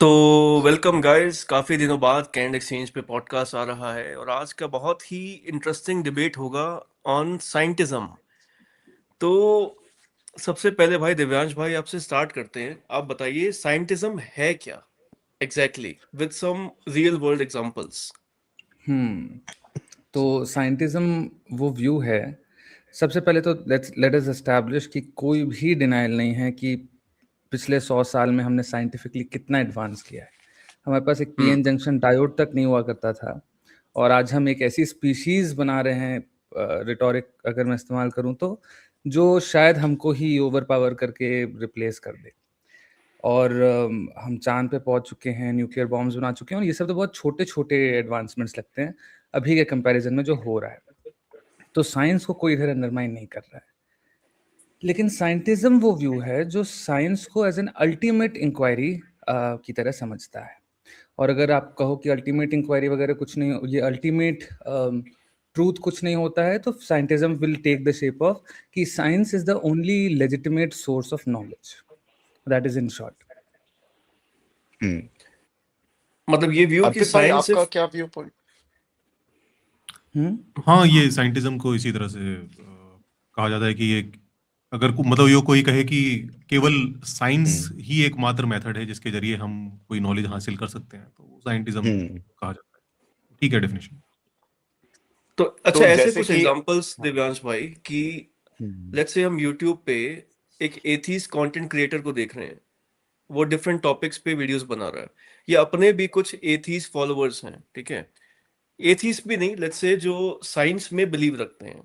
तो welcome guys, काफ़ी दिनों बाद कैंड एक्सचेंज पे पॉडकास्ट आ रहा है और आज का बहुत ही इंटरेस्टिंग डिबेट होगा ऑन साइंटिज्म। तो सबसे पहले भाई दिव्यांश भाई आपसे स्टार्ट करते हैं। आप बताइए साइंटिज्म है क्या exactly with some real world examples. तो साइंटिज्म वो व्यू है। सबसे पहले तो लेट अस एस्टैब्लिश कि कोई भी डिनाइल नहीं है कि पिछले 100 साल में हमने साइंटिफिकली कितना एडवांस किया है। हमारे पास एक पीएन जंक्शन डायोड तक नहीं हुआ करता था और आज हम एक ऐसी स्पीशीज बना रहे हैं, रिटोरिक अगर मैं इस्तेमाल करूं तो, जो शायद हमको ही ओवर पावर करके रिप्लेस कर दे। और हम चांद पे पहुंच चुके हैं, न्यूक्लियर बॉम्ब्स बना चुके हैं, और ये सब तो बहुत छोटे छोटे एडवांसमेंट्स लगते हैं अभी के कंपैरिजन में जो हो रहा है। तो साइंस को कोई इधर अंडरमाइन नहीं कर रहा है, लेकिन साइंटिज्म वो व्यू है जो साइंस को एज एन अल्टीमेट इंक्वायरी की तरह समझता है। और अगर आप कहो कि अल्टीमेट इंक्वायरी वगैरह कुछ नहीं, ये अल्टीमेट ट्रूथ कुछ नहीं होता है, तो scientism will take the shape of कि science is the only legitimate source of knowledge. That is in short. मतलब ये व्यू कि अर्पित भाई, साइंस आपका सिर्फ क्या व्यू पॉइंट? हाँ, ये साइंटिज्म को इसी तरह से कहा जाता है कि ये अगर मतलब ये कोई कहे कि केवल साइंस ही एकमात्र मेथड है जिसके जरिए हम कोई नॉलेज हासिल कर सकते हैं, तो वो साइंटिज्म कहा जाता है। ठीक है डेफिनेशन। तो अच्छा, तो ऐसे जैसे कुछ कि एग्जांपल्स दिव्यांश भाई कि लेट्स से हम यूट्यूब पे एक एथीस्ट कंटेंट क्रिएटर को देख रहे हैं, वो डिफरेंट टॉपिक्स पे वीडियोस बना रहा है, या अपने भी कुछ एथीस्ट फॉलोअर्स हैं, ठीक है, एथीस्ट भी नहीं, लेट्स से जो साइंस में बिलीव रखते हैं।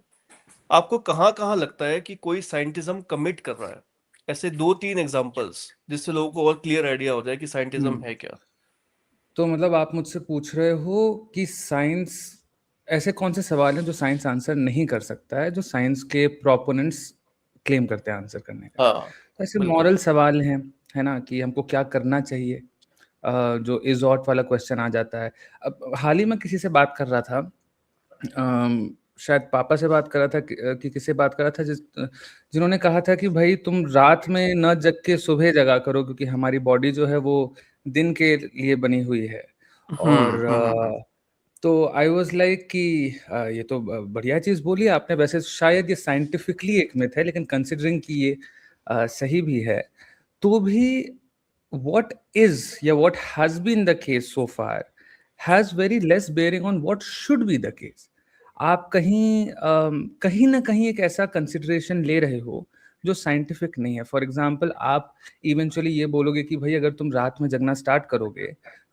आपको कहाँ कहाँ लगता है कि कोई साइंटिज्म कमिट कर रहा है? ऐसे दो तीन एग्जांपल्स जिससे लोगों को और क्लियर आइडिया हो जाए कि साइंटिज्म है क्या। तो मतलब आप मुझसे पूछ रहे हो कि साइंस, ऐसे कौन से सवाल हैं जो साइंस आंसर नहीं कर सकता है, जो साइंस के प्रोपोनेंट्स क्लेम करते हैं आंसर करने का। हाँ, तो ऐसे बिल्कुल। मॉरल सवाल हैं, है ना, कि हमको क्या करना चाहिए। जो इजॉट वाला क्वेश्चन आ जाता है। अब हाल ही में किसी से बात कर रहा था, शायद पापा से बात कर रहा था कि किससे बात कर रहा था, जिन्होंने कहा था कि भाई तुम रात में न जग के सुबह जगा करो, क्योंकि हमारी बॉडी जो है वो दिन के लिए बनी हुई है। और तो आई वाज लाइक कि ये तो बढ़िया चीज़ बोली आपने। वैसे शायद ये साइंटिफिकली एक मिथ है, लेकिन कंसिडरिंग कि ये सही भी है, तो भी what is या what has been the case so far has very less bearing on what should be the case. आप कहीं ना कहीं एक ऐसा कंसिडरेशन ले रहे हो जो साइंटिफिक नहीं है। फॉर एग्जाम्पल, आप इवेंचुअली ये बोलोगे कि भाई अगर तुम रात में जगना स्टार्ट करोगे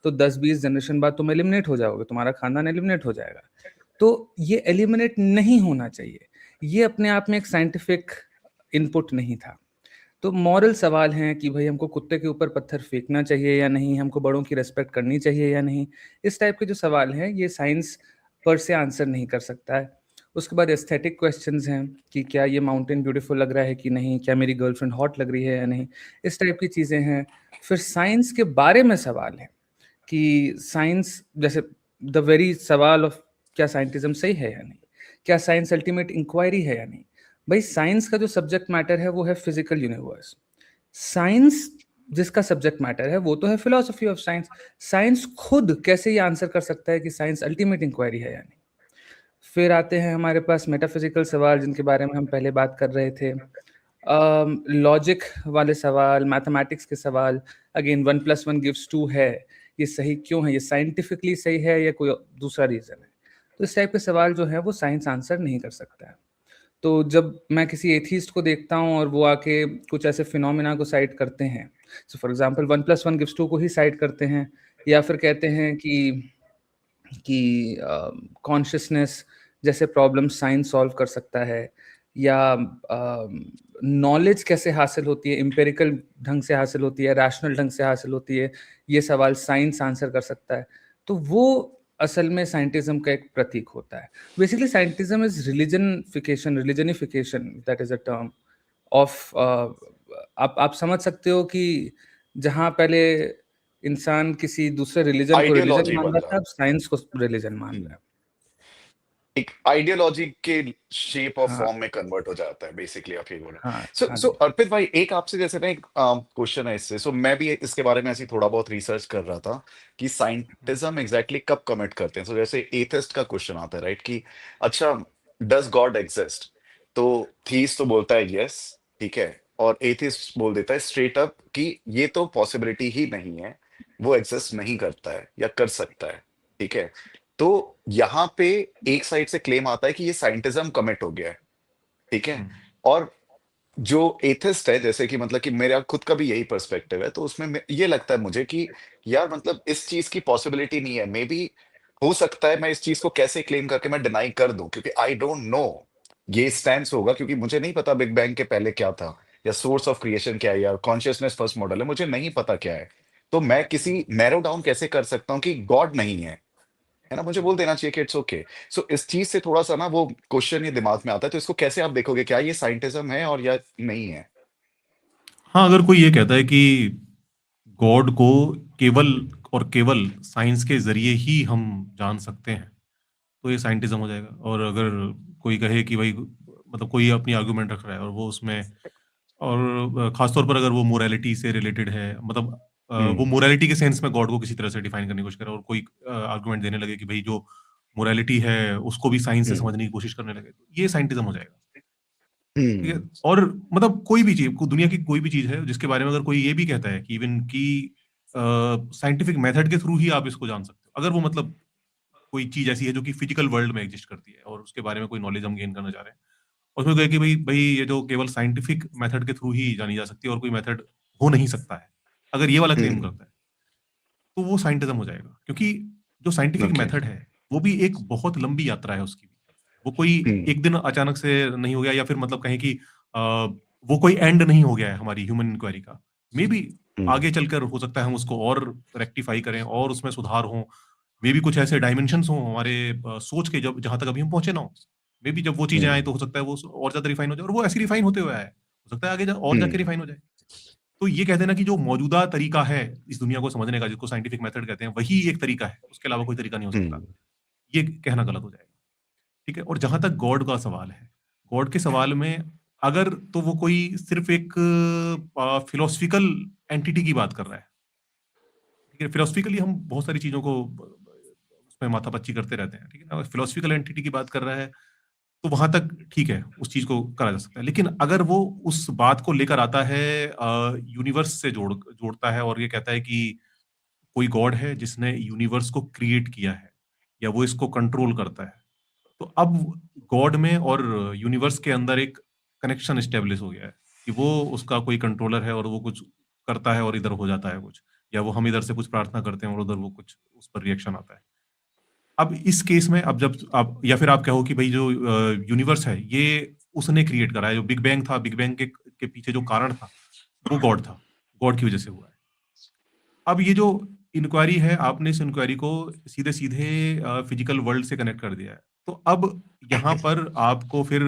तो 10-20 जनरेशन बाद तुम एलिमिनेट हो जाओगे, तुम्हारा खानदान एलिमिनेट हो जाएगा। तो ये एलिमिनेट नहीं होना चाहिए, ये अपने आप में एक साइंटिफिक इनपुट नहीं था। तो मॉरल सवाल हैं कि भाई हमको कुत्ते के ऊपर पत्थर फेंकना चाहिए या नहीं, हमको बड़ों की रेस्पेक्ट करनी चाहिए या नहीं। इस टाइप के जो सवाल हैं ये साइंस पर से आंसर नहीं कर सकता है। उसके बाद एस्थेटिक क्वेश्चंस हैं कि क्या ये माउंटेन ब्यूटीफुल लग रहा है कि नहीं, क्या मेरी गर्लफ्रेंड हॉट लग रही है या नहीं, इस टाइप की चीज़ें हैं। फिर साइंस के बारे में सवाल है कि साइंस जैसे द वेरी सवाल ऑफ क्या साइंटिज्म सही है या नहीं, क्या साइंस अल्टीमेट इंक्वायरी है या नहीं। भाई साइंस का जो सब्जेक्ट मैटर है वो है फिजिकल यूनिवर्स। साइंस जिसका सब्जेक्ट मैटर है वो तो है फिलोसफी ऑफ साइंस। साइंस खुद कैसे ये आंसर कर सकता है कि साइंस अल्टीमेट इंक्वायरी है या नहीं। फिर आते हैं हमारे पास मेटाफिजिकल सवाल, जिनके बारे में हम पहले बात कर रहे थे। लॉजिक वाले सवाल, मैथमेटिक्स के सवाल, अगेन 1+1 = 2 है, ये सही क्यों है, ये साइंटिफिकली सही है या कोई दूसरा रीजन है। तो इस टाइप के सवाल जो है वो साइंस आंसर नहीं कर सकता है। तो जब मैं किसी एथीस्ट को देखता हूँ और वो आके कुछ ऐसे फिनोमिना को साइट करते हैं, सो फॉर एग्जांपल 1+1 = 2 को ही साइट करते हैं, या फिर कहते हैं कि कॉन्शियसनेस जैसे प्रॉब्लम साइंस सॉल्व कर सकता है, या नॉलेज कैसे हासिल होती है, एम्पेरिकल ढंग से हासिल होती है, रैशनल ढंग से हासिल होती है, ये सवाल साइंस आंसर कर सकता है। तो वो असल में साइंटिज्म का एक प्रतीक होता है। Basically scientism is religionification, that is a term of, आप समझ सकते हो कि जहाँ पहले इंसान किसी दूसरे रिलीजन को रिलीजन आइडियोलॉजी मान बन रहा रहा था, है। अब साइंस को रिलीजन मान रहा है। एक आइडियोलॉजी के शेप और हाँ फॉर्म में कन्वर्ट हो जाता है, बेसिकली आप ये बोल रहे हैं। हाँ सो हाँ सो जी अर्पित भाई, एक आपसे जैसे ना एक क्वेश्चन है इससे, सो मैं भी इसके बारे में ऐसे थोड़ा बहुत रिसर्च कर रहा था कि साइंटिज्म एग्जैक्टली कब कमिट करते हैं। सो जैसे एथिस्ट का क्वेश्चन आता है, राइट, कि अच्छा, डज गॉड एग्जिस्ट? तो थीस्ट तो बोलता है यस, ठीक है, और एथिस्ट बोल देता है स्ट्रेट अप कि ये तो पॉसिबिलिटी ही नहीं है, वो एग्जिस्ट नहीं करता है या कर सकता है, ठीक है। तो यहाँ पे एक साइड से क्लेम आता है कि ये साइंटिज्म कमिट हो गया है, ठीक है। और जो एथिस्ट है, जैसे कि मतलब कि मेरा खुद का भी यही पर्सपेक्टिव है, तो उसमें ये लगता है मुझे कि यार मतलब इस चीज की पॉसिबिलिटी नहीं है, मे बी हो सकता है, मैं इस चीज को कैसे क्लेम करके मैं डिनाई कर दूं, क्योंकि आई डोंट नो ये स्टैंस होगा, क्योंकि मुझे नहीं पता बिग बैंग के पहले क्या था, या सोर्स ऑफ क्रिएशन क्या है, या कॉन्शियसनेस फर्स्ट मॉडल है, मुझे नहीं पता क्या है। तो मैं किसी नैरो डाउन कैसे कर सकता हूँ कि गॉड नहीं है ना, मुझे बोल देना चाहिए कि इट्स ओके। सो इस चीज से थोड़ा सा ना वो क्वेश्चन ये दिमाग में आता है, तो इसको कैसे आप देखोगे, क्या ये साइंटिज्म है और या नहीं है? हाँ, अगर कोई ये कहता है कि गॉड को केवल और केवल साइंस के ज़रिए ही हम जान सकते हैं, तो ये साइंटिज़्म हो जाएगा। और अगर कोई कहे कि भाई मतलब कोई अपनी आर्गुमेंट रख रहा है और वो उसमें और ख़ास तौर पर अगर वो मोरालिटी से रिलेटेड है, मतलब वो हम्म। मोरालिटी के सेंस में गॉड को किसी तरह से डिफाइन करने की कोशिश करे और कोई आर्गुमेंट देने लगे कि भाई जो मोरालिटी है, उसको भी साइंस से हम्म। समझने की कोशिश करने लगे, तो ये साइंटिज़्म हो जाएगा। ठीक है? हम्म। और मतलब कोई भी चीज़, दुनिया की कोई भी चीज़ है जिसके बारे में अगर कोई ये भी कहता है कि इवन कि साइंटिफिक मेथड के थ्रू ही आप इसको जान सकते हो। अगर वो मतलब कोई चीज़ ऐसी है जो कि फिजिकल वर्ल्ड में एग्जिस्ट करती है और उसके बारे में कोई नॉलेज हम गेन करना चाह रहे हैं, और उसमें कहे कि भाई भाई ये जो केवल साइंटिफिक मेथड के थ्रू ही जानी जा सकती है और कोई मेथड हो नहीं सकता है। अगर ये वाला क्लेम हम्म। करता है, तो वो साइंटिज्म हो जाएगा। क्योंकि जो साइंटिफिक ओके। मेथड है, वो भी एक बहुत लंबी यात्रा है उसकी भी। वो कोई हम्म। एक दिन अचानक से नहीं हो गया, या फिर मतलब कहें कि वो कोई एंड नहीं हो गया है हमारी ह्यूमन इंक्वायरी का। मे बी हम्म। आगे चलकर हो सकता है हम उसको और रेक्टिफाई करें और उसमें सुधार हो। मे बी कुछ ऐसे डायमेंशंस हों हमारे सोच के, जब जहां तक अभी हम पहुंचे ना हो। मे बी जब वो चीजें आए हम्म। तो हो सकता है वो और ज्यादा रिफाइन हो जाए, और वो ऐसे रिफाइन होते हुए आए, हो सकता है आगे और जाके हम्म। रिफाइन हो जाए। तो ये कहते हैं ना कि जो मौजूदा तरीका है इस दुनिया को समझने का, जिसको साइंटिफिक मेथड कहते हैं, वही एक तरीका है, उसके अलावा कोई तरीका नहीं हो सकता। हम्म। ये कहना गलत हो जाएगा। ठीक है? और जहां तक गॉड का सवाल है, गॉड के सवाल में अगर तो वो कोई सिर्फ एक फिलोसफिकल एंटिटी की बात कर रहा है। ठीक है? फिलोसफिकली हम बहुत सारी चीजों को उसमें माथापच्ची करते रहते हैं। ठीक है ना? फिलोसफिकल एंटिटी की बात कर रहा है, तो वहां तक ठीक है, उस चीज को करा जा सकता है। लेकिन अगर वो उस बात को लेकर आता है, यूनिवर्स से जोड़ता है और ये कहता है कि कोई गॉड है जिसने यूनिवर्स को क्रिएट किया है या वो इसको कंट्रोल करता है, तो अब गॉड में और यूनिवर्स के अंदर एक कनेक्शन स्टेब्लिश हो गया है कि वो उसका कोई कंट्रोलर है और वो कुछ करता है और इधर हो जाता है कुछ, या वो हम इधर से कुछ प्रार्थना करते हैं और उधर वो कुछ उस पर रिएक्शन आता है। अब इस केस में, अब जब आप या फिर आप कहो कि भाई जो यूनिवर्स है ये उसने क्रिएट करा है, जो बिग बैंग था, बिग बैंग के पीछे जो कारण था वो गॉड था, गॉड की वजह से हुआ है। अब ये जो इंक्वायरी है, आपने इस इंक्वायरी को सीधे सीधे फिजिकल वर्ल्ड से कनेक्ट कर दिया है। तो अब यहाँ पर आपको फिर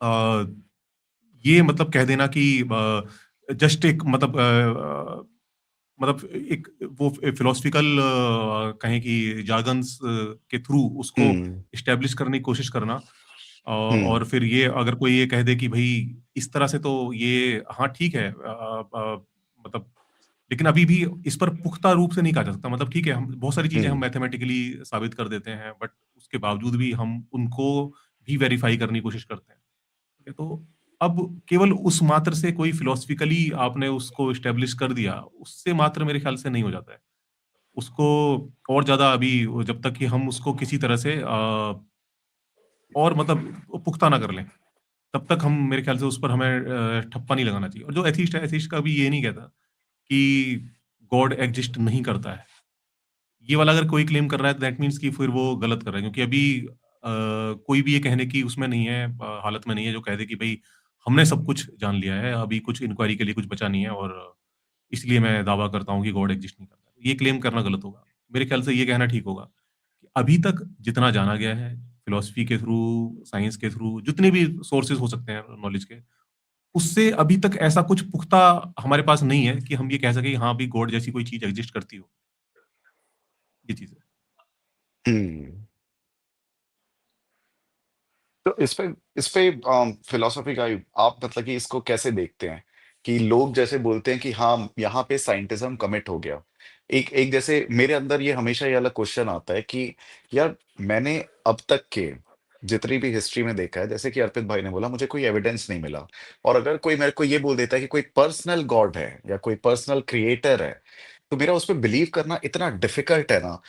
अ, ये मतलब कह देना कि जस्ट एक मतलब एक वो फिलोसफिकल कहें कि जार्गन्स के थ्रू उसको हम्म। इस्टेब्लिश करने की कोशिश करना, हम्म। और फिर ये अगर कोई ये कह दे कि भाई इस तरह से तो ये हाँ ठीक है, मतलब लेकिन अभी भी इस पर पुख्ता रूप से नहीं कहा जा सकता। मतलब ठीक है, हम बहुत सारी चीजें हम हम्म। मैथमेटिकली साबित कर देते हैं, बट उसके बावजूद भी हम उनको भी वेरीफाई करने की कोशिश करते हैं। ठीक है? तो अब केवल उस मात्र से कोई फिलोसफिकली आपने उसको इस्टेब्लिश कर दिया, उससे मात्र मेरे ख्याल से नहीं हो जाता है। उसको और ज्यादा अभी, जब तक कि हम उसको किसी तरह से और मतलब पुख्ता ना कर लें, तब तक हम, मेरे ख्याल से उस पर हमें ठप्पा नहीं लगाना चाहिए। और जो एथिस्ट है, एथिस्ट का भी ये नहीं कहता कि गॉड एग्जिस्ट नहीं करता है। ये वाला अगर कोई क्लेम कर रहा है, तो दैट मीन्स कि फिर वो गलत कर रहा है, क्योंकि अभी कोई भी ये कहने की उसमें नहीं है, हालत में नहीं है जो कह दे कि भाई हमने सब कुछ जान लिया है, अभी कुछ इंक्वायरी के लिए कुछ बचा नहीं है और इसलिए मैं दावा करता हूँ कि गॉड एग्जिस्ट नहीं करता। ये क्लेम करना गलत होगा। मेरे ख्याल से ये कहना ठीक होगा कि अभी तक जितना जाना गया है, फिलॉसफी के थ्रू, साइंस के थ्रू, जितने भी सोर्सेज हो सकते हैं नॉलेज के, उससे अभी तक ऐसा कुछ पुख्ता हमारे पास नहीं है कि हम ये कह सके कि हाँ, भी गॉड जैसी कोई चीज एग्जिस्ट करती हो। ये चीज है। हम्म। तो इस पे फिलोसफी का आप मतलब कि इसको कैसे देखते हैं कि लोग जैसे बोलते हैं कि हाँ यहाँ पे साइंटिज्म कमिट हो गया। एक एक जैसे मेरे अंदर ये हमेशा ये वाला क्वेश्चन आता है कि यार मैंने अब तक के जितनी भी हिस्ट्री में देखा है, जैसे कि अर्पित भाई ने बोला, मुझे कोई एविडेंस नहीं मिला। और अगर कोई मेरे को ये बोल देता है कि कोई पर्सनल गॉड है या कोई पर्सनल क्रिएटर है, तो मेरा उस पर बिलीव करना इतना डिफिकल्ट है ना।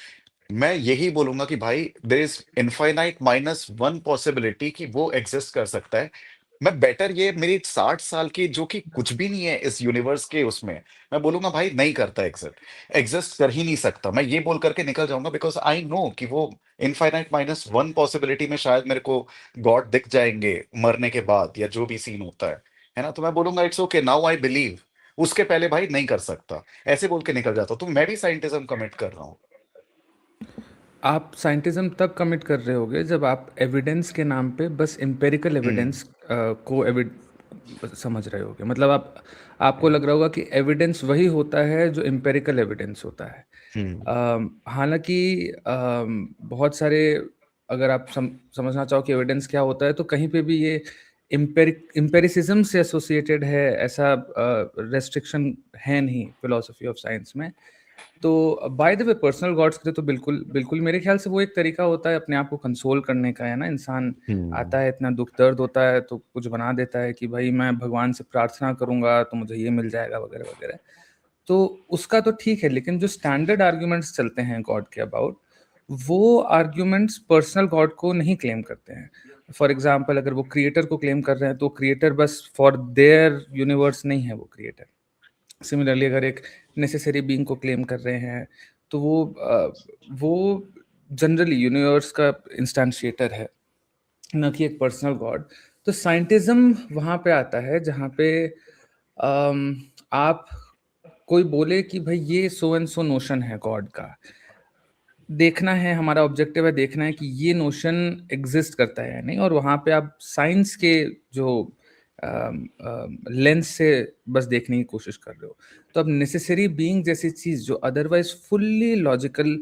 मैं यही बोलूंगा कि भाई there is infinite minus one possibility कि वो एग्जिस्ट कर सकता है। मैं बेटर ये मेरी 60 साल की जो कि कुछ भी नहीं है इस यूनिवर्स के उसमें, मैं बोलूंगा भाई नहीं करता, एग्जिस्ट कर ही नहीं सकता, मैं ये बोल करके निकल जाऊंगा, बिकॉज आई नो कि वो इनफाइनाइट माइनस वन पॉसिबिलिटी में शायद मेरे को गॉड दिख जाएंगे मरने के बाद या जो भी सीन होता है ना। तो मैं बोलूंगा it's okay, now I believe. उसके पहले भाई नहीं कर सकता, ऐसे बोल के निकल जाता हूं। तो मैं भी साइंटिज्म कमिट कर रहा हूँ। आप साइंटिज्म तब कमिट कर रहे होगे जब आप एविडेंस के नाम पे बस एम्पेरिकल एविडेंस को समझ रहे होगे। मतलब आपको लग रहा होगा कि एविडेंस वही होता है जो एम्पेरिकल एविडेंस होता है। हालांकि बहुत सारे, अगर आप समझना चाहो कि एविडेंस क्या होता है, तो कहीं पे भी ये एम्पेरिसिज्म से एसोसिएटेड है ऐसा रेस्ट्रिक्शन है नहीं फिलोसफी ऑफ साइंस में। तो by the way personal gods के लिए तो बिल्कुल बिल्कुल मेरे ख्याल से वो एक तरीका होता है अपने आप को कंसोल करने का, है ना। इंसान आता है, इतना दुख दर्द होता है, तो कुछ बना देता है कि भाई मैं भगवान से प्रार्थना करूंगा तो मुझे ये मिल जाएगा वगैरह वगैरह। तो उसका तो ठीक है, लेकिन जो स्टैंडर्ड आर्ग्यूमेंट्स चलते हैं गॉड के अबाउट, वो आर्ग्यूमेंट्स पर्सनल गॉड को नहीं क्लेम करते हैं। फॉर एग्जाम्पल, अगर वो क्रिएटर को क्लेम कर रहे हैं तो क्रिएटर बस फॉर देयर यूनिवर्स नहीं है वो क्रिएटर। सिमिलरली अगर एक नेसेसरी बीइंग को क्लेम कर रहे हैं तो वो जनरली यूनिवर्स का इंस्टेंशिएटर है, न कि एक पर्सनल गॉड। तो साइंटिज्म वहाँ पे आता है जहाँ पे आप कोई बोले कि भाई ये सो एंड सो नोशन है गॉड का, देखना है, हमारा ऑब्जेक्टिव है देखना है कि ये नोशन एग्जिस्ट करता है या नहीं, और वहाँ पे आप साइंस के जो लेंस से बस देखने की कोशिश कर रहे हो। तो अब नेसेसरी बीइंग जैसी चीज जो otherwise fully logical,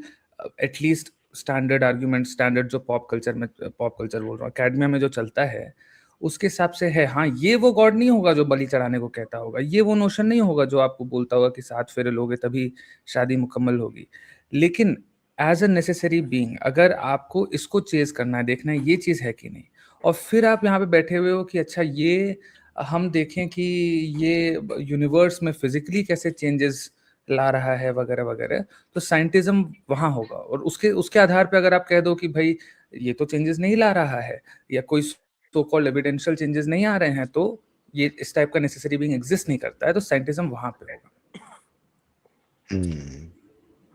at least standard argument, standard जो पॉप कल्चर बोल रहा हूँ, अकेडमिया में जो चलता है उसके हिसाब से है, हाँ ये वो गॉड नहीं होगा जो बलि चढ़ाने को कहता होगा, ये वो नोशन नहीं होगा जो आपको बोलता होगा कि 7 फेरे लोगे तभी शादी मुकम्मल होगी। लेकिन एज अ नेसेसरी बीइंग अगर आपको इसको चेज करना है, देखना है ये चीज है कि नहीं, और फिर आप यहाँ पे बैठे हुए हो कि अच्छा ये हम देखें कि ये यूनिवर्स में फिजिकली कैसे चेंजेस ला रहा है वगैरह वगैरह, तो साइंटिज्म वहाँ होगा। और उसके उसके आधार पे अगर आप कह दो कि भाई ये तो चेंजेस नहीं ला रहा है, या कोई सो कॉल्ड एविडेंशियल चेंजेस नहीं आ रहे हैं, तो ये इस टाइप का नेसेसरी बीइंग एग्जिस्ट नहीं करता है, तो साइंटिज्म वहाँ पे होगा।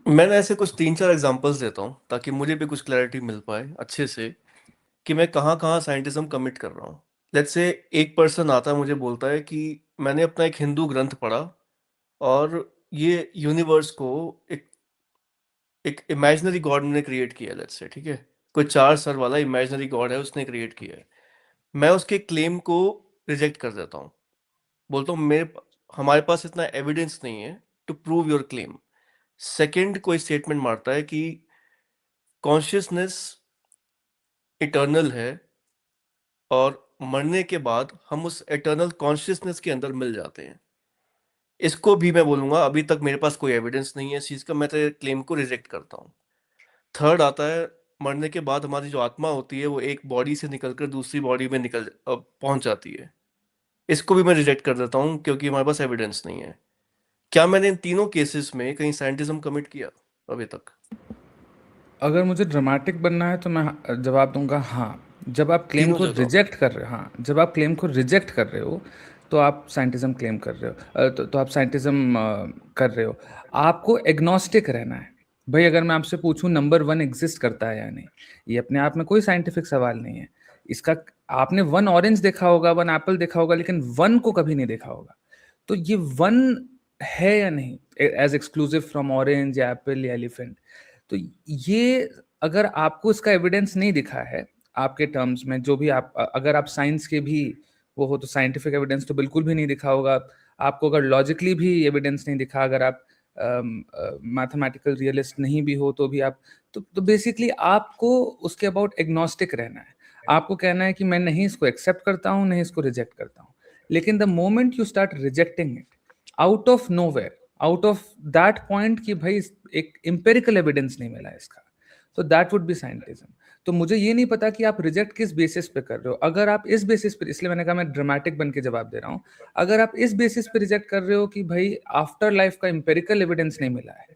मैंने ऐसे कुछ 3-4 एग्जांपल्स देता हूँ ताकि मुझे भी कुछ क्लैरिटी मिल पाए अच्छे से कि मैं कहाँ कहाँ साइंटिज्म कमिट कर रहा हूँ। लेट्स से एक पर्सन आता है मुझे बोलता है कि मैंने अपना एक हिंदू ग्रंथ पढ़ा और ये यूनिवर्स को एक एक इमेजिनरी गॉड ने क्रिएट किया है, लेट्स से, ठीक है, कोई 4 सर वाला इमेजिनरी गॉड है उसने क्रिएट किया है। मैं उसके क्लेम को रिजेक्ट कर देता हूँ, बोलता हूँ हमारे पास इतना एविडेंस नहीं है to prove your claim. Second कोई स्टेटमेंट मारता है कि कॉन्शियसनेस इटर्नल है और मरने के बाद हम उस इटर्नल कॉन्शियसनेस के अंदर मिल जाते हैं। इसको भी मैं बोलूंगा अभी तक मेरे पास कोई एविडेंस नहीं है इस चीज का, मैं तेरे क्लेम को रिजेक्ट करता हूँ। थर्ड आता है मरने के बाद हमारी जो आत्मा होती है वो एक बॉडी से निकलकर दूसरी बॉडी में पहुंच जाती है। इसको भी मैं रिजेक्ट कर देता हूँ क्योंकि हमारे पास एविडेंस नहीं है। क्या मैंने इन तीनों केसेस में कहीं साइंटिज्म कमिट किया अभी तक? अगर मुझे ड्रामेटिक बनना है तो मैं जवाब दूंगा हाँ। जब आप क्लेम तीनों को जगह। रिजेक्ट कर रहे हो, हाँ जब आप क्लेम को रिजेक्ट कर रहे हो तो आप साइंटिज्म क्लेम कर रहे हो, तो आप साइंटिज्म कर रहे हो। आपको एग्नोस्टिक रहना है। भाई अगर मैं आपसे पूछूं नंबर 1 एग्जिस्ट करता है या नहीं, ये अपने आप में कोई साइंटिफिक सवाल नहीं है। इसका आपने 1 ऑरेंज देखा होगा, 1 एप्पल देखा होगा, लेकिन 1 को कभी नहीं देखा होगा। तो ये 1 है या नहीं एज एक्सक्लूसिव फ्रॉम ऑरेंज या एप्पल या एलिफेंट, तो ये अगर आपको इसका एविडेंस नहीं दिखा है आपके टर्म्स में, जो भी आप अगर आप साइंस के भी वो हो, तो साइंटिफिक एविडेंस तो बिल्कुल भी नहीं दिखा होगा आपको। अगर लॉजिकली भी एविडेंस नहीं दिखा, अगर आप मैथमेटिकल रियलिस्ट नहीं भी हो तो भी आप तो बेसिकली आपको उसके अबाउट एग्नोस्टिक रहना है। आपको कहना है कि मैं नहीं इसको एक्सेप्ट करता हूँ, नहीं इसको रिजेक्ट करता हूँ। लेकिन the moment you start rejecting it out of nowhere, out of that point कि भाई एक एम्पेरिकल एविडेंस नहीं मिला इसका, तो दैट वुड बी साइंटिज्म। तो मुझे ये नहीं पता कि आप रिजेक्ट किस बेसिस पे कर रहे हो। अगर आप इस बेसिस पे, इसलिए मैंने कहा मैं ड्रामेटिक बन के जवाब दे रहा हूँ, अगर आप इस बेसिस पे रिजेक्ट कर रहे हो कि भाई आफ्टर लाइफ का एम्पेरिकल एविडेंस नहीं मिला है,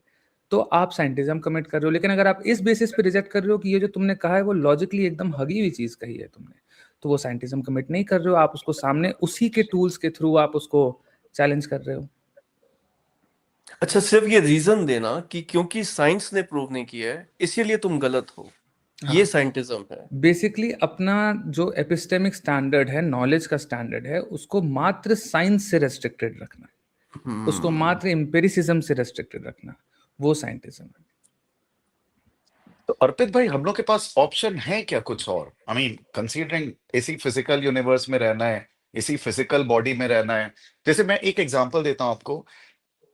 तो आप साइंटिज्म कमिट कर रहे हो। लेकिन अगर आप इस बेसिस पे रिजेक्ट कर रहे हो कि ये जो तुमने कहा है वो लॉजिकली एकदम हगी हुई चीज कही है तुमने, तो वो साइंटिज्म कमिट नहीं कर रहे हो, आप उसको सामने उसी के टूल्स के थ्रू आप उसको चैलेंज कर रहे हो। अच्छा, सिर्फ ये रीजन देना कि क्योंकि साइंस ने प्रूव नहीं किया है इसीलिए तुम गलत हो, ये हाँ, साइंटिज्म है। बेसिकली अपना जो एपिस्टेमिक स्टैंडर्ड है, नॉलेज का स्टैंडर्ड है, उसको मात्र साइंस से रेस्ट्रिक्टेड रखना, उसको मात्र एम्पिरिसिज्म से रेस्ट्रिक्टेड रखना, वो साइंटिज्म है। तो अर्पित भाई, हम लोग के पास ऑप्शन है क्या कुछ और? आई मीन कंसीडरिंग इसी फिजिकल यूनिवर्स में रहना है, इसी फिजिकल बॉडी में रहना है। जैसे मैं एक एग्जांपल देता हूँ आपको।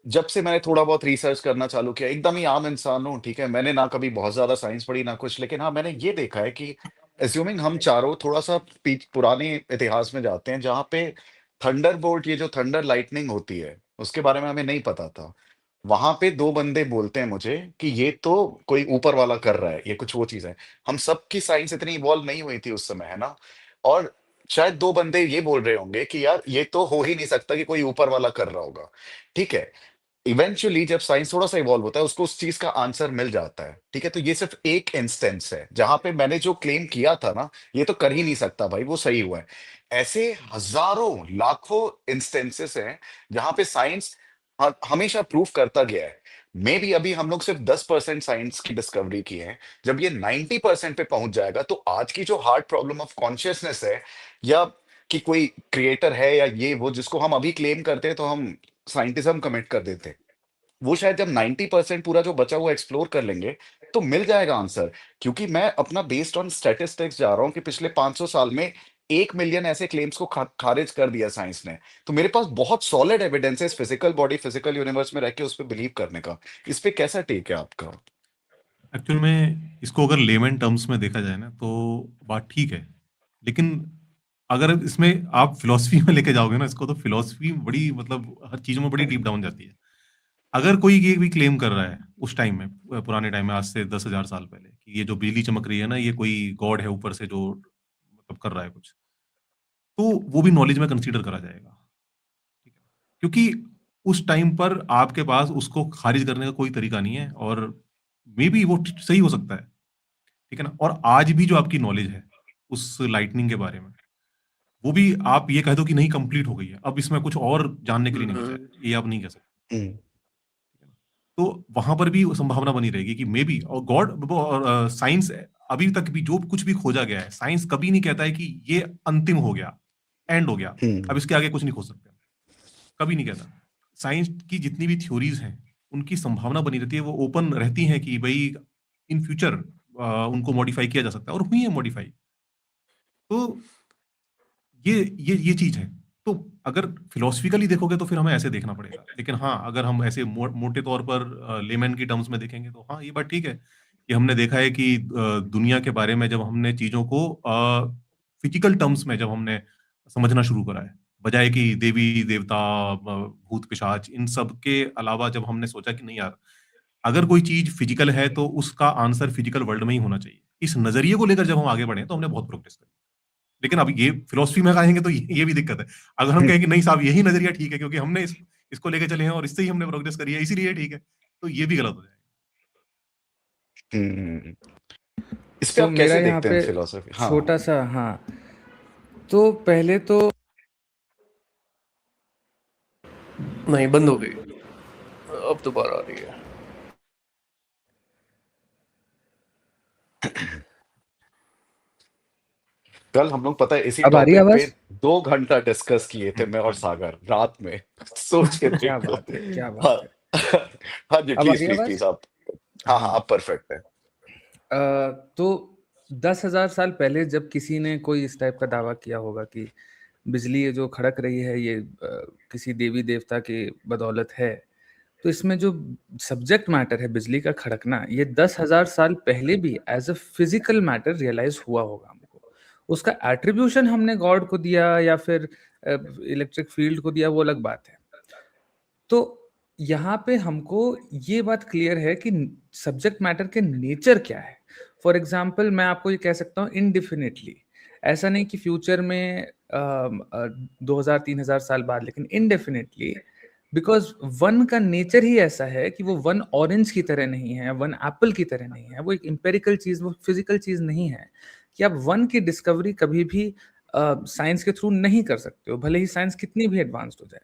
जब से मैंने थोड़ा बहुत रिसर्च करना चालू किया, एकदम ही आम इंसान हूँ, ठीक है, मैंने ना कभी बहुत ज्यादा साइंस पढ़ी ना कुछ, लेकिन हाँ मैंने ये देखा है कि एज्यूमिंग हम चारों थोड़ा सा पुराने इतिहास में जाते हैं, जहाँ पे थंडरबोल्ट, ये जो थंडर लाइटनिंग होती है, उसके बारे में हमें नहीं पता था। वहां पे दो बंदे बोलते हैं मुझे कि ये तो कोई ऊपर वाला कर रहा है, ये कुछ वो चीज है। हम सबकी साइंस इतनी इवॉल्व नहीं हुई थी उस समय, है ना? और शायद दो बंदे ये बोल रहे होंगे कि यार ये तो हो ही नहीं सकता कि कोई ऊपर वाला कर रहा होगा। ठीक है, इवेंचुअली जब साइंस थोड़ा सा इवॉल्व होता है, उसको उस चीज का आंसर मिल जाता है। ठीक है, तो ये सिर्फ एक इंस्टेंस है जहां पे मैंने जो क्लेम किया था ना, ये तो कर ही नहीं सकता भाई, वो सही हुआ है। ऐसे हजारों लाखों इंस्टेंसेस हैं जहां पे साइंस हमेशा प्रूव करता गया है। मे बी अभी हम लोग सिर्फ 10% साइंस की डिस्कवरी की है। जब ये 90% पे पहुंच जाएगा, तो आज की जो हार्ड प्रॉब्लम ऑफ कॉन्शियसनेस है, या कि कोई क्रिएटर है या ये वो, जिसको हम अभी क्लेम करते हैं तो हम साइंटिज्म कमिट कर देते हैं, वो शायद जब 90% पूरा जो बचा हुआ एक्सप्लोर कर लेंगे, तो मिल जाएगा आंसर। क्योंकि मैं अपना बेस्ड ऑन स्टैटिस्टिक्स जा रहा हूँ कि पिछले 500 साल में 1 मिलियन ऐसे क्लेम्स को खारिज कर दिया साइंस ने। तो मेरे पास बहुत सॉलिड एविडेंस है फिजिकल बॉडी, फिजिकल यूनिवर्स में रह के उस पर बिलीव करने का। इस पे कैसा टेक है आपका? एक्चुअल में इसको अगर लेमन टर्म्स में देखा जाए ना, तो बात ठीक है, लेकिन अगर इसमें आप फिलॉसफी में लेके जाओगे ना इसको, तो फिलॉसफी बड़ी मतलब हर चीजों में बड़ी डीप डाउन जाती है। अगर कोई ये भी क्लेम कर रहा है उस टाइम में, पुराने टाइम में, आज से 10,000 साल पहले, कि ये जो बिजली चमक रही है ना, ये कोई गॉड है ऊपर से जो मतलब कर रहा है कुछ, तो वो भी नॉलेज में कंसीडर करा जाएगा। ठीक है, क्योंकि उस टाइम पर आपके पास उसको खारिज करने का कोई तरीका नहीं है, और मे बी वो सही हो सकता है। ठीक है ना? और आज भी जो आपकी नॉलेज है उस लाइटनिंग के बारे में, वो भी आप ये कह दो कि नहीं कंप्लीट हो गई है, अब इसमें कुछ और जानने के लिए नहीं बचा है, ये आप नहीं कह सकते। हम्म, तो वहां पर भी संभावना बनी रहेगी कि मे बी, और गॉड और साइंस अभी तक भी जो कुछ भी खोजा गया है, साइंस कभी नहीं कहता है कि ये अंतिम हो गया, एंड हो गया, हम्म, अब इसके आगे कुछ नहीं खोज सकते, कभी नहीं कहता। साइंस की जितनी भी थ्योरीज हैं, उनकी संभावना बनी रहती है, वो ओपन रहती है कि भाई इन फ्यूचर उनको मॉडिफाई किया जा सकता है, और हुई है मॉडिफाई। तो ये चीज है। तो अगर फिलोसफिकली देखोगे तो फिर हमें ऐसे देखना पड़ेगा, लेकिन हाँ, अगर हम ऐसे मोटे तौर पर लेमैन की टर्म्स में देखेंगे, तो हाँ, ये बात ठीक है कि हमने देखा है कि दुनिया के बारे में जब हमने चीजों को फिजिकल टर्म्स में जब हमने समझना शुरू करा है, बजाय कि देवी देवता, भूत पिशाच, इन सब के अलावा जब हमने सोचा कि नहीं यार, अगर कोई चीज फिजिकल है तो उसका आंसर फिजिकल वर्ल्ड में ही होना चाहिए, इस नजरिए को लेकर जब हम आगे बढ़े तो हमने बहुत प्रोग्रेस करी। लेकिन अब ये फिलोसफी में कहेंगे तो ये भी दिक्कत है। अगर हम कहें कि नहीं साहब, यही नजरिया ठीक है क्योंकि हमने इसको लेके चले हैं और इससे ही हमने प्रोग्रेस करी है, इसीलिए ठीक है, तो ये भी गलत हो जाएगा। हम्म। इस पे सो आप मेरा कैसे यहाँ देखते हैं पे फिलोसफी? हाँ, छोटा सा, हाँ, तो पहले तो नहीं, बंद हो गई, अब दोबारा आ रही है। कल हम लोग पता है इसी अब आ रही है टॉपिक पे आवाज? 2 घंटा डिस्कस किए थे, मैं और सागर, रात में। सोच के क्या देखो। बात है, क्या हाँ। बात है। हाँ जी, अब आ प्लीज रही है प्लीज आवाज? प्लीज आप। हाँ हाँ, हाँ, आप परफेक्ट है। तो 10,000 साल पहले जब किसी ने कोई इस टाइप का दावा किया होगा कि बिजली ये जो खड़क रही है ये किसी देवी देवता की बदौलत है, तो इसमें जो सब्जेक्ट मैटर है बिजली का खड़कना, ये 10,000 साल पहले भी as a physical matter realize हुआ होगा हमको। उसका एट्रीब्यूशन हमने गॉड को दिया या फिर इलेक्ट्रिक फील्ड को दिया, वो अलग बात है। तो यहाँ पे हमको ये बात क्लियर है कि सब्जेक्ट मैटर के नेचर क्या है। फॉर एग्जाम्पल मैं आपको ये कह सकता हूँ इनडिफिनिटली, ऐसा नहीं कि फ्यूचर में 2000-3000 साल बाद, लेकिन इनडेफिनेटली, बिकॉज वन का नेचर ही ऐसा है कि वो वन ऑरेंज की तरह नहीं है, वन एप्पल की तरह नहीं है, वो एक एम्पेरिकल चीज, वो फिजिकल चीज नहीं है कि आप वन की डिस्कवरी कभी भी साइंस के थ्रू नहीं कर सकते हो, भले ही साइंस कितनी भी एडवांस्ड हो जाए।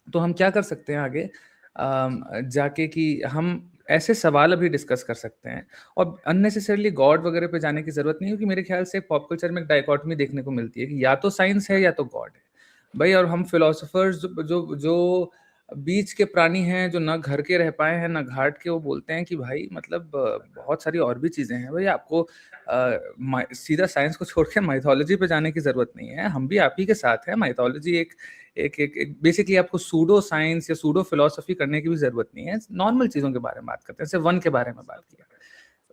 तो हम क्या कर सकते हैं आगे जाके कि हम ऐसे सवाल अभी डिस्कस कर सकते हैं, और अननेसेसरली गॉड वगैरह पे जाने की जरूरत नहीं है, क्योंकि मेरे ख्याल से पॉप कल्चर में एक डायकॉटमी देखने को मिलती है कि या तो साइंस है या तो गॉड है भाई। और हम फिलोसोफर्स जो बीच के प्राणी हैं, जो ना घर के रह पाए हैं ना घाट के, वो बोलते हैं कि भाई मतलब बहुत सारी और भी चीजें हैं भाई, आपको सीधा साइंस को छोड़ के माइथोलॉजी पे जाने की जरूरत नहीं है, हम भी आप ही के साथ हैं। माइथोलॉजी एक बेसिकली आपको सूडो साइंस या सूडो फिलोसफी करने की भी जरूरत नहीं है, नॉर्मल चीजों के बारे में बात करते हैं। जैसे वन के बारे में बात किया,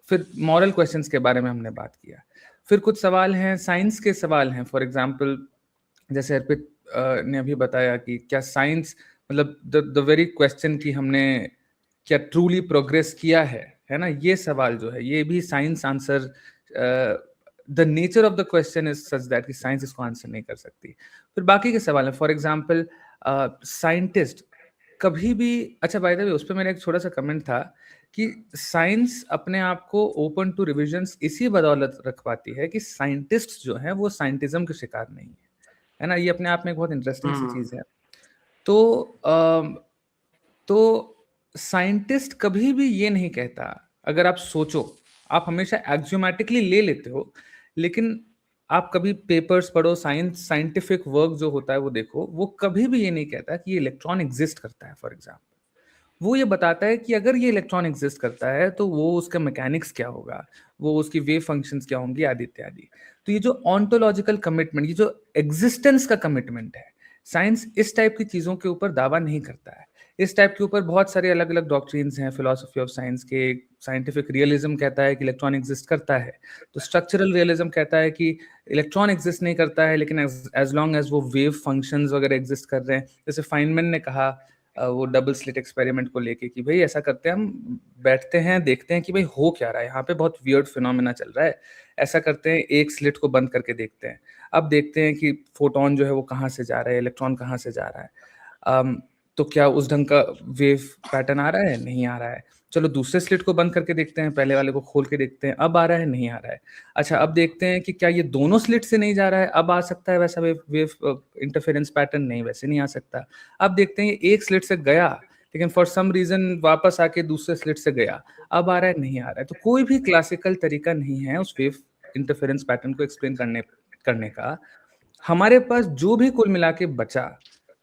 फिर मॉरल क्वेश्चंस के बारे में हमने बात किया, फिर कुछ सवाल हैं साइंस के सवाल हैं। फॉर एग्जांपल जैसे अर्पित ने अभी बताया कि क्या साइंस मतलब द वेरी क्वेश्चन कि हमने क्या ट्रूली प्रोग्रेस किया है ना, ये सवाल जो है ये भी science answer, the nature of the question is such that कि साइंस इसको आंसर नहीं कर सकती। फिर बाकी के सवाल हैं, फॉर एग्जांपल साइंटिस्ट कभी भी, अच्छा बाय द वे उस पर मेरा एक छोटा सा कमेंट था कि साइंस अपने आप को ओपन टू रिविजन्स इसी बदौलत रख पाती है कि साइंटिस्ट जो हैं वो साइंटिज्म के शिकार नहीं है ना। ये अपने आप में एक बहुत इंटरेस्टिंग सी चीज है। तो साइंटिस्ट कभी भी ये नहीं कहता, अगर आप सोचो, आप हमेशा एक्सियोमेटिकली ले लेते हो, लेकिन आप कभी पेपर्स पढ़ो, साइंटिफिक वर्क जो होता है वो देखो, वो कभी भी ये नहीं कहता कि ये इलेक्ट्रॉन एग्जिस्ट करता है। फॉर एग्जाम्पल वो ये बताता है कि अगर ये इलेक्ट्रॉन एग्जिस्ट करता है तो वो उसका मैकेनिक्स क्या होगा, वो उसकी वेव फंक्शंस क्या होंगी, आदि इत्यादि। तो ये जो ऑन्टोलॉजिकल कमिटमेंट, ये जो एग्जिस्टेंस का कमिटमेंट है, साइंस इस टाइप की चीजों के ऊपर दावा नहीं करता है। इस टाइप के ऊपर बहुत सारे अलग अलग डॉक्ट्रिन्स हैं फिलोसफी ऑफ साइंस के। साइंटिफिक रियलिज्म कहता है कि इलेक्ट्रॉन एग्जिस्ट करता है, तो स्ट्रक्चरल रियलिज्म कहता है कि इलेक्ट्रॉन एग्जिस्ट नहीं करता है, लेकिन एज लॉन्ग एज वो वेव फंक्शंस वगैरह एग्जिस्ट कर रहे हैं। जैसे फाइनमैन ने कहा वो डबल स्लिट एक्सपेरिमेंट को लेके कि भाई ऐसा करते हैं, हम बैठते हैं देखते हैं कि भाई हो क्या रहा है यहाँ पे, बहुत वियर्ड फिनोमेना चल रहा है, ऐसा करते हैं एक स्लिट को बंद करके देखते हैं, अब देखते हैं कि फोटोन जो है वो कहाँ से जा रहा है, इलेक्ट्रॉन कहाँ से जा रहा है, तो क्या उस ढंग का वेव पैटर्न आ रहा है, नहीं आ रहा है। चलो दूसरे स्लिट को बंद करके देखते हैं, पहले वाले को खोल के देखते हैं, अब आ रहा है, नहीं आ रहा है। अच्छा अब देखते हैं कि क्या ये दोनों स्लिट से नहीं जा रहा है, अब आ सकता है वैसा वेव इंटरफेरेंस पैटर्न, नहीं वैसे नहीं आ सकता। अब देखते हैं एक स्लिट से गया लेकिन फॉर सम रीजन वापस आके दूसरे स्लिट से गया, अब आ रहा है, नहीं आ रहा है। तो कोई भी क्लासिकल तरीका नहीं है उस वेव इंटरफेरेंस पैटर्न को एक्सप्लेन करने का। हमारे पास जो भी कुल मिला के बचा,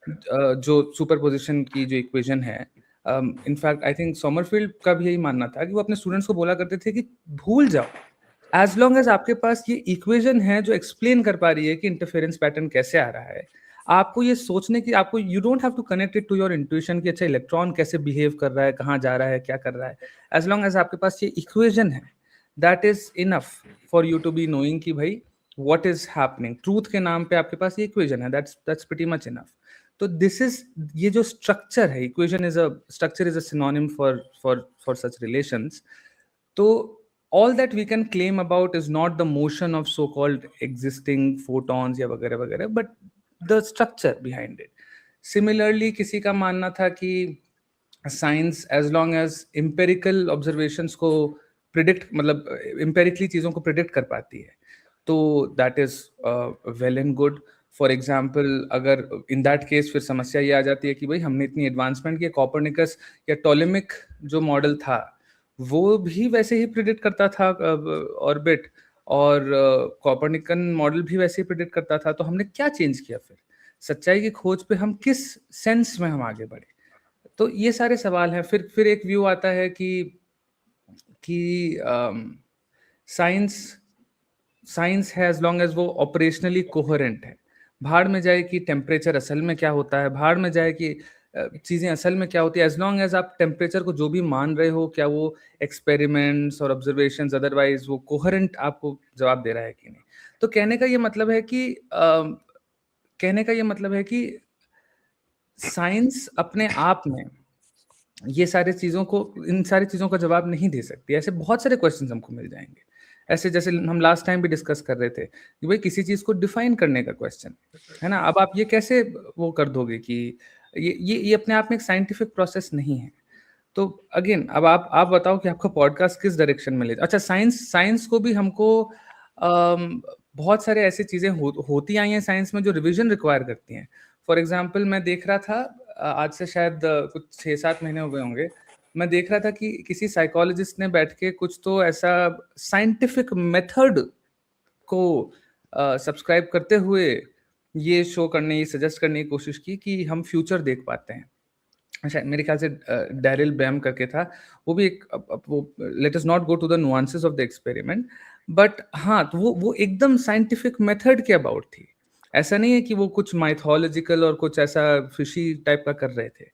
जो सुपरपोजिशन की जो इक्वेशन है, इनफैक्ट आई थिंक समरफील्ड का भी यही मानना था कि वो अपने स्टूडेंट्स को बोला करते थे कि भूल जाओ, एज लॉन्ग एज आपके पास ये इक्वेशन है जो एक्सप्लेन कर पा रही है कि इंटरफेरेंस पैटर्न कैसे आ रहा है, आपको ये सोचने की, आपको you don't have to connect it to your intuition कि अच्छा इलेक्ट्रॉन कैसे बिहेव कर रहा है, कहाँ जा रहा है, क्या कर रहा है। एज लॉन्ग एज आपके पास ये इक्वेशन है, that is enough for you to be knowing कि भाई व्हाट इज हैपनिंग। ट्रूथ के नाम पे आपके पास ये इक्वेशन है, दैट्स प्रीटी मच इनफ। तो दिस इज, ये जो स्ट्रक्चर है, equation is a structure, is a synonym for such relations. तो all that we can claim about is not the motion of so-called existing photons या वगैरह वगैरह, but the structure behind it. Similarly किसी का मानना था कि science as long as empirical observations को प्रिडिक्ट, मतलब एम्पेरिकली चीज़ों को प्रिडिक्ट कर पाती है, तो that is well and good. For example अगर इन दैट केस फिर समस्या ये आ जाती है कि भाई हमने इतनी एडवांसमेंट की, कॉपरनिकस या टोलेमिक जो मॉडल था वो भी वैसे ही प्रिडिक्ट करता था ऑर्बिट, और कॉपरनिकन मॉडल भी वैसे ही प्रिडिक्ट करता था, तो हमने क्या चेंज किया फिर सच्चाई की खोज पे, हम किस सेंस में हम आगे बढ़े। तो ये सारे सवाल हैं। फिर एक व्यू आता है कि साइंस है एज लॉन्ग एज वो ऑपरेशनली कोहेरेंट है। भाड़ में जाए कि टेम्परेचर असल में क्या होता है, भाड़ में जाए कि चीज़ें असल में क्या होती है, एज लॉन्ग एज आप टेम्परेचर को जो भी मान रहे हो, क्या वो एक्सपेरिमेंट्स और ऑब्जर्वेशंस अदरवाइज वो कोहेरेंट आपको जवाब दे रहा है कि नहीं। तो कहने का ये मतलब है कि साइंस अपने आप में इन सारी चीज़ों का जवाब नहीं दे सकती। ऐसे बहुत सारे क्वेश्चंस हमको मिल जाएंगे, ऐसे जैसे हम लास्ट टाइम भी डिस्कस कर रहे थे कि भाई किसी चीज़ को डिफाइन करने का क्वेश्चन है ना। अब आप ये कैसे वो कर दोगे कि ये अपने आप में एक साइंटिफिक प्रोसेस नहीं है। तो अगेन अब आप बताओ कि आपका पॉडकास्ट किस डायरेक्शन में ले। अच्छा, साइंस को भी हमको बहुत सारे ऐसी चीज़ें होती आई हैं साइंस में जो रिवीजन रिक्वायर करती हैं। फॉर एग्जाम्पल मैं देख रहा था आज से शायद कुछ 6-7 महीने हो गए होंगे, मैं देख रहा था कि किसी साइकोलॉजिस्ट ने बैठ के कुछ तो ऐसा साइंटिफिक मेथड को सब्सक्राइब करते हुए ये सजेस्ट करने की कोशिश की कि हम फ्यूचर देख पाते हैं। अच्छा, मेरे ख्याल से डैरिल बैम करके था, वो भी एक वो let us not go to the nuances of the experiment, but हाँ, तो वो एकदम साइंटिफिक मेथड के अबाउट थी। ऐसा नहीं है कि वो कुछ माइथोलॉजिकल और कुछ ऐसा फिशी टाइप का कर रहे थे।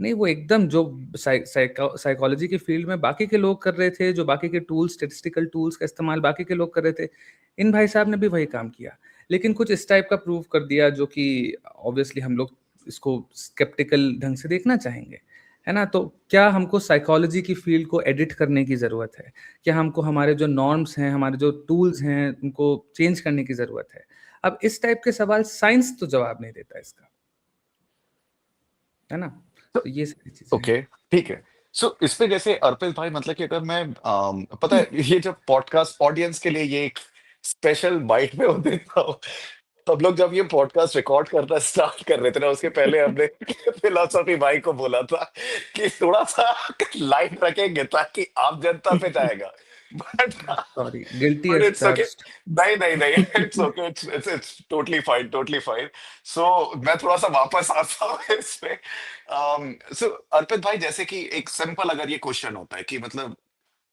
नहीं, वो एकदम जो साइकोलॉजी के फील्ड में बाकी के लोग कर रहे थे, जो बाकी के टूल्स, स्टैटिस्टिकल टूल्स का इस्तेमाल बाकी के लोग कर रहे थे, इन भाई साहब ने भी वही काम किया, लेकिन कुछ इस टाइप का प्रूव कर दिया जो कि ऑब्वियसली हम लोग इसको स्केप्टिकल ढंग से देखना चाहेंगे, है ना। तो क्या हमको साइकोलॉजी की फील्ड को एडिट करने की ज़रूरत है? क्या हमको हमारे जो नॉर्म्स हैं, हमारे जो टूल्स हैं, उनको चेंज करने की ज़रूरत है? अब इस टाइप के सवाल साइंस तो जवाब नहीं देता इसका, है ना। तो ये सारी चीज़ें हैं। ओके, ठीक है। सो इस पे जैसे अर्पित भाई, मतलब कि अगर मैं पता है ये जब पॉडकास्ट ऑडियंस के लिए ये एक स्पेशल बाइट में हो देता हूँ, तो हम लोग जब ये पॉडकास्ट रिकॉर्ड करना स्टार्ट कर रहे थे ना, उसके पहले हमने फिलोसफी भाई को बोला था कि थोड़ा सा लाइट रखेंगे ताकि आप जनता पे जाएगा, but sorry, guilty but as it's okay. Charged. नहीं नहीं नहीं, it's okay, it's totally fine, totally fine. So मैं थोड़ा सा वापस आता हूँ इस पे। सो अर्पित भाई, जैसे कि एक सिंपल अगर ये क्वेश्चन होता है कि मतलब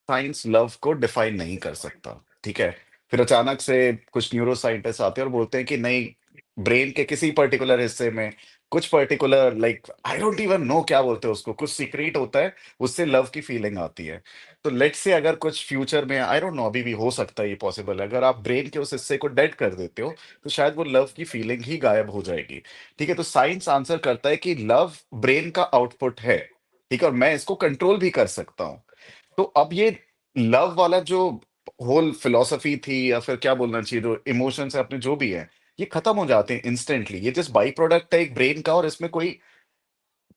साइंस लव को डिफाइन नहीं कर सकता, ठीक है। फिर अचानक से कुछ न्यूरो साइंटिस्ट आते हैं और बोलते हैं कि नहीं, ब्रेन के किसी पर्टिकुलर हिस्से में कुछ particular, like I don't even know क्या बोलते हैं उसको, कुछ सीक्रेट होता है, उससे लव की फीलिंग आती है। तो लेट्स से अगर कुछ फ्यूचर में, आई डोंट नो, अभी भी हो सकता है ये पॉसिबल है, अगर आप ब्रेन के उस हिस्से को डेड कर देते हो तो शायद वो लव की फीलिंग ही गायब हो जाएगी। ठीक है, तो साइंस आंसर करता है कि लव ब्रेन का आउटपुट है, ठीक है, और मैं इसको कंट्रोल भी कर सकता हूँ। तो अब ये लव वाला जो होल फिलॉसफी थी, या फिर क्या बोलना चाहिए, जो इमोशंस है अपने जो भी है, ये खत्म हो जाते हैं इंस्टेंटली। ये जस्ट बाई प्रोडक्ट है एक ब्रेन का, और इसमें कोई,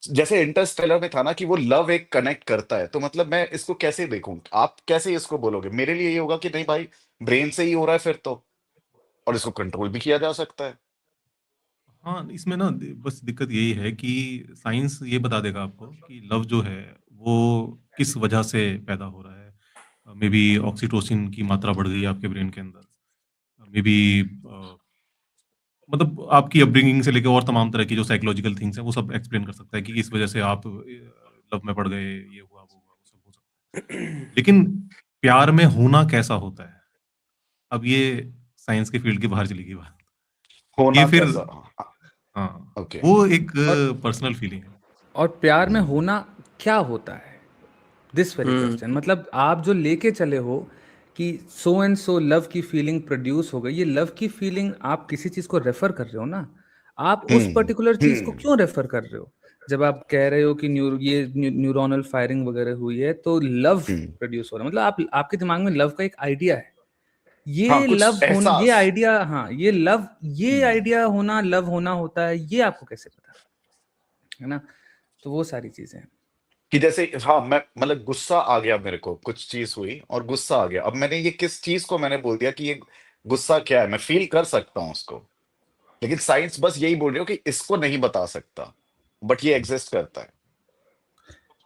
जैसे इंटरस्टेलर में था ना कि वो लव एक कनेक्ट करता है, तो मतलब मैं इसको कैसे देखूं, आप कैसे इसको बोलोगे? मेरे लिए ये होगा कि नहीं भाई, ब्रेन से ही हो रहा है फिर तो, और इसको कंट्रोल भी किया जा सकता है। हाँ, इसमें ना बस दिक्कत यही है कि साइंस ये बता देगा आपको कि लव जो है वो किस वजह से पैदा हो रहा है। मे बी ऑक्सीटोसिन की मात्रा बढ़ गई है आपके ब्रेन के अंदर, मे बी मतलब आपकी अपब्रिंगिंग से लेकर और तमाम तरह की जो साइकोलॉजिकल थिंग्स हैं वो सब एक्सप्लेन कर सकता है कि इस वजह से आप लव में पड़ गए, ये हुआ वो हुआ, वो सब हो सकता है। लेकिन प्यार में होना कैसा होता है, अब ये साइंस के फील्ड के बाहर चली गई बात। ये होना फिर कैसा? हाँ, ओके। वो एक और पर्सनल फीलिंग है। और प्यार में होना क्या होता है, दिस वेरी क्वेश्चन। मतलब आप जो लेके चले हो कि सो एंड सो लव की फीलिंग प्रोड्यूस हो गई, ये लव की फीलिंग आप किसी चीज़ को रेफर कर रहे हो ना, आप उस हम्म। पर्टिकुलर चीज़ को हम्म। क्यों रेफर कर रहे हो? जब आप कह रहे हो कि न्यूरोनल फायरिंग वगैरह हुई है तो लव हम्म। प्रोड्यूस हो रहा है, मतलब आप आपके दिमाग में लव का एक आइडिया है। हाँ, ये लव कुछ होना, ये एहसास। आइडिया, हाँ, ये हम्म। आइडिया होना लव होना होता है, ये आपको कैसे पता, है ना। तो वो सारी चीजें हैं। कि जैसे, हाँ, मैं मतलब गुस्सा आ गया, मेरे को कुछ चीज हुई और गुस्सा आ गया, अब मैंने ये किस चीज को मैंने बोल दिया कि ये गुस्सा क्या है, मैं फील कर सकता हूँ उसको, लेकिन साइंस बस यही बोल रही हो कि इसको नहीं बता सकता, बट ये एग्जिस्ट करता है।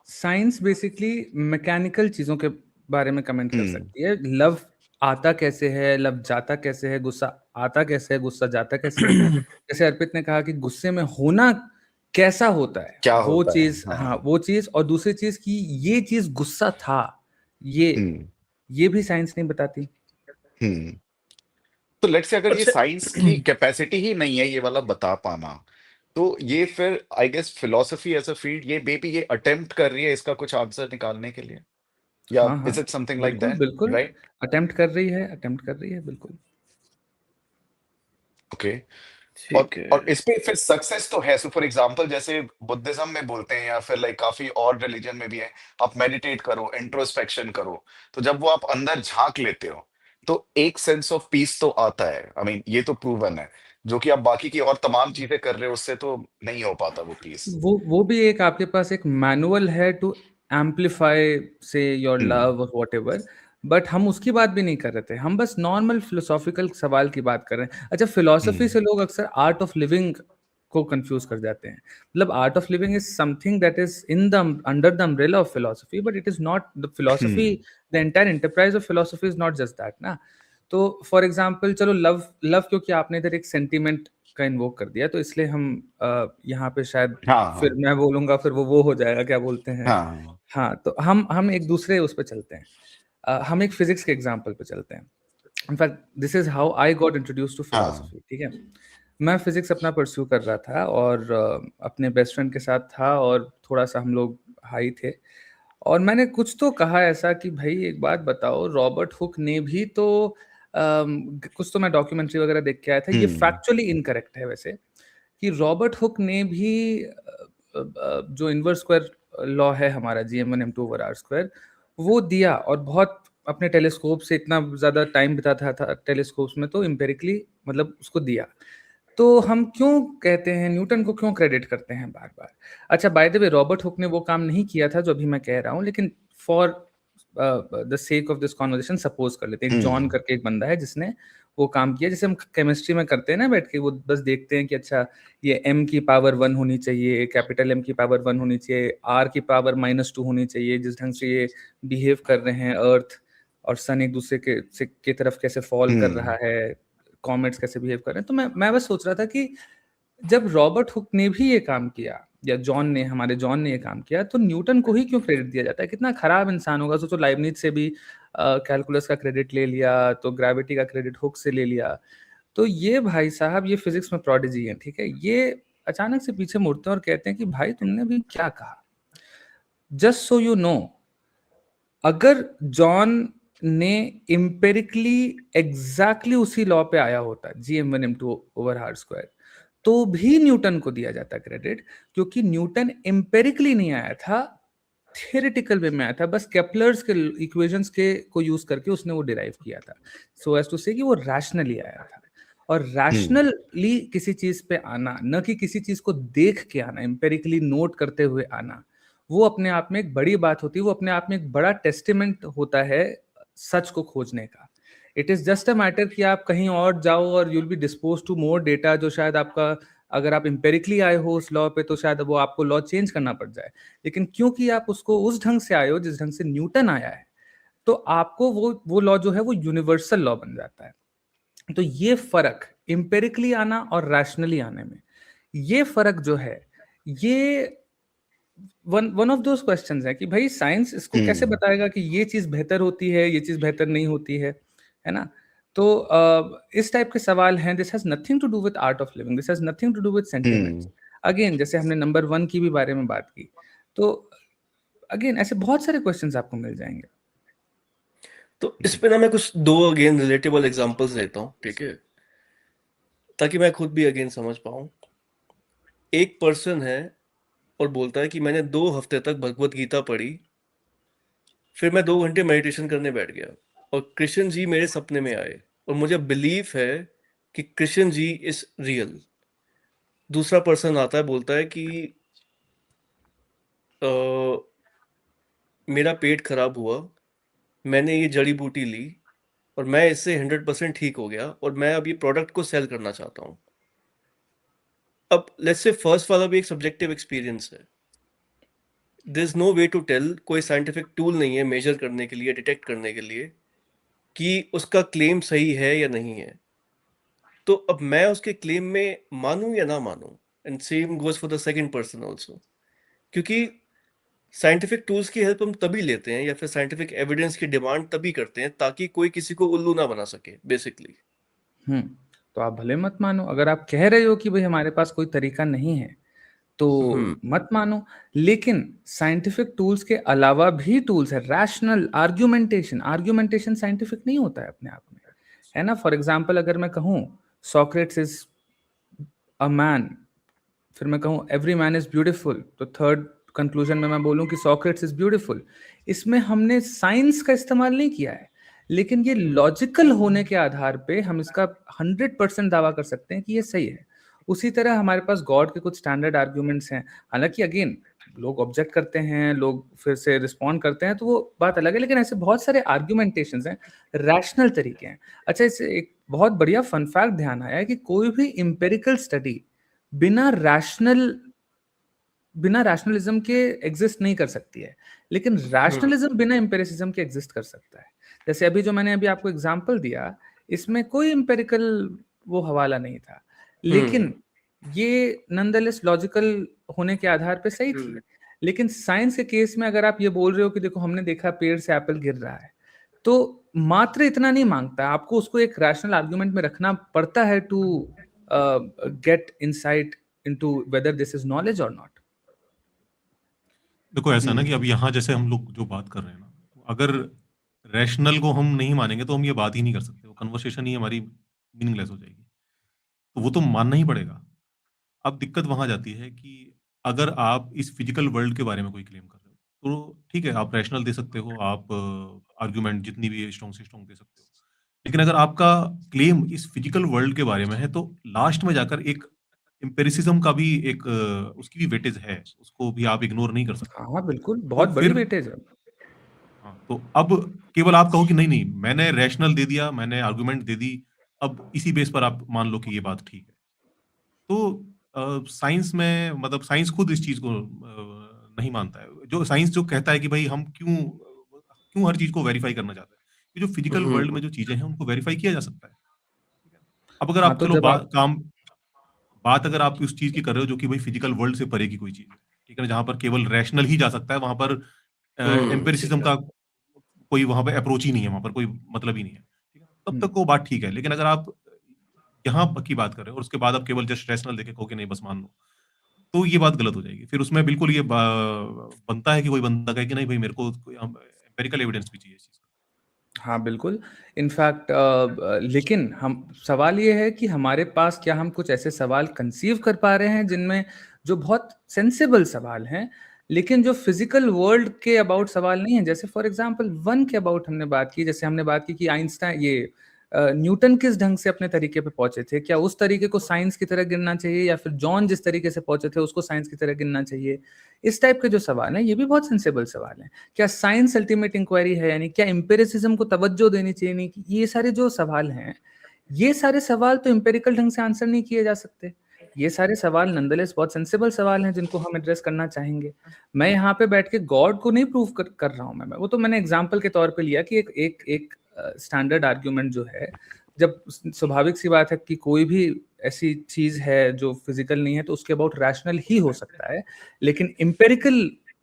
साइंस बेसिकली मैकेनिकल चीजों के बारे में कमेंट कर हम्म। सकती है। लव आता कैसे है, लव जाता कैसे है, गुस्सा आता कैसे है, गुस्सा जाता कैसे है। जैसे अर्पित ने कहा कि गुस्से में होना कैसा होता है, क्या वो होता है? चीज, हाँ, हाँ। वो चीज, और दूसरी चीज कि ये चीज गुस्सा था, ये हम्म। ये भी साइंस नहीं बताती। हम्म। तो लेट्स से अगर ये अच्छा। साइंस की कैपेसिटी ही नहीं है ये वाला बता पाना, तो ये फिर I guess philosophy as a field, ये बेबी ये अटेम्प्ट कर रही है इसका कुछ आंसर निकालने के लिए, या हाँ हाँ, इज इट समथिंग लाइक बिल्कुल दैट, बिल्कुल, राइट? अटेम्प्ट कर रही है, अटेम्प्ट कर रही है, बिल्कुल। ओके। ठीक और है। इस पे फिर सक्सेस तो है। सो फॉर एग्जांपल जैसे बुद्धिज्म में बोलते हैं या फिर लाइक काफी और रिलीजन में भी है, आप मेडिटेट करो, इंट्रोस्पेक्शन करो, तो जब वो आप अंदर झांक लेते हो तो एक सेंस ऑफ पीस तो आता है। आई मीन ये तो प्रूवन है, जो कि आप बाकी की और तमाम चीजें कर रहे हो उससे तो नहीं हो पाता वो पीस। वो भी एक आपके पास एक मैनुअल है टू एम्पलीफाई से योर हम्म। लव और वॉट एवर, बट हम उसकी बात भी नहीं कर रहे थे, हम बस नॉर्मल फिलोसॉफिकल सवाल की बात कर रहे हैं। अच्छा, फिलोसफी हम्म। से लोग अक्सर आर्ट ऑफ लिविंग को कंफ्यूज कर जाते हैं। मतलब art of living is something that is in the under the umbrella of philosophy, but it is not the philosophy. Hmm. The entire enterprise of philosophy is not just that ना। तो for example चलो love love, क्योंकि आपने इधर एक sentiment का invoke कर दिया, तो इसलिए हम यहाँ पे शायद हाँ फिर हाँ मैं बोलूंगा, फिर वो हो जाएगा, क्या बोलते हैं। हाँ। हाँ, तो हम एक दूसरे उस पर चलते हैं। हम एक फिजिक्स के एग्जाम्पल पे चलते हैं। In fact this is how I got introduce to हाँ। फिलोसफी। ठीक है, मैं फिजिक्स अपना परस्यू कर रहा था और अपने बेस्ट फ्रेंड के साथ था, और थोड़ा सा हम लोग हाई थे, और मैंने कुछ तो कहा ऐसा कि भाई एक बात बताओ, रॉबर्ट हुक ने भी तो कुछ तो मैं डॉक्यूमेंट्री वगैरह देख के आया था, ये हम्म। फैक्चुअली इनकरेक्ट है वैसे, कि रॉबर्ट हुक ने भी जो इनवर्स स्क्वायर लॉ है हमारा GM1 M2 over are square, वो दिया, और बहुत अपने टेलीस्कोप से इतना ज्यादा टाइम बिताता था टेलीस्कोप्स में, तो एम्पेरिकली मतलब उसको दिया। तो हम क्यों कहते हैं, न्यूटन को क्यों क्रेडिट करते हैं बार बार? अच्छा, bye the way, Robert Hooke ने वो काम नहीं किया था जो अभी मैं कह रहा हूँ, लेकिन for the sake of this conversation suppose कर लेते हैं, एक जॉन हम्म। करके एक बंदा है जिसने वो काम किया, जैसे हम केमिस्ट्री में करते हैं ना, बैठ के वो बस देखते हैं कि अच्छा ये m की पावर 1 होनी चाहिए, कैपिटल M की पावर 1 होनी चाहिए, r की पावर -2 होनी चाहिए, जिस ढंग से ये बिहेव कर रहे हैं अर्थ और सन एक दूसरे के तरफ कैसे फॉल कर हम्म। रहा है, कॉमेट्स कैसे बिहेव कर रहे हैं। तो मैं बस सोच रहा था कि जब रॉबर्ट हुक ने भी ये काम किया, या हमारे जॉन ने ये काम किया, तो न्यूटन को ही क्यों क्रेडिट दिया जाता है? कितना खराब इंसान होगा। सोचो, लाइबनिज से भी कैलकुलस का क्रेडिट ले लिया, तो ग्रेविटी का क्रेडिट हुक से ले लिया। तो ये भाई साहब, ये फिजिक्स में प्रोडिजी हैं, ठीक है, ये अचानक से पीछे मुड़ते हैं और कहते हैं कि भाई तुमने भी क्या कहा। जस्ट सो यू नो, अगर जॉन ने एम्पेरिकली एग्जैक्टली उसी लॉ पे आया होता, GM1 M2 over are square, तो भी न्यूटन को दिया जाता क्रेडिट, क्योंकि न्यूटन एम्पेरिकली नहीं आया था, थियोरेटिकल वे में आया था, बस केपलर्स के इक्वेशंस के को यूज करके उसने वो डिराइव किया था, सो एज टू से कि वो रैशनली आया था। और हम्म। रैशनली किसी चीज पे आना, न कि किसी चीज को देख के आना, एम्पेरिकली नोट करते हुए आना, वो अपने आप में एक बड़ी बात होती है, वो अपने आप में एक बड़ा टेस्टिमेंट होता है सच को खोजने का। It is just a matter कि आप कहीं और जाओ और you'll be dispose to more data, जो शायद आपका, अगर आप एम्पेरिकली आए हो उस लॉ पे, तो शायद वो आपको लॉ चेंज करना पड़ जाए। लेकिन क्योंकि आप उसको उस ढंग से आए हो जिस ढंग से न्यूटन आया है, तो आपको वो लॉ जो है वो यूनिवर्सल लॉ बन जाता है। तो ये फर्क, एम्पेरिकली आना और रैशनली आने में, ये फर्क जो है, ये वन ऑफ दोस क्वेश्चंस है कि भाई साइंस इसको कैसे बताएगा कि ये चीज बेहतर होती है, ये चीज बेहतर नहीं होती है ना। तो इस टाइप के सवाल हैं। This has nothing to do with art of living, this has nothing to do with sentiments. Again, जैसे हमने नंबर 1 की भी बारे में बात की, तो अगेन ऐसे बहुत सारे क्वेश्चंस आपको मिल जाएंगे। तो इस पे ना मैं कुछ दो अगेन रिलेटेबल एग्जांपल्स देता हूँ, ठीक है, ताकि मैं खुद भी अगेन समझ पाऊँ। एक पर्सन है और बोलता है कि मैंने 2 हफ्ते तक भगवत गीता पढ़ी, फिर मैं 2 घंटे मेडिटेशन करने बैठ गया और कृष्ण जी मेरे सपने में आए और मुझे बिलीव है कि कृष्ण जी इज रियल। दूसरा पर्सन आता है, बोलता है कि अ, मेरा पेट खराब हुआ, मैंने ये जड़ी बूटी ली और मैं इससे 100% ठीक हो गया और मैं अब ये प्रोडक्ट को सेल करना चाहता हूँ। अब लेट्स से फर्स्ट वाला भी एक सब्जेक्टिव एक्सपीरियंस है, there is no way to tell, कोई साइंटिफिक टूल नहीं है मेजर करने के लिए, डिटेक्ट करने के लिए कि उसका क्लेम सही है या नहीं है। तो अब मैं उसके क्लेम में मानूं या ना मानूं, and same goes for the second person also, क्योंकि साइंटिफिक टूल्स की हेल्प हम तभी लेते हैं या फिर साइंटिफिक एविडेंस की डिमांड तभी करते हैं ताकि कोई किसी को उल्लू ना बना सके बेसिकली। तो आप भले मत मानो, अगर आप कह रहे हो कि भाई हमारे पास कोई तरीका नहीं है, तो मत मानो। लेकिन साइंटिफिक टूल्स के अलावा भी टूल्स है, रैशनल आर्ग्यूमेंटेशन साइंटिफिक नहीं होता है अपने आप में, है ना। फॉर एग्जाम्पल, अगर मैं कहूँ सॉक्रेट्स इज अ मैन, फिर मैं कहूँ एवरी मैन इज ब्यूटीफुल, तो थर्ड कंक्लूजन में मैं बोलूँ कि सॉक्रेट्स इज ब्यूटीफुल। इसमें हमने साइंस का इस्तेमाल नहीं किया है, लेकिन ये लॉजिकल होने के आधार पे हम इसका 100% दावा कर सकते हैं कि ये सही है। उसी तरह हमारे पास गॉड के कुछ स्टैंडर्ड आर्ग्यूमेंट्स हैं, हालांकि अगेन लोग ऑब्जेक्ट करते हैं, लोग फिर से रिस्पॉन्ड करते हैं, तो वो बात अलग है, लेकिन ऐसे बहुत सारे आर्ग्यूमेंटेशंस हैं, रैशनल तरीके हैं। अच्छा, इससे एक बहुत बढ़िया फन फैक्ट ध्यान आया है कि कोई भी एम्पिरिकल स्टडी बिना रैशनलिज्म के एग्जिस्ट नहीं कर सकती है, लेकिन रैशनलिज्म बिना एम्पिरिसिज्म के एग्जिस्ट कर सकता है। जैसे अभी जो मैंने अभी आपको एग्जांपल दिया, इसमें कोई एम्पिरिकल वो हवाला नहीं था, लेकिन ये नॉनदलेस लॉजिकल होने के आधार पे सही थी। लेकिन साइंस के केस में अगर आप ये बोल रहे हो कि देखो हमने देखा पेड़ से एप्पल गिर रहा है, तो मात्र इतना नहीं मांगता, आपको उसको एक रैशनल आर्गुमेंट में रखना पड़ता है to get insight into whether this is knowledge और नॉट। देखो ऐसा ना कि अब यहाँ जैसे हम लोग जो बात कर रहे हैं ना, अगर रैशनल को हम नहीं मानेंगे तो हम ये बात ही नहीं कर सकते, वो कन्वर्सेशन ही हमारी मीनिंगलेस हो जाएगी, तो वो तो मानना ही पड़ेगा। अब दिक्कत वहां जाती है कि अगर आप इस फिजिकल वर्ल्ड के बारे में कोई क्लेम कर रहे हो तो ठीक है, आप रैशनल दे सकते हो, आप आर्ग्यूमेंट जितनी भी स्ट्रॉन्ग से स्ट्रॉन्ग दे सकते हो, लेकिन अगर आपका क्लेम इस फिजिकल वर्ल्ड के बारे में है तो लास्ट में जाकर एक एम्पिरिसिज्म का भी एक उसकी भी वेटेज है, उसको भी आप इग्नोर नहीं कर सकते। हाँ बिल्कुल, तो बहुत बड़ी फिर वेटेज है। हाँ, तो अब केवल आप कहो कि नहीं नहीं मैंने रैशनल दे दिया, मैंने आर्गुमेंट दे दी, अब इसी बेस पर आप मान लो कि ये बात ठीक है। तो साइंस में मतलब साइंस खुद इस चीज को नहीं मानता है। जो साइंस जो कहता है कि भाई हम क्यों हर चीज को वेरीफाई करना चाहते हैं, कि जो फिजिकल वर्ल्ड में जो चीजें हैं उनको वेरीफाई किया जा सकता है। ठीक है? अब अगर हाँ, आप तो चलो जब आप बात अगर आप उस चीज की कर रहे हो जो कि भाई फिजिकल वर्ल्ड से परे की कोई चीज है, ठीक है ना, जहां पर केवल रैशनल ही जा सकता है, वहां पर एम्पिरिसिज्म का कोई वहां पर अप्रोच ही नहीं है, वहां पर कोई मतलब ही नहीं है, ठीक है, तब तक वो बात ठीक है। लेकिन अगर आप यहाँ की बात कर रहे हो और उसके बाद आप केवल जस्ट रैशनल देखे कहो कि नहीं बस मान लो, तो ये बात गलत हो जाएगी। फिर उसमें बिल्कुल ये बनता है कि कोई बंदा कहे कि नहीं भाई मेरे को एम्पिरिकल एविडेंस भी चाहिए इस चीज का। हाँ बिल्कुल, इनफैक्ट लेकिन हम सवाल ये है कि हमारे पास क्या हम कुछ ऐसे सवाल कंसीव कर पा रहे हैं जिनमें जो बहुत सेंसिबल सवाल हैं, लेकिन जो फिजिकल वर्ल्ड के अबाउट सवाल नहीं है। जैसे फॉर एग्जांपल वन के अबाउट हमने बात की, जैसे हमने बात की कि आइंस्टाइन ये न्यूटन किस ढंग से अपने तरीके पे पहुंचे थे, क्या उस तरीके को साइंस की तरह गिनना चाहिए या फिर जॉन जिस तरीके से पहुंचे थे उसको साइंस की तरह गिनना चाहिए। इस टाइप के जो सवाल हैं ये भी बहुत सेंसिबल सवाल हैं। क्या साइंस अल्टीमेट इंक्वायरी है, यानी क्या एम्पिरिसिज्म को तवज्जो देनी चाहिए नहीं, ये सारे जो सवाल हैं, ये सारे सवाल तो एम्पिरिकल ढंग से आंसर नहीं किए जा सकते। ये सारे सवाल नंदलेस बहुत सेंसिबल सवाल हैं जिनको हम एड्रेस करना चाहेंगे। मैं यहाँ पे बैठ के गॉड को नहीं प्रूव कर रहा हूँ, मैं वो तो मैंने एग्जाम्पल के तौर पे लिया कि एक स्टैंडर्ड आर्ग्यूमेंट जो है, जब स्वाभाविक सी बात है कि कोई भी ऐसी चीज है जो फिजिकल नहीं है तो उसके अबाउट रैशनल ही हो सकता है, लेकिन एम्पिरिकल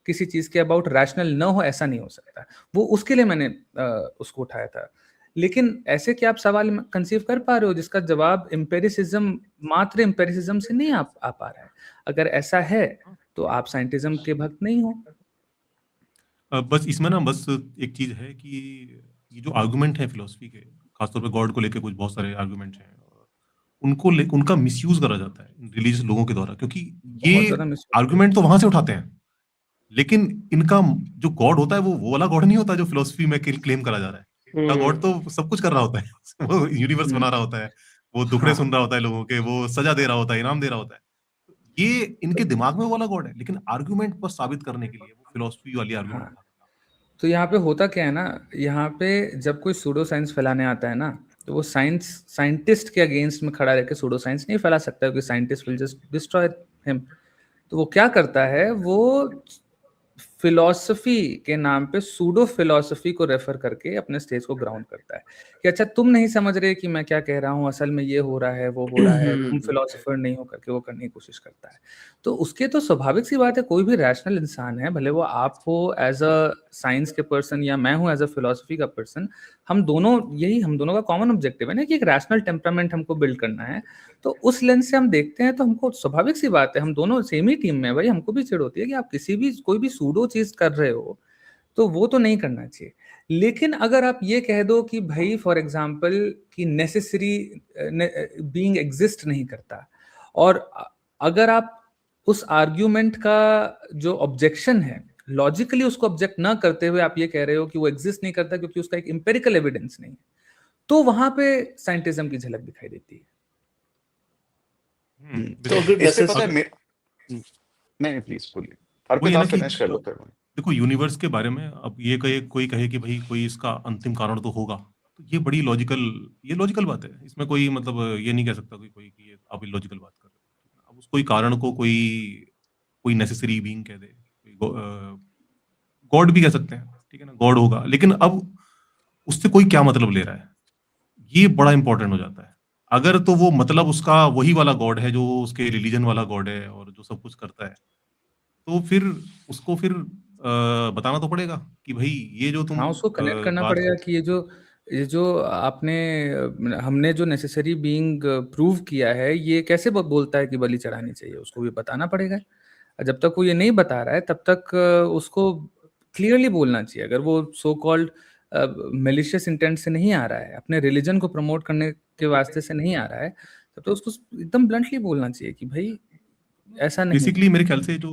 किसी चीज के अबाउट रैशनल न हो ऐसा नहीं हो सकता। वो उसके लिए मैंने उसको उठाया था। लेकिन ऐसे क्या आप सवाल कंसीव कर पा रहे हो जिसका जवाब एम्पिरिसिज्म, मात्र एम्पिरिसिज्म से नहीं आ पा रहा है? अगर ऐसा है तो आप साइंटिज्म के भक्त नहीं हो। बस इसमें ना बस एक चीज है कि ये जो आर्गुमेंट है फिलोसफी के, खासतौर पे गॉड को लेके कुछ बहुत सारे आर्गुमेंट हैं, उनका मिसयूज करा जाता है रिलीजियस लोगों के द्वारा, क्योंकि ये बहुत ज्यादा मिस आर्गुमेंट तो वहां से उठाते हैं, लेकिन इनका जो गॉड होता है वो वाला गॉड नहीं होता जो फिलोसफी में क्लेम करा जा रहा है। इनका गॉड तो सब कुछ कर रहा होता है वो यूनिवर्स बना रहा होता है, वो दुखड़े सुन हाँ रहा होता है लोगों के, वो सजा दे रहा होता है, इनाम दे रहा होता है। ये इनके दिमाग में वो वाला गॉड है, लेकिन आर्गुमेंट पर साबित करने के लिए वो फिलोसफी वाली आर्गुमेंट हाँ, उठाते हैं। तो यहाँ पे होता क्या है ना, यहाँ पे जब कोई सूडो साइंस फैलाने आता है ना, तो वो साइंटिस्ट के अगेंस्ट में खड़ा रहकर सूडो साइंस नहीं फैला सकता, क्योंकि scientist will just destroy him. तो वो क्या करता है, वो फिलॉसफी के नाम पे सूडो फिलॉसफी को रेफर करके अपने स्टेज को ग्राउंड करता है कि अच्छा तुम नहीं समझ रहे कि मैं क्या कह रहा हूँ, असल में ये हो रहा है वो हो रहा है, तुम फिलोसोफर नहीं हो करके वो करने की कोशिश करता है। तो उसके तो स्वाभाविक सी बात है, कोई भी रैशनल इंसान है, भले वो आप हो एज अ साइंस के पर्सन या मैं हूँ एज अ फिलोसफी का पर्सन, हम दोनों का कॉमन ऑब्जेक्टिव है ना कि एक रैशनल टेम्परामेंट हमको बिल्ड करना है। तो उस लेंस से हम देखते हैं तो हमको स्वाभाविक सी बात है, हम दोनों सेम ही टीम में है भाई, हमको भी चिढ़ होती है कि आप कोई भी सूडो चीज कर रहे हो तो वो तो नहीं करना चाहिए। लेकिन अगर आप ये कह दो कि भाई फॉर एग्जांपल कि नेसेसरी बीइंग एग्जिस्ट नहीं करता, और अगर आप उस आर्ग्यूमेंट का जो ऑब्जेक्शन है लॉजिकली उसको ऑब्जेक्ट ना करते हुए आप ये कह रहे हो कि वो एग्जिस्ट नहीं करता क्योंकि उसका एक एम्पिरिकल एविडेंस नहीं है, तो वहां पे साइंटिज्म की झलक दिखाई देती है। तो तो देखो अगर इससे पता है necessary- नहीं प्लीज बोलिए, वही अर्पित है ना आप कि फिनिश कर लो फिर। देखो यूनिवर्स के बारे में अब ये कोई कहे कि भाई कोई इसका अंतिम कारण तो होगा, तो ये बड़ी लॉजिकल बात है। इसमें कोई मतलब ये नहीं कह सकता कोई कि ये आप इलॉजिकल बात कर रहे हो। अब उस कोई कारण को कोई नेसेसरी बीइंग कह दे, गॉड भी कह सकते हैं, ठीक है ना, गॉड होगा, लेकिन अब उससे कोई क्या मतलब ले रहा है, ये बड़ा इंपॉर्टेंट हो जाता है। अगर तो वो मतलब उसका वही वाला गॉड है जो उसके रिलीजन वाला गॉड है और जो सब कुछ करता है, तो फिर उसको बताना तो पड़ेगा कि भाई ये जो तुम हाँ, उसको कनेक्ट करना बात पड़ेगा कि ये जो आपने हमने जो नेसेसरी बीइंग प्रूव किया है, ये कैसे बोलता है कि बलि चढ़ानी चाहिए, उसको भी बताना पड़ेगा। जब तक वो ये नहीं बता रहा है तब तक उसको क्लियरली बोलना चाहिए। अगर वो सो कॉल्ड मेलिशियस इंटेंट से नहीं आ रहा है, अपने रिलीजन को प्रमोट करने के वास्ते से नहीं आ रहा है, तब तो उसको एकदम ब्लंटली बोलना चाहिए कि भाई ऐसा नहीं है। बेसिकली मेरे ख्याल से जो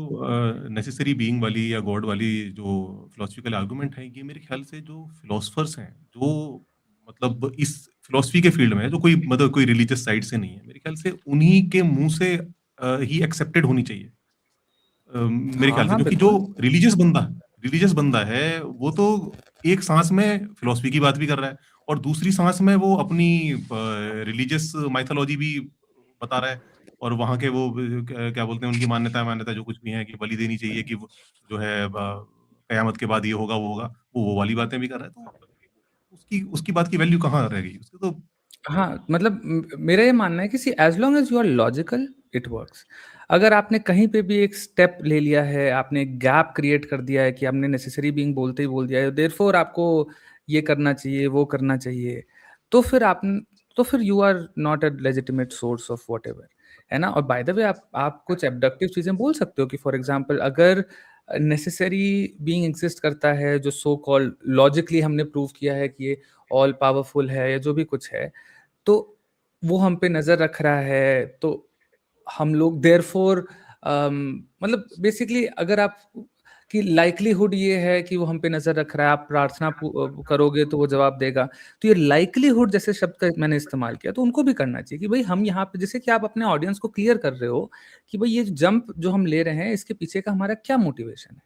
नेसेसरी बीइंग वाली या गॉड वाली जो फिलोसफिकल आर्गुमेंट है, ये मेरे ख्याल से जो फिलोसफर्स हैं जो मतलब इस फिलोसफी के फील्ड में है, जो कोई रिलीजियस साइड से नहीं है, मेरे ख्याल से उन्हीं के मुंह से ही एक्सेप्टेड होनी चाहिए, मेरे हाँ ख्याल से। हाँ क्योंकि जो बिल्कुल। रिलीजियस बंदा है वो तो एक सांस में फिलोसफी की बात भी कर रहा है और दूसरी सांस में वो अपनी रिलीजियस माइथोलॉजी भी बता रहा है, और वहां के वो क्या बोलते हैं उनकी मान्यता जो कुछ भी है कि बलि देनी चाहिए, कि वो जो है कयामत के बाद ये होगा वो होगा, वो वाली बातें भी कर रहा है। तो उसकी उसकी बात की वैल्यू कहाँ रह गई उसके तो। हाँ, मतलब मेरा ये मानना है कि see as long as you are logical it works. अगर आपने कहीं पे भी एक स्टेप ले लिया है, आपने एक गैप क्रिएट कर दिया है कि हमने नेसेसरी बीइंग बोलते ही बोल दिया है, देयरफॉर आपको ये करना चाहिए, वो करना चाहिए, तो फिर you are not a legitimate source of whatever, है ना? और बाय द वे आप कुछ एब्डक्टिव चीजें बोल सकते हो कि फॉर एग्जांपल अगर नेसेसरी बीइंग एग्जिस्ट करता है जो सो कॉल्ड लॉजिकली हमने प्रूव किया है कि ये ऑल पावरफुल है या जो भी कुछ है, तो वो हम पे नज़र रख रहा है, तो हम लोग देयरफॉर मतलब बेसिकली अगर आप की लाइक्लीहुड ये है कि वो हम पे नज़र रख रहा है, आप प्रार्थना करोगे तो वो जवाब देगा। तो ये लाइक्लीहुड जैसे शब्द का मैंने इस्तेमाल किया, तो उनको भी करना चाहिए कि भई हम यहाँ पे जैसे कि आप अपने ऑडियंस को क्लियर कर रहे हो कि भई ये जंप जो हम ले रहे हैं, इसके पीछे का हमारा क्या मोटिवेशन है।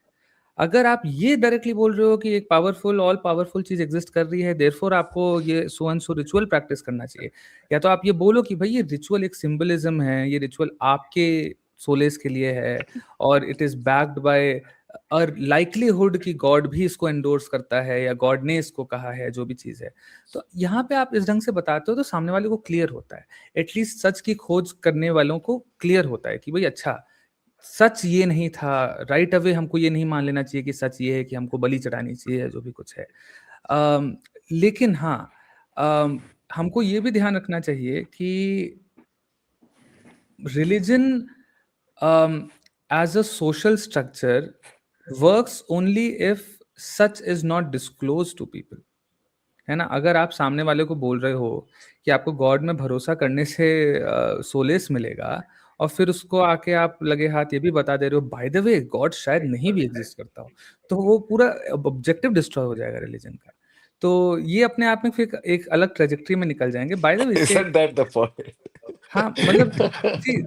अगर आप ये डायरेक्टली बोल रहे हो कि एक पावरफुल ऑल पावरफुल चीज एग्जिस्ट कर रही है, देयरफॉर आपको ये so and so ritual practice करना चाहिए, या तो आप ये बोलो कि भाई ये रिचुअल एक सिंबलिज्म है, ये रिचुअल आपके सोलेस के लिए है और इट इज बैक्ड बाय और लाइक्लीहुड कि गॉड भी इसको एंडोर्स करता है या गॉड ने इसको कहा है, जो भी चीज है। तो यहाँ पे आप इस ढंग से बताते हो तो सामने वाले को क्लियर होता है, एटलीस्ट सच की खोज करने वालों को क्लियर होता है कि भाई अच्छा सच ये नहीं था, राइट अवे हमको ये नहीं मान लेना चाहिए कि सच ये है कि हमको बलि चढ़ानी चाहिए, जो भी कुछ है। लेकिन हाँ, हमको ये भी ध्यान रखना चाहिए कि religion as a social structure works only if सच is not disclose to people, है ना? अगर आप सामने वाले को बोल रहे हो कि आपको गॉड में भरोसा करने से सोलेस मिलेगा और फिर उसको आके आप लगे हाथ ये भी बता दे रहे हो बाय द वे गॉड शायद नहीं भी एग्जिस्ट करता हो, तो वो पूरा ऑब्जेक्टिव डिस्ट्रॉय हो जाएगा रिलीजन का। तो ये अपने आप में फिर एक अलग ट्रेजेक्टरी में निकल जाएंगे। बाय द वे इसके Isn't that the point? हाँ, मतलब see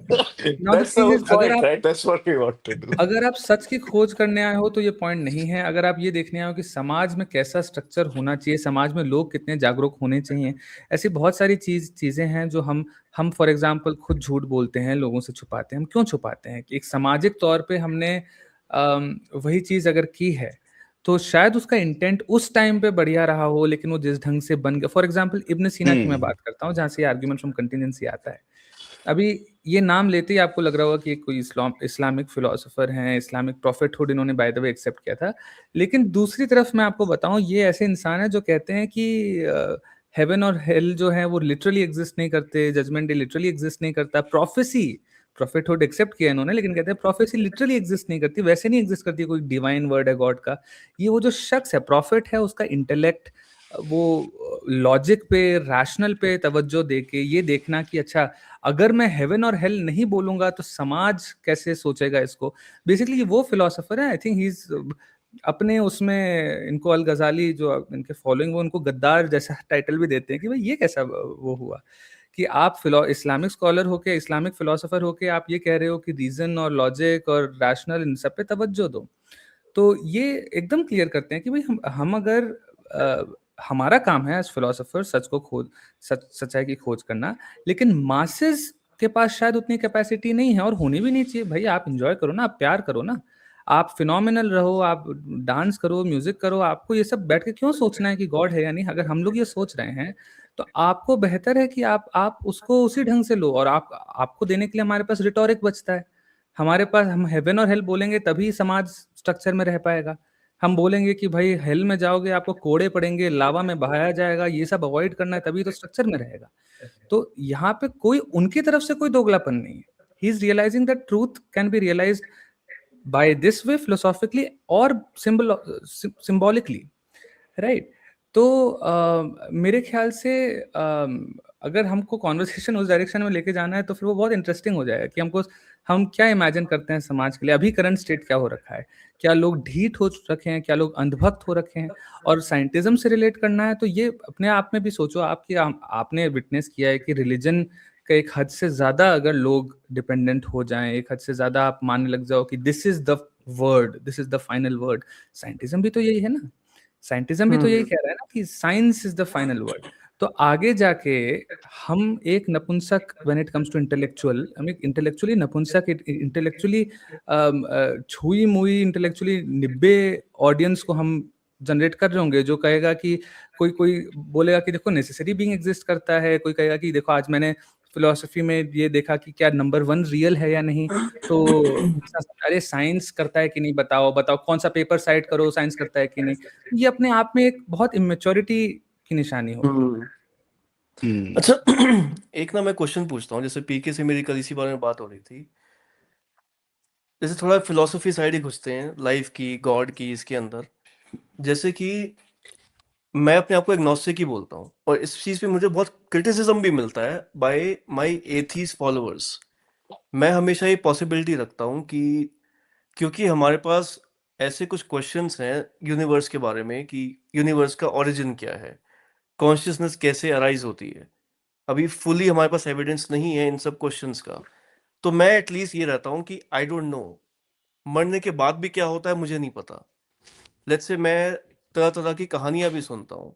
now the That's the thing whole is point, right? That's what we want to do. अगर आप सच की खोज करने आए हो तो ये पॉइंट नहीं है। अगर आप ये देखने आए हो कि समाज में कैसा स्ट्रक्चर होना चाहिए, समाज में लोग कितने जागरूक होने चाहिए, ऐसी बहुत सारी चीजें हैं जो हम फॉर एग्जांपल खुद झूठ बोलते हैं, लोगों से छुपाते हैं। हम क्यों छुपाते हैं कि एक सामाजिक तौर पे हमने वही चीज अगर की है तो शायद उसका इंटेंट उस टाइम पे बढ़िया रहा हो, लेकिन वो जिस ढंग से बन गया, फॉर एग्जांपल इब्न सीना की मैं बात करता हूँ जहाँ से आर्ग्यूमेंट फ्रॉम कंटिजेंसी आता है। अभी ये नाम लेते ही आपको लग रहा होगा कि कोई इस्लामिक फिलोसोफर हैं, इस्लामिक प्रॉफिटहुड इन्होंने बाय द वे एक्सेप्ट किया था। लेकिन दूसरी तरफ मैं आपको बताऊं, ये ऐसे इंसान है जो कहते हैं कि हेवन और हेल जो है वो लिटरली एग्जिस्ट नहीं करते, जजमेंट डे लिटरली एग्जिस्ट नहीं करता, प्रॉफिटहुड एक्सेप्ट किया इन्होंने, लेकिन कहते हैं प्रोफेसी लिटरली एग्जिस्ट नहीं करती, वैसे नहीं एग्जिस्ट करती, कोई डिवाइन वर्ड है गॉड का। ये वो जो शख्स है, प्रॉफिट है, उसका इंटेलेक्ट, वो लॉजिक पे, रैशनल पे तवज्जो दे के ये देखना कि अच्छा अगर मैं हेवन और हेल नहीं बोलूंगा तो समाज कैसे सोचेगा इसको। बेसिकली वो फिलोसोफर है, आई थिंक ही इज अपने उसमें, इनको अल गजाली जो इनके फॉलोइंग, वो उनको गद्दार जैसा टाइटल भी देते हैं कि भाई ये कैसा वो हुआ कि आप इस्लामिक स्कॉलर होके, इस्लामिक फिलोसोफर होके आप ये कह रहे हो कि रीजन और लॉजिक और रैशनल इन सब पे तवज्जो दो। तो ये एकदम क्लियर करते हैं कि भाई हम अगर हमारा काम है एज फिलोसोफर सच को खोज, सच्चाई की खोज करना, लेकिन मासेस के पास शायद उतनी कैपेसिटी नहीं है और होनी भी नहीं चाहिए। भाई आप एंजॉय करो ना, आप प्यार करो ना, आप फिनोमिनल रहो, आप डांस करो, म्यूजिक करो, आपको ये सब बैठ के क्यों सोचना है कि गॉड है या नहीं। अगर हम लोग ये सोच रहे हैं तो आपको बेहतर है कि आप उसको उसी ढंग से लो, और आपको देने के लिए हमारे पास रिटोरिक बचता है। हमारे पास, हम हेवन और हेल बोलेंगे तभी समाज स्ट्रक्चर में रह पाएगा। हम बोलेंगे कि भाई हेल में जाओगे आपको कोड़े पड़ेंगे, लावा में बहाया जाएगा, ये सब अवॉइड करना है, तभी तो स्ट्रक्चर में रहेगा। तो यहाँ पे कोई उनकी तरफ से कोई दोगलापन नहीं है। He is realizing that truth can be realized by this way, philosophically और सिंबॉलिकली, राइट। तो मेरे ख्याल से अगर हमको कॉन्वर्सेशन उस डायरेक्शन में लेके जाना है तो फिर वो बहुत इंटरेस्टिंग हो जाएगा कि हम क्या इमेजिन करते हैं समाज के लिए, अभी करंट स्टेट क्या हो रखा है, क्या लोग ढीठ हो रखे हैं, क्या लोग अंधभक्त हो रखे हैं। और साइंटिज्म से रिलेट करना है तो ये अपने आप में भी सोचो आपने विटनेस किया है कि रिलीजन का एक हद से ज्यादा अगर लोग डिपेंडेंट हो जाएं, एक हद से ज्यादा आप मानने लग जाओ कि this is the word, this is the final word. Scientism भी तो यही है ना, साइंटिज्म भी तो यही कह रहा है ना कि science is the final word. तो आगे जाके हम एक नपुंसक, when it comes to intellectual, हम एक इंटेलेक्चुअली नपुंसक, इंटेलेक्चुअली छुई मुई, इंटेलेक्चुअली निब्बे ऑडियंस को हम जनरेट कर रहे होंगे, जो कहेगा कि कोई बोलेगा कि देखो नेसेसरी बीइंग एग्जिस्ट करता है, कोई कहेगा कि देखो आज मैंने फिलोसफी में ये देखा कि क्या नंबर 1 रियल है या नहीं। तो अरे साइंस करता है कि नहीं, बताओ कौन सा पेपर साइट करो, साइंस करता है कि नहीं। ये अपने आप में एक बहुत इमेच्योरिटी की निशानी होगी। अच्छा, एक ना मैं क्वेश्चन पूछता हूँ, जैसे पीके से मेरी कल इसी बारे में बात हो रही थी, जैसे थोड़ा फिलोसफी साइड ही घुसते हैं, लाइफ की, गॉड की, इसके अंदर। जैसे कि मैं अपने आप को एग्नोस्टिक ही बोलता हूँ, और इस चीज़ पे मुझे बहुत क्रिटिसिज्म भी मिलता है बाय माय एथीस्ट फॉलोअर्स। मैं हमेशा ये पॉसिबिलिटी रखता हूँ कि क्योंकि हमारे पास ऐसे कुछ क्वेश्चंस हैं यूनिवर्स के बारे में कि यूनिवर्स का ओरिजिन क्या है, कॉन्शियसनेस कैसे अराइज होती है, अभी फुली हमारे पास एविडेंस नहीं है इन सब क्वेश्चंस का। तो मैं एटलीस्ट ये रहता हूँ कि आई डोंट नो, मरने के बाद भी क्या होता है मुझे नहीं पता। लेट्स से मैं तरह तरह की कहानियां भी सुनता हूँ,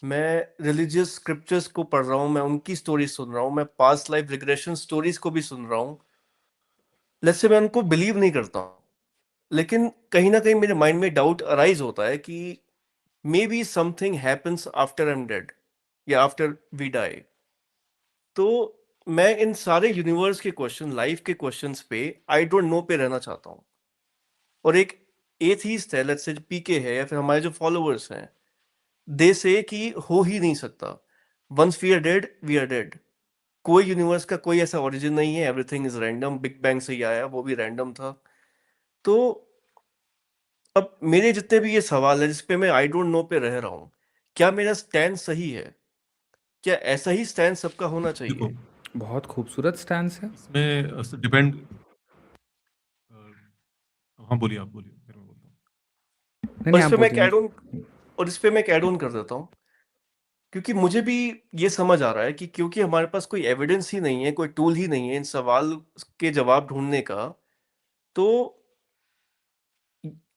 मैं रिलीजियस स्क्रिप्चर्स को पढ़ रहा हूँ, मैं उनकी स्टोरीज सुन रहा हूँ, मैं पास्ट लाइफ रिग्रेशन स्टोरीज को भी सुन रहा हूँ। लेट्स से मैं उनको बिलीव नहीं करता हूँ, लेकिन कहीं ना कहीं मेरे माइंड में डाउट अराइज होता है कि may be something happens after I am dead या आफ्टर वी डाई। तो मैं इन सारे यूनिवर्स के क्वेश्चन, लाइफ के क्वेश्चंस पे आई डोंट नो पे रहना चाहता हूँ। और एक एथीस्ट है, लेट्स से पीके है, या फिर हमारे जो फॉलोअर्स हैं, दे से कि हो ही नहीं सकता, once we are dead we are dead, कोई यूनिवर्स का कोई ऐसा ओरिजिन नहीं है, everything is random, big bang से ही आया, वो भी रैंडम था। तो अब मेरे जितने भी ये सवाल है जिस पे मैं आई डोंट नो पे रह रहा हूँ, क्या मेरा स्टैंड सही है? क्या ऐसा ही स्टैंड सबका होना चाहिए? देखो, बहुत खूबसूरत स्टैंस है। इसमें डिपेंड। हाँ बोलिए, आप बोलिए, फिर मैं बोलता हूँ। नहीं, आप बोलिए। और इस पे मैं एक ऐड ऑन कर देता हूँ, क्योंकि मुझे भी ये समझ आ रहा है कि क्योंकि हमारे पास कोई एविडेंस ही नहीं है, कोई टूल ही नहीं है इन सवाल के जवाब ढूंढने का। तो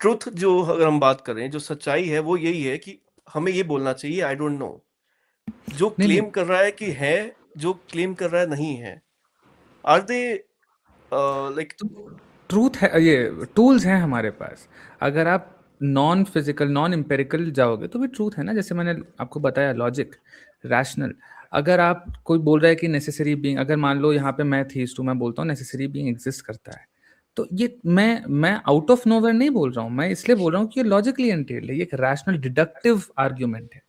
ट्रुथ, जो अगर हम बात करें, जो सच्चाई है वो यही है कि हमें ये बोलना चाहिए आई डोंट नो। जो नहीं, क्लेम नहीं, कर रहा है कि है, जो क्लेम कर रहा है नहीं है, आर दे लाइक? ट्रूथ है, ये टूल्स हैं हमारे पास। अगर आप नॉन फिजिकल, नॉन एम्पेरिकल जाओगे तो भी ट्रूथ है ना, जैसे मैंने आपको बताया, लॉजिक, रैशनल। अगर आप कोई बोल रहा है कि नेसेसरी बीइंग, अगर मान लो यहाँ पे मैं थीस्ट हूँ, मैं बोलता हूँ नेसेसरी बीइंग एग्जिस्ट करता है, तो ये मैं आउट ऑफ नोवेयर नहीं बोल रहा हूँ, मैं इसलिए बोल रहा हूँ कि ये लॉजिकली एंटेल्ड है, ये एक रैशनल डिडक्टिव आर्ग्यूमेंट है।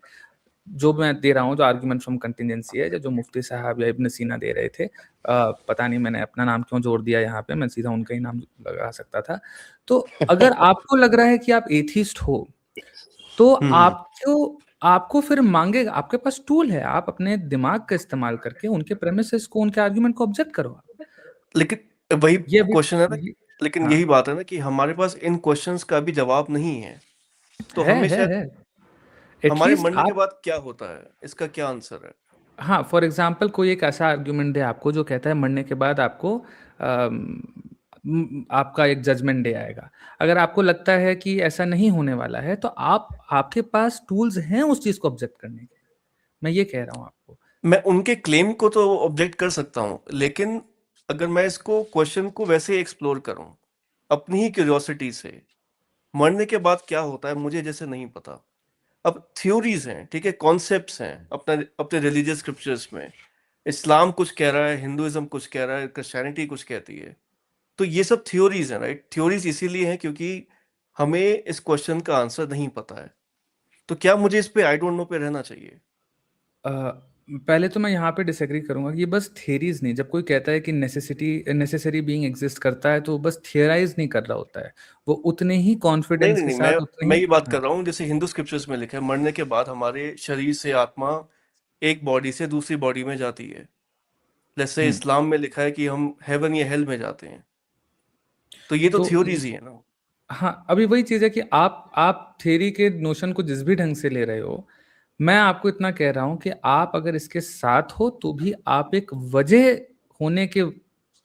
जो मैं दे रहा हूँ, जो आर्गुमेंट फ्रॉम कंटिजेंसी है, जो मुफ्ती साहब या इब्न सीना दे रहे थे, पता नहीं मैंने अपना नाम क्यों जोड़ दिया यहाँ पे, मैं सीधा उनका ही नाम लगा सकता था। तो अगर आपको लग रहा है कि आप एथिस्ट हो, तो आपको फिर मांगेगा, आपके पास टूल है, आप अपने दिमाग का इस्तेमाल करके उनके प्रेमिसेस को, उनके आर्गुमेंट को ऑब्जेक्ट करो आप। लेकिन वही ये भी क्वेश्चन है ना, लेकिन हाँ, यही बात है ना कि हमारे पास इन क्वेश्चंस का भी जवाब नहीं है, तो हमें शायद है। हमारे एटलीस्ट मरने के आप, बाद क्या होता है, इसका क्या आंसर है? हाँ, फॉर एग्जाम्पल कोई एक ऐसा आर्ग्यूमेंट दे आपको जो कहता है मरने के बाद आपको आपका एक जजमेंट डे आएगा। अगर आपको लगता है कि ऐसा नहीं होने वाला है, तो आपके पास टूल्स हैं उस चीज को ऑब्जेक्ट करने के। मैं ये कह रहा हूँ आपको। मैं उनके क्लेम को तो ऑब्जेक्ट कर सकता हूँ, लेकिन अगर मैं इसको क्वेश्चन को वैसे एक्सप्लोर करूं अपनी ही क्यूरियोसिटी से, मरने के बाद क्या होता है मुझे जैसे नहीं पता। अब थ्योरीज हैं, ठीक है, कॉन्सेप्ट्स हैं अपना अपने रिलीजियस स्क्रिप्चर्स में। इस्लाम कुछ कह रहा है, हिंदुइज्म कुछ कह रहा है, क्रिश्चियनिटी कुछ कहती है। तो ये सब थ्योरीज हैं, राइट? थ्योरीज इसीलिए हैं क्योंकि हमें इस क्वेश्चन का आंसर नहीं पता है। तो क्या मुझे इस पे आई डोंट नो पे रहना चाहिए? पहले तो मैं यहाँ पे डिसएग्री करूंगा कि ये बस थियरीज नहीं, जब कोई कहता है कि नेसेसरी बीइंग एग्जिस्ट करता है, तो वो बस थियराइज नहीं कर रहा होता है, वो उतने ही नहीं कॉन्फिडेंस नहीं के नहीं, साथ उतने मैं ही, ये बात हाँ, कर रहा हूँ जैसे हिंदू स्क्रिप्चर्स में लिखा है, मरने के बाद हमारे शरीर से आत्मा एक बॉडी से दूसरी बॉडी में जाती है। जैसे इस्लाम में लिखा है कि हम हेवन या हेल में जाते हैं। तो ये तो तो थ्योरीज ही है ना। हाँ, अभी वही चीज़ है कि आप थ्योरी के नोशन को जिस भी ढंग से ले रहे हो, मैं आपको इतना कह रहा हूँ कि आप अगर इसके साथ हो तो भी आप एक वजह होने के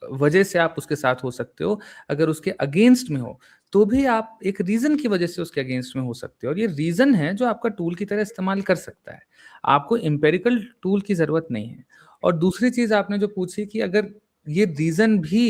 वजह से आप उसके साथ हो सकते हो। अगर उसके अगेंस्ट में हो तो भी आप एक रीजन की वजह से उसके अगेंस्ट में हो सकते हो, और ये रीजन है जो आपका टूल की तरह इस्तेमाल कर सकता है। आपको एम्पेरिकल टूल की जरूरत नहीं है। और दूसरी चीज आपने जो पूछी कि अगर ये रीजन भी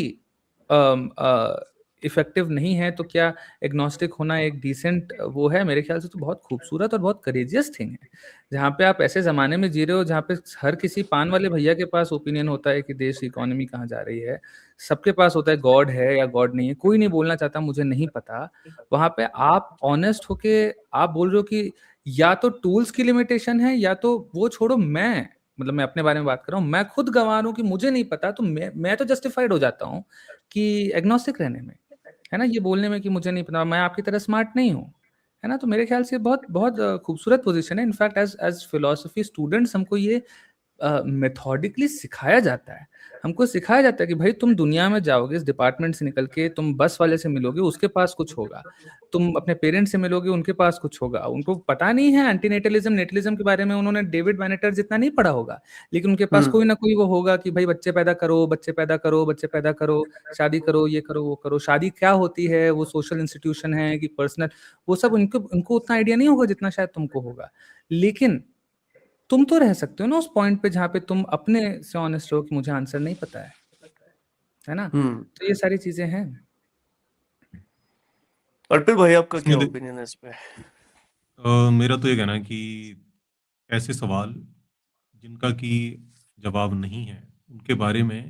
इफेक्टिव नहीं है तो क्या एग्नोस्टिक होना एक डिसेंट वो है? मेरे ख्याल से तो बहुत खूबसूरत और बहुत करेजियस थिंग है। जहाँ पे आप ऐसे ज़माने में जी रहे हो जहाँ पे हर किसी पान वाले भैया के पास ओपिनियन होता है कि देश की इकोनॉमी कहाँ जा रही है। सबके पास होता है गॉड है या गॉड नहीं है, कोई नहीं बोलना चाहता मुझे नहीं पता। वहाँ पे आप ऑनेस्ट होके आप बोल रहे हो कि या तो टूल्स की लिमिटेशन है, या तो वो छोड़ो, मैं अपने बारे में बात कर रहा हूँ, मैं खुद गंवार हूँ कि मुझे नहीं पता, तो मैं तो जस्टिफाइड हो जाता हूँ कि एग्नोस्टिक रहने में, है ना? ये बोलने में कि मुझे नहीं पता, मैं आपकी तरह स्मार्ट नहीं हूँ, है ना? तो मेरे ख्याल से बहुत बहुत खूबसूरत पोजीशन है। In fact as as philosophy students हमको ये मेथोडिकली सिखाया जाता है। हमको सिखाया जाता है कि भाई तुम दुनिया में जाओगे, इस डिपार्टमेंट से निकल के तुम बस वाले से मिलोगे, उसके पास कुछ होगा। तुम अपने पेरेंट्स से मिलोगे, उनके पास कुछ होगा। उनको पता नहीं है एंटीनेटलिज्म नेटलिज्म के बारे में, उन्होंने डेविड वैनेटर जितना नहीं पढ़ा होगा, लेकिन उनके पास कोई ना कोई वो होगा कि भाई बच्चे पैदा करो, बच्चे पैदा करो, बच्चे पैदा करो, शादी करो, ये करो, वो करो। शादी क्या होती है, वो सोशल इंस्टीट्यूशन है कि पर्सनल, वो सब उनको उतना आइडिया नहीं होगा जितना शायद तुमको होगा। लेकिन तुम तो रह सकते हो ना उस पॉइंट पे जहाँ पे तुम अपने से ऑनेस्ट हो कि मुझे आंसर नहीं पता है ना? तो ये सारी चीजें हैं। और फिर भाई आपका क्या इसमें ओपिनियन है इस पे? मेरा तो ये कहना है कि ऐसे सवाल जिनका कि जवाब नहीं है उनके बारे में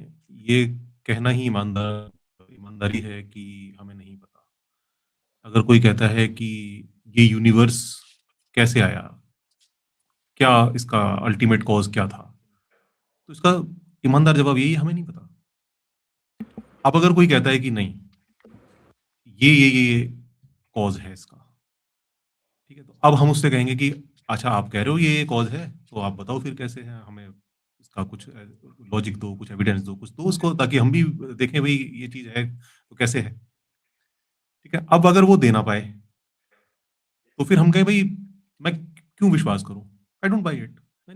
ये कहना ही ईमानदारी है कि हमें नहीं पता। अगर कोई कहता है कि ये यूनिवर्स कैसे आया, क्या इसका अल्टीमेट कॉज क्या था, तो इसका ईमानदार जवाब यही है, हमें नहीं पता। अब अगर कोई कहता है कि नहीं, ये कॉज है इसका, ठीक है, तो अब हम उससे कहेंगे कि अच्छा आप कह रहे हो ये कॉज है, तो आप बताओ फिर कैसे है, हमें इसका कुछ लॉजिक दो, कुछ एविडेंस दो, कुछ दो उसको, ताकि हम भी देखें भाई ये चीज है तो कैसे है। ठीक है, अब अगर वो दे ना पाए तो फिर हम कहें भाई मैं क्यों विश्वास करूं, आई डोंट बाई इट, मैं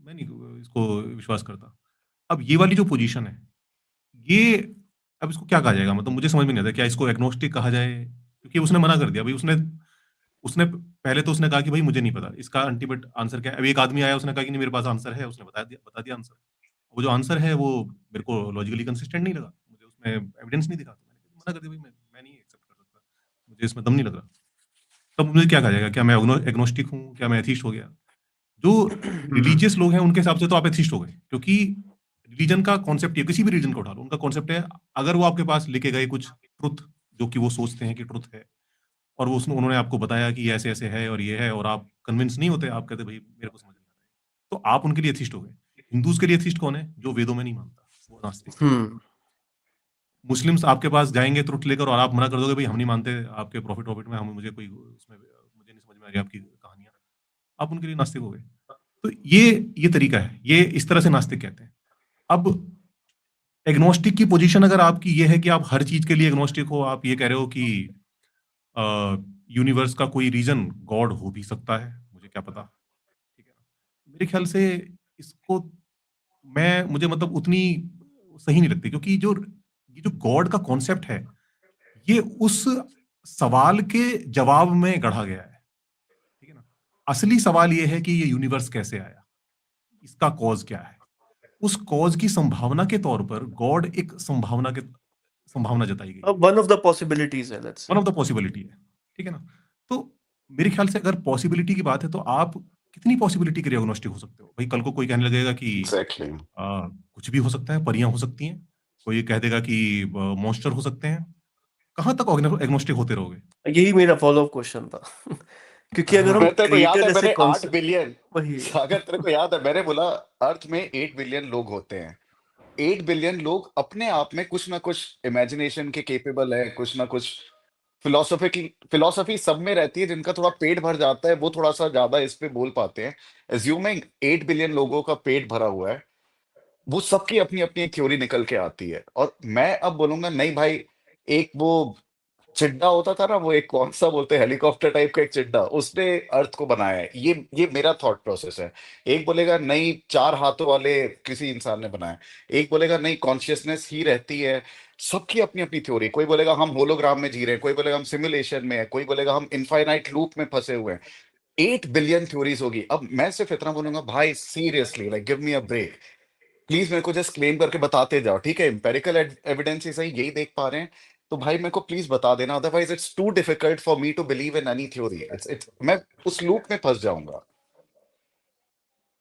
नहीं इसको विश्वास करता। अब ये वाली जो पोजीशन है, ये अब इसको क्या कहा जाएगा, मतलब मुझे समझ में नहीं आता, क्या इसको एग्नोस्टिक कहा जाए, क्योंकि उसने मना कर दिया भाई, उसने उसने पहले तो उसने कहा कि भाई मुझे नहीं पता इसका अल्टीमेट आंसर क्या है। अभी एक आदमी आया, उसने कहा कि नहीं मेरे पास आंसर है, उसने बता दिया आंसर। वो जो आंसर है वो मेरे को लॉजिकली कंसिस्टेंट नहीं लगा, मुझे उसमें एविडेंस नहीं दिखा, तो मैंने मना कर दिया भाई, मैं नहीं एक्सेप्ट कर सकता, मुझे इसमें दम नहीं लग रहा। तब मुझे क्या कहा जाएगा, क्या मैं एग्नोस्टिक हूँ, क्या मैं एथिस्ट हो गया? जो रिलीजियस लोग हैं उनके हिसाब से तो आप एथिस्ट हो गए, क्योंकि रिलीजन का कॉन्सेप्ट, किसी भी रिलीजन को उठा लो, उनका कॉन्सेप्ट है अगर वो आपके पास लेके गए कुछ ट्रुथ जो कि वो सोचते हैं कि ट्रुथ है, और वो उन्होंने आपको बताया कि ये ऐसे ऐसे है और ये है और आप कन्विंस नहीं होते, आप कहते भाई मेरे को समझ नहीं आता है, तो आप उनके लिए एथिस्ट हो गए। हिंदूज के लिए एथिस्ट कौन है? जो वेदों में नहीं मानता, वो नास्तिक। मुस्लिम्स आपके पास जाएंगे ट्रुथ लेकर और आप मना कर दोगे भाई हम नहीं मानते आपके प्रॉफिट में, हम मुझे कोई उसमें मुझे नहीं समझ में आ रही आपकी कहानियां, आप उनके लिए नास्तिक हो गए। तो ये तरीका है, ये इस तरह से नास्तिक कहते हैं। अब एग्नोस्टिक की पोजीशन अगर आपकी ये है कि आप हर चीज के लिए एग्नोस्टिक हो, आप ये कह रहे हो कि यूनिवर्स का कोई रीजन गॉड हो भी सकता है, मुझे क्या पता, ठीक है ना? मेरे ख्याल से इसको मुझे मतलब उतनी सही नहीं लगती, क्योंकि ये जो गॉड का कॉन्सेप्ट है ये उस सवाल के जवाब में गढ़ा गया है, ठीक है ना? असली सवाल ये है कि ये यूनिवर्स कैसे आया, इसका कॉज क्या है। उस कॉज की संभावना के तौर पर गॉड एक संभावना जताई गई, वन ऑफ द पॉसिबिलिटीज है, लेट्स से वन ऑफ द पॉसिबिलिटी है, ठीक है ना? तो मेरे ख्याल से अगर पॉसिबिलिटी की बात है तो आप कितनी पॉसिबिलिटी के एग्नोस्टिक हो सकते हो? भाई कल को कोई कहने लगेगा कि एग्जैक्टली कुछ भी हो सकता है, परियां हो सकती हैं, कोई कह देगा कि मॉन्स्टर हो सकते हैं, कहां तक एग्नोस्टिक होते रहोगे? यही मेरा फॉलो अप क्वेश्चन था। क्योंकि अगर हम मैं तेरे को याद क्रिएटर है ऐसे मैंने 8 कॉन्सेप्ट, बिलियन वही सागर तेरे को याद है मैंने बोला अर्थ में 8 बिलियन लोग होते हैं। 8 बिलियन लोग अपने आप में कुछ ना कुछ इमेजिनेशन के केपेबल है, कुछ ना कुछ फिलोसफी सब में रहती है। जिनका थोड़ा पेट भर जाता है वो थोड़ा सा ज्यादा इस पे बोल पाते हैं। एज्यूमिंग 8 बिलियन लोगों का पेट भरा हुआ है, वो सबकी अपनी अपनी एक थ्योरी निकल के आती है। और मैं अब बोलूंगा नहीं भाई, एक वो चिड्डा होता था ना, वो एक कौन सा बोलते हैं हेलीकॉप्टर टाइप का एक चिड्डा, उसने अर्थ को बनाया है। ये मेरा थॉट प्रोसेस है। एक बोलेगा नहीं 4 हाथों वाले किसी इंसान ने बनाया, एक बोलेगा नहीं कॉन्शियसनेस ही रहती है। सबकी अपनी अपनी थ्योरी। कोई बोलेगा हम होलोग्राम में जी रहे हैं, कोई बोलेगा हम सिमुलेशन में है, कोई बोलेगा हम इनफाइनाइट लूप में फंसे हुए हैं। 8 बिलियन थ्योरीज होगी। अब मैं सिर्फ इतना बोलूंगा भाई seriously like give me a break, please मेरे को जस्ट क्लेम करके बताते जाओ। ठीक है एम्पेरिकल एविडेंस ही सही, यही देख पा रहे हैं तो भाई मेरे को प्लीज बता देना, otherwise it's too difficult for me to believe in any theory. It's मैं उस लूप में फंस जाऊंगा।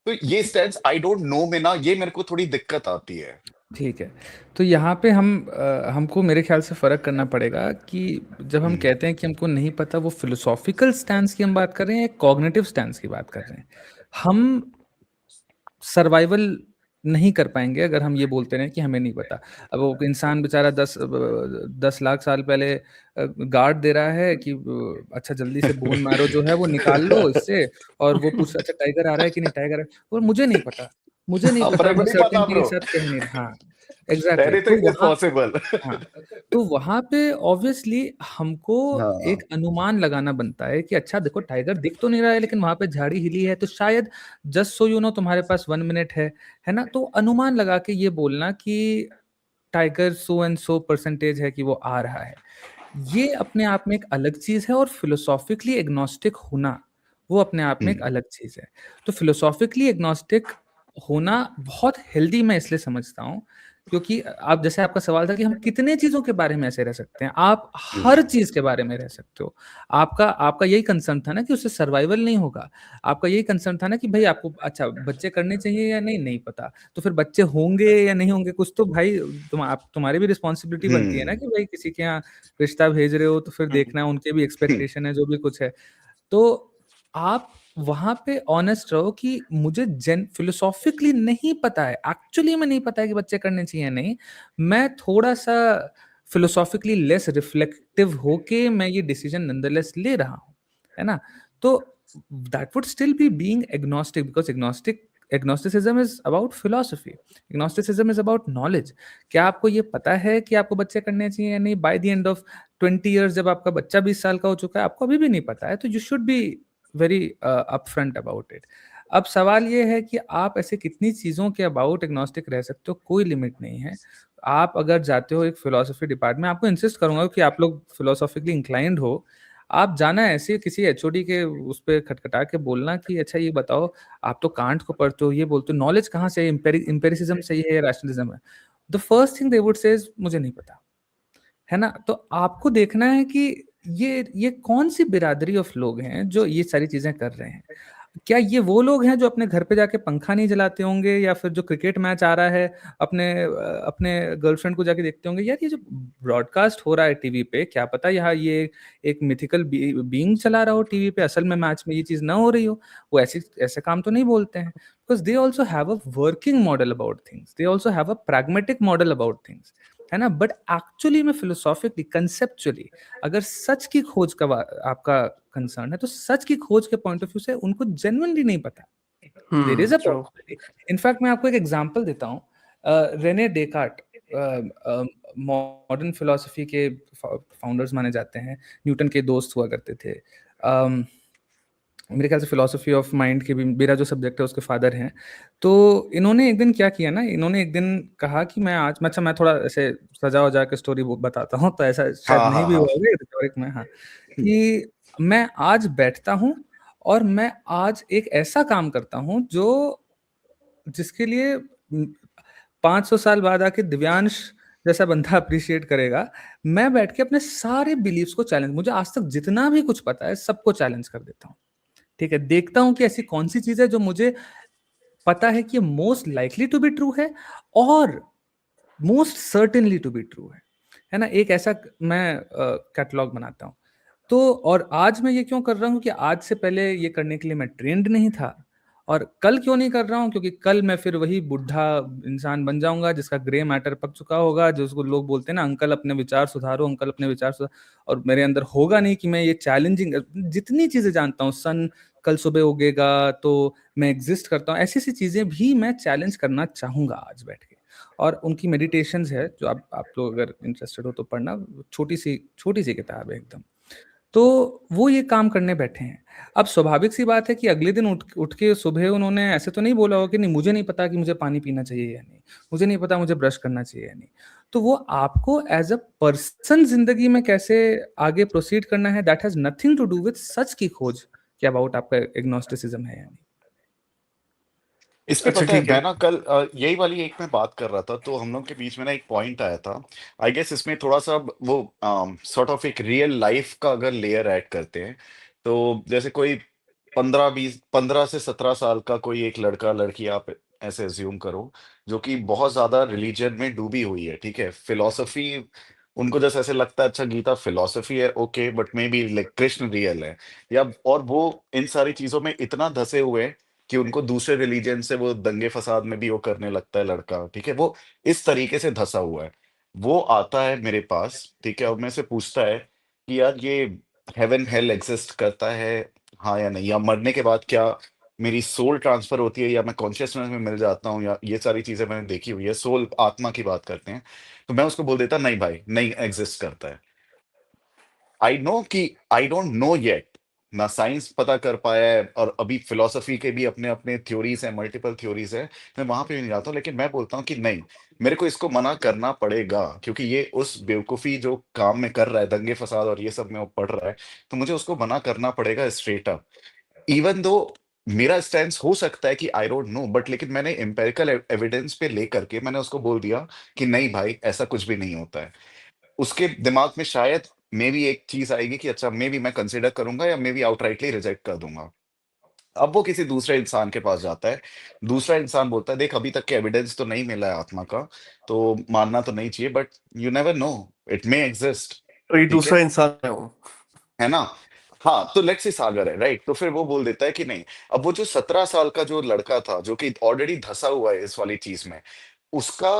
तो ये स्टैंस आई डोंट नो में ना, ये मेरे को थोड़ी दिक्कत आती है। ठीक है, तो यहाँ पे हमको मेरे ख्याल से फ़र्क करना पड़ेगा कि जब हम कहते हैं कि हमको नहीं पता, वो फिलोसॉफिकल स्टैंस की हम बात कर रहे हैं या कॉग्निटिव स्टैंस की बात कर रहे हैं। हम सर्वाइवल नहीं कर पाएंगे अगर हम ये बोलते रहें कि हमें नहीं पता। अब वो इंसान बेचारा 10 लाख साल पहले गार्ड दे रहा है कि अच्छा जल्दी से बोन मैरो जो है वो निकाल लो इससे, और वो पूछ अच्छा टाइगर आ रहा है कि नहीं टाइगर है, और मुझे नहीं पता, अपने को मैं नहीं पता सर्टेनिटी के ब्रो, साथ कह नहीं रहा। हाँ, एग्जैक्टली। तो एनीथिंग इज वहाँ पॉसिबल। हाँ, तो वहाँ पे ऑब्वियसली हमको हाँ एक अनुमान लगाना बनता है कि अच्छा देखो टाइगर दिख तो नहीं रहा है लेकिन वहाँ पे झाड़ी हिली है, तो शायद जस्ट सो यू नो तुम्हारे पास 1 मिनट है ना? तो अनुमान लगा के ये बोलना कि tiger so and so percentage है कि वो आ रहा है, ये अपने आप में एक अलग चीज़ है। और फिलोसॉफिकली एग्नोस्टिक होना, वो अपने आप में एक अलग चीज़ है। तो फिलोसॉफिकली एग्नोस्टिक होना बहुत हेल्दी मैं इसलिए समझता हूँ, क्योंकि आप जैसे आपका सवाल था कि हम कितने चीज़ों के बारे में ऐसे रह सकते हैं, आप हर चीज़ के बारे में रह सकते हो। आपका यही कंसर्न था ना कि उससे सर्वाइवल नहीं होगा। आपका यही कंसर्न था ना कि भाई आपको अच्छा बच्चे करने चाहिए या नहीं, नहीं पता। तो फिर बच्चे होंगे या नहीं होंगे, कुछ तो भाई तुम्हारी भी रिस्पॉन्सिबिलिटी बनती है ना कि भाई किसी के यहाँ रिश्ता भेज रहे हो तो फिर देखना है, उनके भी एक्सपेक्टेशन है, जो भी कुछ है। तो आप वहाँ पे ऑनेस्ट रहो कि मुझे फिलोसॉफिकली नहीं पता है, एक्चुअली में नहीं पता है कि बच्चे करने चाहिए या नहीं। मैं थोड़ा-सा फिलोसॉफिकली लेस रिफ्लेक्टिव होके मैं ये डिसीजन नॉनदलेस ले रहा हूँ, है ना? तो that would still be being agnostic, because agnosticism is about philosophy, agnosticism is about knowledge. क्या आपको ये पता है कि आपको बच्चे करने चाहिए या नहीं? By the end of 20 years जब आपका बच्चा 20 साल का हो चुका है, आपको अभी भी नहीं पता है, तो you should be very upfront about it. अब सवाल ये है कि आप ऐसे कितनी चीज़ों के अबाउट एग्नोस्टिक रह सकते हो, कोई लिमिट नहीं है। आप अगर जाते हो एक फिलॉसफी डिपार्टमेंट, आपको इंसिस्ट करूँगा कि आप लोग फिलोसॉफिकली इंक्लाइंड हो, आप जाना ऐसे किसी एचओडी के उस पे खटखटा के बोलना कि अच्छा ये बताओ, आप तो कांट को पढ़ते हो, ये बोलते हो, नॉलेज कहाँ से है, एम्पिरिसिज्म सही है या रैशनलिज्म है? The first thing they would say is मुझे नहीं पता। है ना? तो आपको देखना है कि ये कौन-सी बिरादरी ऑफ लोग हैं जो ये सारी चीज़ें कर रहे हैं। क्या ये वो लोग हैं जो अपने घर पे जाके पंखा नहीं जलाते होंगे, या फिर जो क्रिकेट मैच आ रहा है अपने गर्लफ्रेंड को जाके देखते होंगे? यार ये जो ब्रॉडकास्ट हो रहा है टीवी पे, क्या पता यहाँ ये एक मिथिकल बीइंग चला रहा हो टीवी पे, असल में मैच में ये चीज ना हो रही हो। वो ऐसे काम तो नहीं बोलते हैं, because they also have a working model about things, they also have a pragmatic model about things, है ना। बट एक्चुअली में फिलोसॉफिकली, कंसेप्चुअली, अगर सच की खोज का आपका कंसर्न है, तो सच की खोज के पॉइंट ऑफ व्यू से उनको जेन्युइनली नहीं पता। There is a true. Possibility. In fact मैं आपको एक एग्जांपल देता हूँ। रेने डेकार्ट मॉडर्न फिलोसफी के फाउंडर्स माने जाते हैं, न्यूटन के दोस्त हुआ करते थे। मेरे ख्याल से फिलोसफी ऑफ माइंड के भी मेरा जो सब्जेक्ट है उसके फादर हैं। तो इन्होंने एक दिन क्या किया ना, इन्होंने एक दिन कहा कि मैं आज, अच्छा मैं थोड़ा ऐसे सजा वजा के स्टोरी बताता हूँ, तो ऐसा शायद हाँ नहीं हाँ भी हाँ हुआ होगा रिटोरिक में, हाँ, कि मैं आज बैठता हूँ और मैं आज एक ऐसा काम करता हूँ जो जिसके लिए 500 साल बाद आके दिव्यांश जैसा बंदा अप्रिशिएट करेगा। मैं बैठ के अपने सारे बिलीव्स को चैलेंज, मुझे आज तक जितना भी कुछ पता है सबको चैलेंज कर देता हूँ। ठीक है, देखता हूँ कि ऐसी कौन सी चीज है जो मुझे पता है कि most likely to be true है और most certainly to be true है ना। एक ऐसा मैं कैटलॉग बनाता हूँ। तो और आज मैं ये क्यों कर रहा हूँ कि आज से पहले ये करने के लिए मैं ट्रेंड नहीं था, और कल क्यों नहीं कर रहा हूँ, क्योंकि कल मैं फिर वही बुढ़ा इंसान बन जाऊंगा जिसका ग्रे मैटर पक चुका होगा, जिसको लोग बोलते हैं ना, अंकल अपने विचार सुधारो, अंकल अपने विचार सुधारो। और मेरे अंदर होगा नहीं कि मैं ये चैलेंजिंग जितनी चीजें जानता हूँ, सन कल सुबह उगेगा तो मैं एग्जिस्ट करता हूँ, ऐसी सी चीजें भी मैं चैलेंज करना चाहूंगा आज बैठ के। और उनकी मेडिटेशंस है जो आप लोग अगर इंटरेस्टेड हो तो पढ़ना, छोटी सी किताब है एकदम। तो वो ये काम करने बैठे हैं। अब स्वाभाविक सी बात है कि अगले दिन उठ के सुबह उन्होंने ऐसे तो नहीं बोला होगा कि नहीं मुझे नहीं पता कि मुझे पानी पीना चाहिए या नहीं, मुझे नहीं पता मुझे ब्रश करना चाहिए या नहीं। तो वो आपको एज अ पर्सन जिंदगी में कैसे आगे प्रोसीड करना है, that has nothing to do with सच की खोज के अबाउट आपका एग्नोस्टिसिज्म है या नहीं। इस पे अच्छा पता है ठीक है। मैं ना कल यही वाली एक में बात कर रहा था, तो हम लोग के बीच में ना एक पॉइंट आया था। आई गेस इसमें थोड़ा सा वो सॉर्ट ऑफ एक रियल लाइफ का अगर लेयर ऐड करते हैं, तो जैसे कोई 15 से 17 साल का कोई एक लड़का लड़की, आप ऐसे अज्यूम करो, जो कि बहुत ज्यादा रिलीजन में डूबी हुई है, ठीक है, फिलोसफी उनको जैसे ऐसे लगता है, अच्छा गीता फिलोसफी है, okay, but may be like Krishna real है, या और वो इन सारी चीजों में इतना धसे हुए हैं कि उनको दूसरे रिलीजन से वो दंगे फसाद में भी वो करने लगता है लड़का, ठीक है, वो इस तरीके से धसा हुआ है। वो आता है मेरे पास, ठीक है, और मेरे से पूछता है कि यार ये हेवन हेल एग्जिस्ट करता है, हाँ या नहीं, या मरने के बाद क्या मेरी सोल ट्रांसफर होती है, या मैं कॉन्शियसनेस में मिल जाता हूँ, या ये सारी चीजें मैंने देखी हुई है, सोल आत्मा की बात करते हैं। तो मैं उसको बोल देता, नहीं भाई, नहीं एग्जिस्ट करता है। आई नो कि आई डोंट नो येट, ना साइंस पता कर पाया है, और अभी फिलोसफी के भी अपने अपने थ्योरीज हैं, मल्टीपल थ्योरीज हैं, मैं वहां पे भी नहीं जाता हूँ, लेकिन मैं बोलता हूँ कि नहीं, मेरे को इसको मना करना पड़ेगा, क्योंकि ये उस बेवकूफी जो काम में कर रहा है, दंगे फसाद और ये सब में वो पढ़ रहा है, तो मुझे उसको मना करना पड़ेगा स्ट्रेट अप। इवन दो मेरा स्टैंस हो सकता है कि आई डोंट नो, बट लेकिन मैंने एम्पेरिकल एविडेंस पे लेकर के मैंने उसको बोल दिया कि नहीं भाई, ऐसा कुछ भी नहीं होता है। उसके दिमाग में शायद मे बी एक चीज आएगी कि अच्छा मे बी मैं कंसिडर करूंगा, या मे बी आउटराइटली रिजेक्ट कर दूंगा। अब वो किसी दूसरे इंसान के पास जाता है, दूसरा इंसान बोलता है देख अभी तक के एविडेंस तो नहीं मिला है आत्मा का, तो मानना तो नहीं चाहिए, but you never know, it may exist, तो ये ठीक दूसरा है इंसान है वो। है ना। हाँ, तो लेट्स से सागर है, राइट, तो फिर वो बोल देता है कि नहीं, अब वो जो 17 साल का जो लड़का था जो कि ऑलरेडी धसा हुआ है इस वाली चीज में, उसका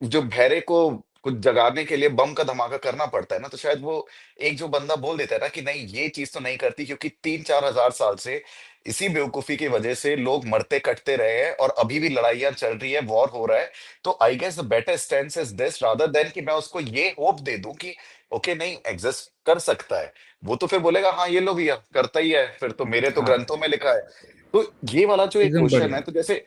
जो भैरे को कुछ जगाने के लिए बम का धमाका करना पड़ता है ना, तो शायद वो एक जो बंदा बोल देता है ना कि नहीं ये चीज तो नहीं करती, क्योंकि 3-4 हजार साल से इसी बेवकूफी की वजह से लोग मरते कटते रहे हैं, और अभी भी लड़ाइयां चल रही है, वॉर हो रहा है। तो I guess the better stance is this, rather than कि मैं उसको ये होप दे दूं कि ओके नहीं एग्जिस्ट कर सकता है। वो तो फिर बोलेगा हाँ ये लो भैया करता ही है, फिर तो मेरे तो हाँ, ग्रंथों में लिखा है। तो ये वाला जो एक एकदम क्वेश्चन बढ़िया। है, तो जैसे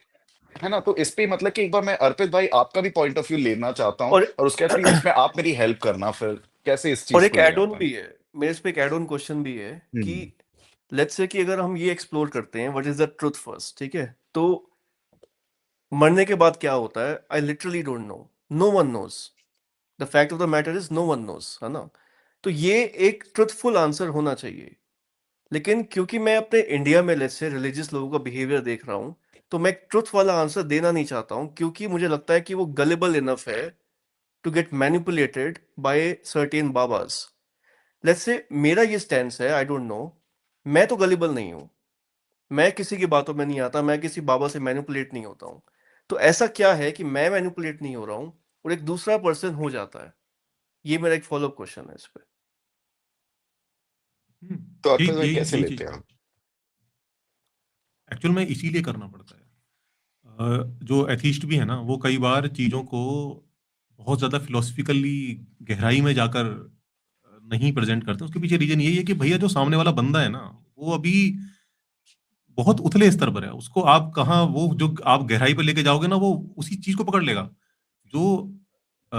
है ना, तो इस पे मतलब कि एक बार मैं अर्पित भाई आपका भी पॉइंट ऑफ व्यू लेना चाहता हूँ, और और उसके बाद प्लीज इसमें आप मेरी हेल्प करना, फिर कैसे इस और चीज एक को ले एड ऑन अपन। भी है, मेरे इस पे एक एड ऑन क्वेश्चन भी है कि हम्म लेट्स से कि अगर हम ये एक्सप्लोर करते हैं what is the truth first, ठीक है, तो मरने के बाद क्या होता है, I literally don't know, no one knows, the fact of the matter is no one knows, है ना। तो ये एक ट्रुथफुल आंसर होना चाहिए लेकिन क्योंकि मैं अपने इंडिया में लेट्स से रिलीजियस लोगों का बिहेवियर देख रहा हूँ, तो मैं ट्रुथ वाला आंसर देना नहीं चाहता हूँ, क्योंकि मुझे लगता है कि वो गलेबल इनफ है to get manipulated by certain बाबाज। लेट्स से मेरा ये स्टैंस है, आई डोंट नो, मैं तो गलेबल नहीं हूँ, मैं किसी की बातों में नहीं आता, मैं किसी बाबा से मैनिपुलेट नहीं होता हूँ। तो ऐसा क्या है कि मैं मैनिपुलेट नहीं हो रहा हूँ और एक दूसरा पर्सन हो जाता है? ये मेरा एक फॉलो अप क्वेश्चन है इस पे। तो यही आपको यही कैसे यही लेते चीज हैं आप? एक्चुअल में इसीलिए करना पड़ता है। जो एथिस्ट भी है ना, वो कई बार चीजों को बहुत ज्यादा फिलोसफिकली गहराई में जाकर नहीं प्रेजेंट करते। उसके पीछे रीजन यही है कि भैया जो सामने वाला बंदा है ना, वो अभी बहुत उथले स्तर पर है। उसको आप कहाँ, वो जो आप गहराई पे लेके जाओगे ना, वो उसी चीज को पकड़ लेगा। जो अ,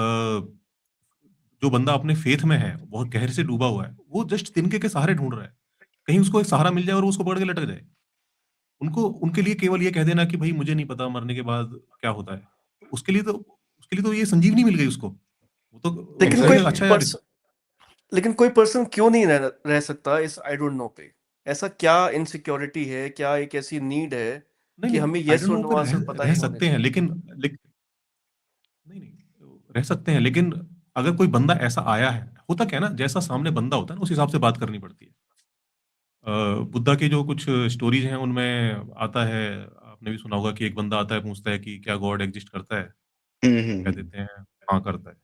जो बंदा अपने फेथ में है, बहुत गहरे से डूबा हुआ है, वो जस्ट तिनके के सहारे ढूंढ रहा है, कहीं उसको एक सहारा मिल जाए और वो उसको पकड़ के लटक जाए। उनको, उनके लिए केवल ये कह देना कि भाई मुझे नहीं पता मरने के बाद क्या होता है, तो उसके लिए तो ये संजीवनी मिल गई उसको। वो तो वो लेकिन कोई कहेगा एग्जैक्टली। अच्छा यार। पर्सन लेकिन कोई पर्सन क्यों नहीं रह सकता इस आई डोंट नो पे? ऐसा क्या इनसिक्योरिटी है, क्या एक ऐसी नीड है नहीं कि नहीं, हमें आई यस डोंट और नो नो पे आंसर रह पता रह ही होने सकते हैं, चाहिए? नहीं नहीं, रह सकते हैं, लेकिन अगर कोई बंदा ऐसा आया है, होता क्या है ना, जैसा सामने बंदा होता है ना, उस हिसाब से बात करनी पड़ती है। बुद्धा की जो कुछ स्टोरीज हैं उनमें आता है, आपने भी सुना होगा कि एक बंदा आता है, पूछता है कि क्या गॉड एग्जिस्ट करता है, तो कह हम्म। देते हैं हाँ करता है।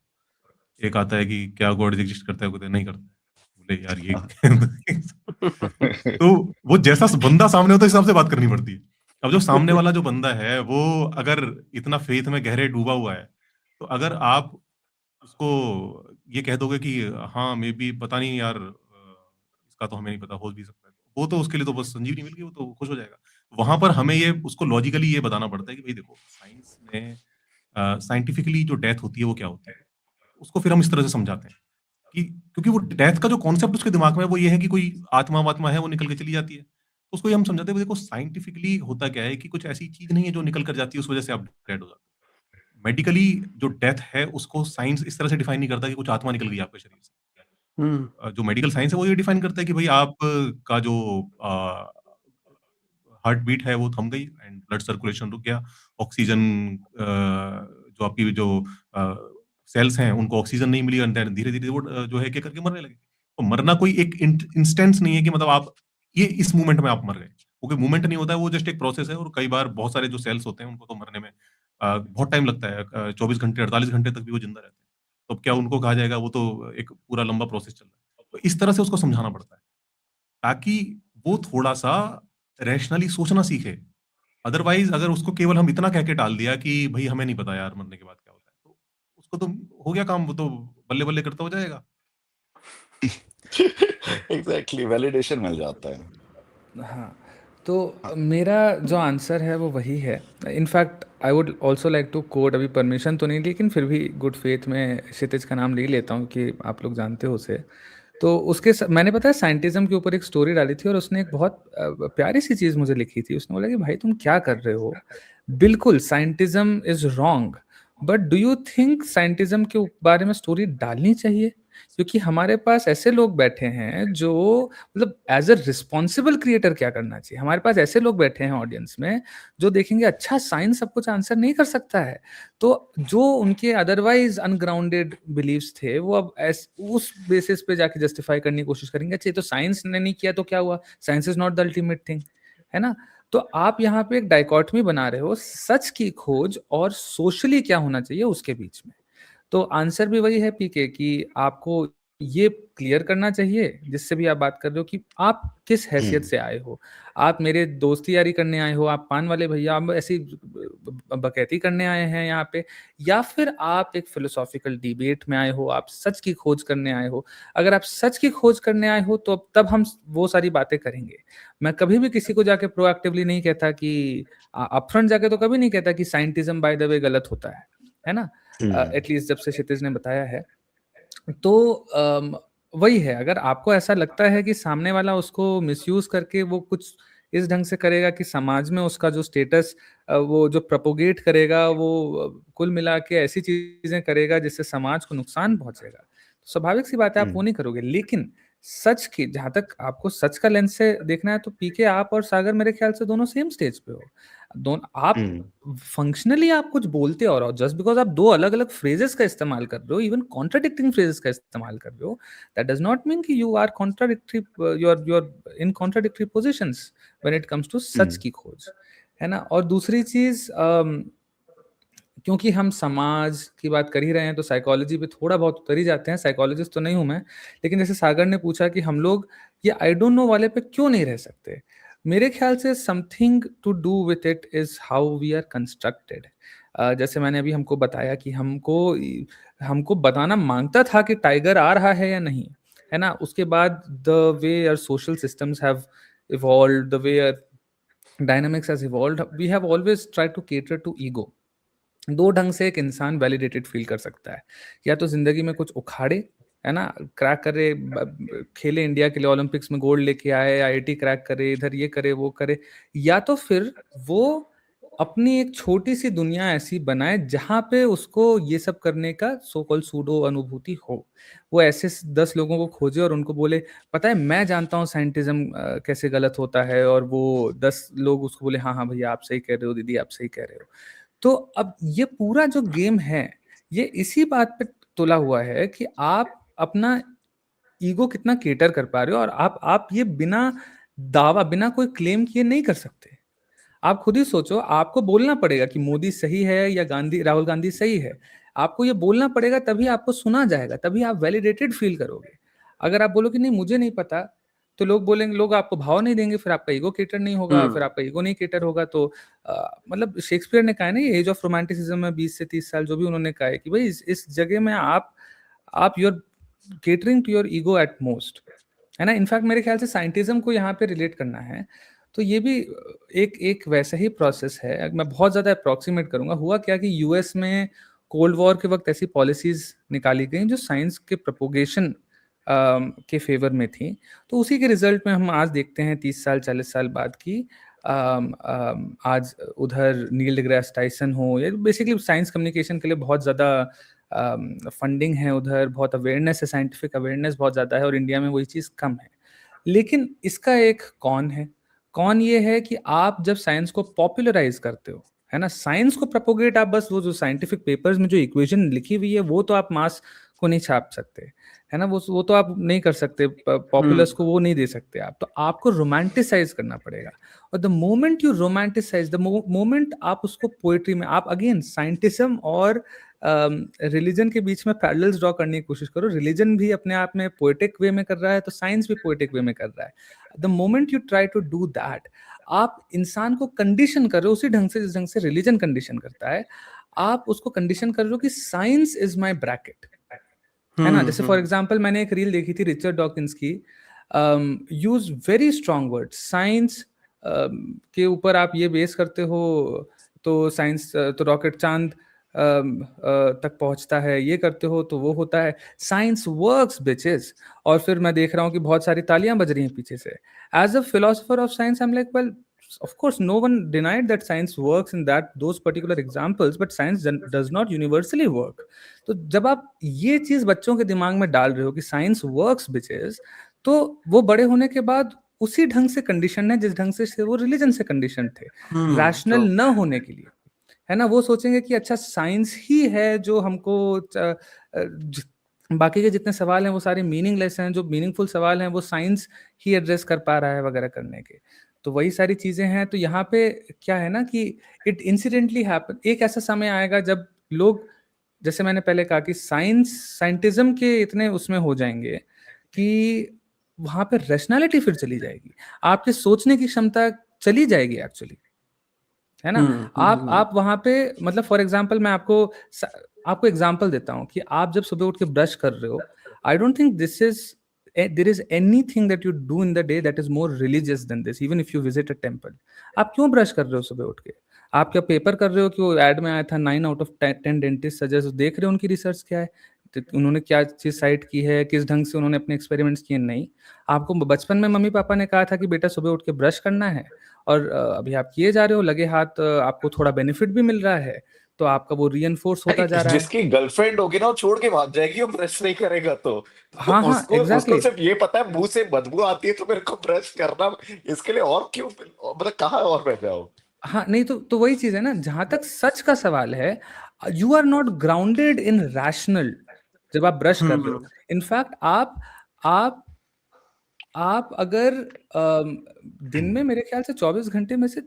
एक आता है कि क्या गॉड एग्जिस्ट करता है, कहते हैं नहीं करता है। बोले यार ये तो वो जैसा बंदा सामने होता है, उस हिसाब से बात करनी पड़ती है। अब जो सामने वाला जो बंदा है, वो अगर इतना फेथ में गहरे डूबा हुआ है, तो अगर आप उसको ये कह दोगे कि हाँ मे बी, पता नहीं यार, इसका तो हमें नहीं पता, हो भी सकता है, वो तो उसके लिए तो बस संजीवनी मिल गई, वो तो खुश हो जाएगा। वहां पर हमें ये उसको लॉजिकली ये बताना पड़ता है कि भाई देखो, साइंस में साइंटिफिकली जो डेथ होती है वो क्या होती है। उसको फिर हम इस तरह से समझाते हैं कि क्योंकि वो डेथ का जो कॉन्सेप्ट उसके दिमाग में है, वो ये है कि कोई आत्मा वात्मा है, वो निकल के चली जाती है। तो उसको ये हम समझाते हैं, देखो साइंटिफिकली होता क्या है कि कुछ ऐसी चीज नहीं है जो निकल कर जाती है, उस वजह से आप डेड हो जाते हो। मेडिकली जो डेथ है, उसको साइंस इस तरह से डिफाइन नहीं करता कि कुछ आत्मा निकल गई आपके शरीर से। हम्म। जो मेडिकल साइंस है वो ये डिफाइन करता है कि भाई आप का जो हार्ट बीट है वो थम गई एंड ब्लड सर्कुलेशन रुक गया। ऑक्सीजन, जो आपकी जो सेल्स हैं उनको ऑक्सीजन नहीं मिली, एंड धीरे धीरे वो जो है क्या करके मरने लगे। तो मरना कोई एक इंस्टेंस नहीं है कि मतलब आप ये इस मूवमेंट में आप मर गए। वो कोई मूवमेंट नहीं होता है, वो जस्ट एक प्रोसेस है। और कई बार बहुत सारे जो सेल्स होते हैं उनको तो मरने में बहुत टाइम लगता है, 24 घंटे 48 घंटे तक भी वो जिंदा रहते हैं। तो अब क्या उनको कहा जाएगा, वो तो एक पूरा लंबा प्रोसेस चल रहा है। तो इस तरह से उसको समझाना पड़ता है ताकि वो थोड़ा-सा रैशनली सोचना सीखे। अदरवाइज़ अगर उसको केवल हम इतना कह के टाल दिया कि भई हमें नहीं पता यार मरने के बाद क्या होता है, तो उसको तो हो गया काम, वो तो बल्ले-बल्ले करता हो जाएगा। एग्जैक्टली, वैलिडेशन मिल जाता है। हाँ, तो हाँ। मेरा जो आंसर है वो वही है। In fact I would also like to quote, अभी परमिशन तो नहीं, लेकिन फिर भी गुड फेथ में क्षितिज का नाम ले लेता हूँ कि आप लोग जानते हो उसे। तो मैंने पता है साइंटिज्म के ऊपर एक स्टोरी डाली थी और उसने एक बहुत प्यारी सी चीज़ मुझे लिखी थी। उसने बोला कि भाई तुम क्या कर रहे हो, बिल्कुल scientism is wrong, but do you think scientism के बारे में स्टोरी डालनी चाहिए? क्योंकि हमारे पास ऐसे लोग बैठे हैं जो, मतलब एज अ रिस्पॉन्सिबल क्रिएटर क्या करना चाहिए, हमारे पास ऐसे लोग बैठे हैं ऑडियंस में जो देखेंगे अच्छा साइंस सब कुछ आंसर नहीं कर सकता है, तो जो उनके अदरवाइज अनग्राउंडेड बिलीव्स थे वो अब उस बेसिस पे जाके जस्टिफाई करने की कोशिश करेंगे, अच्छा ये तो साइंस ने नहीं किया तो क्या हुआ, science is not the ultimate thing, है ना? तो आप यहाँ पे एक डाइकोटमी बना रहे हो सच की खोज और सोशली क्या होना चाहिए उसके बीच में। तो आंसर भी वही है पीके कि आपको ये क्लियर करना चाहिए जिससे भी आप बात कर रहे हो कि आप किस हैसियत से आए हो। आप मेरे दोस्ती यारी करने आए हो, आप पान वाले भैया, आप ऐसी बकैती करने आए हैं यहाँ पे, या फिर आप एक फिलोसॉफिकल डिबेट में आए हो, आप सच की खोज करने आए हो। अगर आप सच की खोज करने आए हो तो तब हम वो सारी बातें करेंगे। मैं कभी भी किसी को जाके प्रोएक्टिवली नहीं कहता कि अपफ्रंट जाके तो कभी नहीं कहता कि साइंटिज्म बाय द वे गलत होता है ना? एटलीस्ट जब से क्षितिज ने बताया है। तो वही है, अगर आपको ऐसा लगता है कि सामने वाला उसको मिसयूज करके वो कुछ इस ढंग से करेगा कि समाज में उसका जो स्टेटस वो जो प्रोपोगेट करेगा वो कुल मिला के ऐसी चीजें करेगा जिससे समाज को नुकसान पहुंचेगा, तो स्वाभाविक सी बात है आप वो नहीं करोगे। लेकिन सच की, जहां तक आपको सच का लेंस से देखना है, तो पीके आप और सागर मेरे ख्याल से दोनों सेम स्टेज पे हो। दोनों आप फंक्शनली आप कुछ बोलते हो, और जस्ट बिकॉज आप दो अलग अलग फ्रेजेस का इस्तेमाल कर रहे हो, इवन कॉन्ट्राडिक्टिंग फ्रेजेस का इस्तेमाल कर रहे हो, दैट डज नॉट मीन कि you are contradictory, you are in contradictory positions when it comes to सच की खोज, है ना। और दूसरी चीज, क्योंकि हम समाज की बात कर ही रहे हैं, तो साइकोलॉजी पे थोड़ा बहुत उतर ही जाते हैं। साइकोलॉजिस्ट तो नहीं हूं मैं, लेकिन जैसे सागर ने पूछा कि हम लोग ये आई डोंट नो वाले पे क्यों नहीं रह सकते, मेरे ख्याल से something to do with it is how we are constructed. जैसे मैंने अभी हमको बताया कि हमको बताना मांगता था कि टाइगर आ रहा है या नहीं, है ना। उसके बाद the way our social systems have evolved, the way our dynamics has evolved, we have always try to cater to ego. दो ढंग से एक इंसान वैलिडेटेड फील कर सकता है, या तो जिंदगी में कुछ उखाड़े, है ना, क्रैक करे, खेले इंडिया के लिए, ओलंपिक्स में गोल्ड लेके आए, आईआईटी क्रैक करे, इधर ये करे वो करे, या तो फिर वो अपनी एक छोटी सी दुनिया ऐसी बनाए जहां पे उसको ये सब करने का सो कॉल्ड सूडो अनुभूति हो। वो ऐसे 10 लोगों को खोजे और उनको बोले, पता है मैं जानता हूँ साइंटिज्म कैसे गलत होता है, और वो 10 लोग उसको बोले, हाँ हाँ भैया आप सही कह रहे हो, दीदी आप सही कह रहे हो। तो अब ये पूरा जो गेम है, ये इसी बात पे तुला हुआ है कि आप अपना ईगो कितना केटर कर पा रहे हो, और आप ये बिना दावा, बिना कोई क्लेम किए नहीं कर सकते। आप खुद ही सोचो, आपको बोलना पड़ेगा कि मोदी सही है या राहुल गांधी सही है। आपको ये बोलना पड़ेगा, तभी आपको सुना जाएगा, तभी आप वैलिडेटेड फील करोगे। अगर आप बोलो कि नहीं मुझे नहीं पता, तो लोग बोलेंगे, लोग आपको भाव नहीं देंगे, फिर आपका ईगो केटर नहीं होगा, फिर आपका ईगो नहीं केटर होगा। तो मतलब शेक्सपियर ने कहा है ना, ये एज ऑफ रोमांटिसिज्म में 20 से 30 साल, जो भी उन्होंने कहा है कि भाई इस जगह में आप you are catering to your ego at most, है ना। इनफैक्ट मेरे ख्याल से साइंटिज्म को यहाँ पे रिलेट करना है, तो ये भी एक वैसा ही प्रोसेस है। मैं बहुत ज्यादा अप्रोक्सीमेट करूंगा। हुआ क्या कि यूएस में कोल्ड वॉर के वक्त ऐसी पॉलिसीज निकाली गई जो साइंस के प्रोपोगेशन के फेवर में थी। तो उसी के रिजल्ट में हम आज देखते हैं 30 साल 40 साल बाद की आज उधर नील डिग्रास टाइसन हो, या बेसिकली साइंस कम्युनिकेशन के लिए बहुत ज़्यादा फंडिंग है उधर, बहुत अवेयरनेस है, साइंटिफिक अवेयरनेस बहुत ज़्यादा है, और इंडिया में वही चीज़ कम है। लेकिन इसका एक कौन है, कौन ये है कि आप जब साइंस को पॉपुलराइज करते हो, है ना, साइंस को प्रोपोगेट, आप बस वो जो साइंटिफिक पेपर्स में जो इक्वेशन लिखी हुई है वो तो आप मास को नहीं छाप सकते, है ना, वो तो आप नहीं कर सकते, पॉपुलर्स को वो नहीं दे सकते आप, तो आपको रोमांटिसाइज करना पड़ेगा। और the moment you romanticise, the moment आप उसको पोएट्री में, आप अगेन साइंटिज्म और रिलीजन के बीच में पैरेलल्स ड्रॉ करने की कोशिश करो। रिलीजन भी अपने आप में पोएटिक वे में कर रहा है, तो साइंस भी पोएटिक वे में कर रहा है। The moment you try to do that, आप इंसान को कंडीशन कर रहे हो उसी ढंग से जिस ढंग से रिलीजन कंडीशन करता है। आप उसको कंडीशन कर रहे हो कि साइंस इज माई ब्रैकेट, है ना। जैसे फॉर एग्जाम्पल मैंने एक रील देखी थी रिचर्ड डॉकिंस की, use very strong word, science के ऊपर आप ये बेस करते हो तो साइंस तो रॉकेट चांद तक पहुंचता है, ये करते हो तो वो होता है, साइंस वर्क्स बिचेस। और फिर मैं देख रहा हूँ कि बहुत सारी तालियां बज रही हैं पीछे से। As a philosopher of science I am like, well of course no one denied that science works in those particular examples, but science does not universally work. तो जब आप ये चीज बच्चों के दिमाग में डाल रहे हो कि साइंस वर्क्स बिचेस, तो वो बड़े होने के बाद उसी ढंग से कंडीशन है जिस ढंग से वो रिलीजन से कंडीशन थे, रैशनल न होने के लिए, है ना। वो सोचेंगे कि अच्छा साइंस ही है जो हमको बाकी के जितने सवाल हैं वो सारे मीनिंगलेस हैं, जो मीनिंगफुल सवाल हैं वो साइंस ही एड्रेस कर पा रहा है वगैरह करने के। तो वही सारी चीजें हैं। तो यहाँ पे क्या है ना कि इट इंसिडेंटली हैपन, एक ऐसा समय आएगा जब लोग, जैसे मैंने पहले कहा कि साइंटिज्म के इतने उसमें हो जाएंगे कि वहां पे रैशनैलिटी फिर चली जाएगी, आपके सोचने की क्षमता चली जाएगी एक्चुअली, है ना। आप वहां पे, मतलब फॉर एग्जांपल मैं आपको एग्जांपल देता हूँ कि आप जब सुबह उठ के ब्रश कर रहे हो, I don't think there is anything that you do in the day that is more religious than this, even if you visit a temple. आप क्यों ब्रश कर रहे हो सुबह उठ के? आप क्या पेपर कर रहे हो कि वो एड में आया था 9 out of 10 डेंटिस्ट सजेस्ट, देख रहे हो उनकी रिसर्च क्या है, उन्होंने क्या चीज साइट की है, किस ढंग से उन्होंने अपने एक्सपेरिमेंट्स किए? नहीं। आपको बचपन में मम्मी पापा ने कहा था कि बेटा सुबह उठ के ब्रश करना है, और अभी आप किए जा रहे हो लगे हाथ, आपको थोड़ा बेनिफिट भी मिल रहा है, तो आपका वो रीइंफोर्स होता जा रहा है। जिसकी गर्लफ्रेंड होगी ना वो छोड़ के भाग जाएगी, वो ब्रश नहीं करेगा तो हाँ, हाँ, उसको एग्ज़ैक्टली। सिर्फ ये पता है मुंह से बदबू आती है तो मेरे को ब्रश करना, इसके लिए और क्यों, मतलब कहाँ और मैं जाऊँ। हाँ, नहीं तो वही चीज़ है ना, जहाँ तक सच का सवाल है, you are not grounded in rational जब आप ब्रश कर रहे हो। इनफैक्ट आप आप अगर दिन में मेरे ख्याल से 24 घंटे में से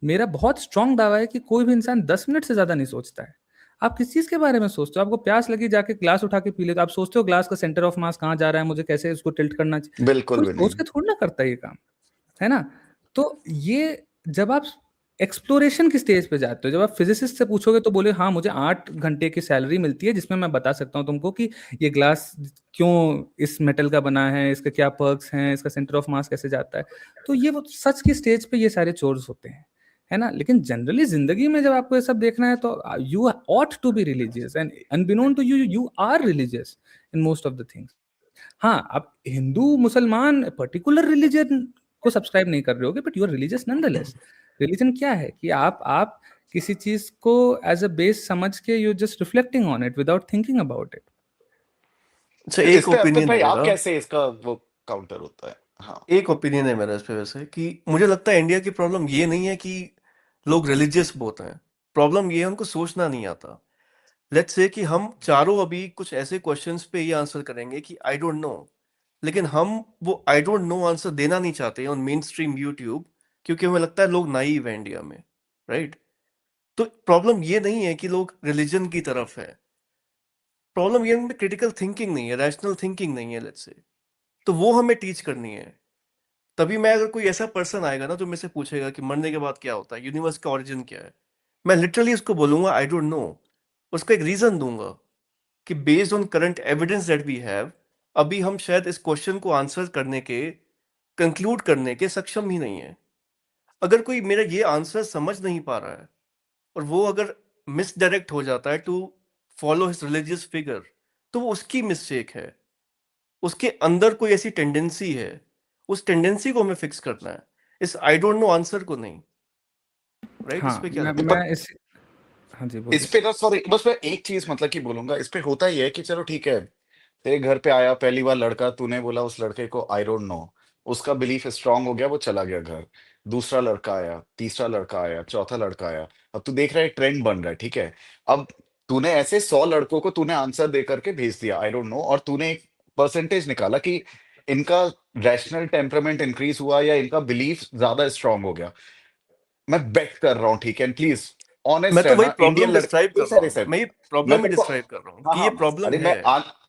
मेरा बहुत स्ट्रांग दावा है कि कोई भी इंसान 10 मिनट से ज़्यादा नहीं सोचता है। आप किस चीज़ के बारे में सोचते हो? आपको प्यास लगी, जाके ग्लास उठा के पी लेते हो। आप सोचते हो ग्लास का सेंटर ऑफ मास कहाँ जा रहा है, मुझे कैसे इसको टिल्ट करना चाहिए? बिल्कुल कोई भी सोच नहीं। के थोड़ी ना करता है ये काम, है ना? तो ये जब आप एक्सप्लोरेशन की स्टेज पे जाते हो, जब आप फिजिसिस्ट से पूछोगे तो बोले हाँ, मुझे 8 घंटे की सैलरी मिलती है जिसमें मैं बता सकता हूँ तुमको कि ये ग्लास क्यों इस मेटल का बना है, इसके क्या पर्क्स हैं, इसका सेंटर ऑफ मास कैसे जाता है। तो ये वो सच की स्टेज पे ये सारे चोर्स होते हैं, है ना? लेकिन जनरली ज़िंदगी में जब आपको ये सब देखना है तो you ought to be religious and unbeknown to you, you are religious in most of the things. हाँ, आप हिंदू, मुसलमान पर्टिकुलर रिलीजन को सब्सक्राइब नहीं कर रहे होगे, but you are religious nonetheless. Religion क्या है कि आप किसी चीज़ को एज़ अ बेस समझ के you just reflecting on it without thinking about it. अच्छा, इस एक पे अंकित ओपिनियन है भाई आप मेरा, कैसे इसका वो काउंटर होता है? हाँ। एक ओपिनियन है मेरा इस पे वैसे, कि मुझे लगता है इंडिया की प्रॉब्लम ये नहीं है कि लोग रिलीजियस बहुत हैं। प्रॉब्लम ये है उनको सोचना नहीं आता। लेट्स से कि हम चारों अभी कुछ ऐसे क्वेश्चंस पे ये आंसर करेंगे कि आई डोंट नो, लेकिन हम वो आई डोंट नो आंसर देना नहीं चाहते ऑन मेन स्ट्रीम यूट्यूब, क्योंकि हमें लगता है लोग नाइव है इंडिया में, राइट? तो प्रॉब्लम ये नहीं है कि लोग रिलीजन की तरफ है, प्रॉब्लम ये है क्रिटिकल थिंकिंग नहीं है, रैशनल थिंकिंग नहीं है, लेट्स से। तो वो हमें टीच करनी है। तभी मैं, अगर कोई ऐसा पर्सन आएगा ना जो मुझसे पूछेगा कि मरने के बाद क्या होता है, यूनिवर्स का ओरिजिन क्या है, मैं लिटरली उसको बोलूंगा आई डोंट नो। उसका एक रीजन दूंगा कि based on current evidence that we have, अभी हम शायद इस क्वेश्चन को आंसर करने के, कंक्लूड करने के सक्षम ही नहीं है। अगर कोई मेरा ये आंसर समझ नहीं पा रहा है और वो अगर मिसडायरेक्ट हो जाता है to follow his religious figure, तो वो उसकी मिस्टेक है। उसके अंदर कोई ऐसी टेंडेंसी है, उस टेंडेंसी को हमें फिक्स करना है, इस आई डोंट नो आंसर को नहीं। राइट? इस हाँ, पे क्या मैं लगता है? मैं इस हाँ जी, इस बोलिए। पे ना सॉरी, बस मैं एक चीज मतलब कि बोलूंगा, इस पे होता ही है कि चलो ठीक है, तेरे घर पे आया पहली बार लड़का, तूने बोला उस लड़के को आई डोंट नो, उसका बिलीफ स्ट्रांग हो गया, वो चला गया घर। दूसरा लड़का आया, तीसरा लड़का आया, चौथा लड़का आया। अब तू देख रहा है ट्रेंड बन रहा है, ठीक है। अब तूने ऐसे 100 लड़कों को तूने आंसर दे करके भेज दिया आई डोंट नो, और तूने एक परसेंटेज निकाला कि इनका रैशनल टेम्परामेंट इंक्रीज हुआ या इनका बिलीफ ज्यादा स्ट्रांग हो गया। मैं बेट कर रहा हूँ, ठीक है, प्लीज मैं ऑनेस्ट तो वही रहना, इंडियन प्रॉब्लम लड़के, डिस्क्राइब कर एक रहा सेकंड, एक हूँ, मैं ये सेकंड। मैं प्रॉब्लम ही तेरे को, डिस्क्राइब कर रहा हूँ हाँ कि ये हाँ, प्रॉब्लम अरे है।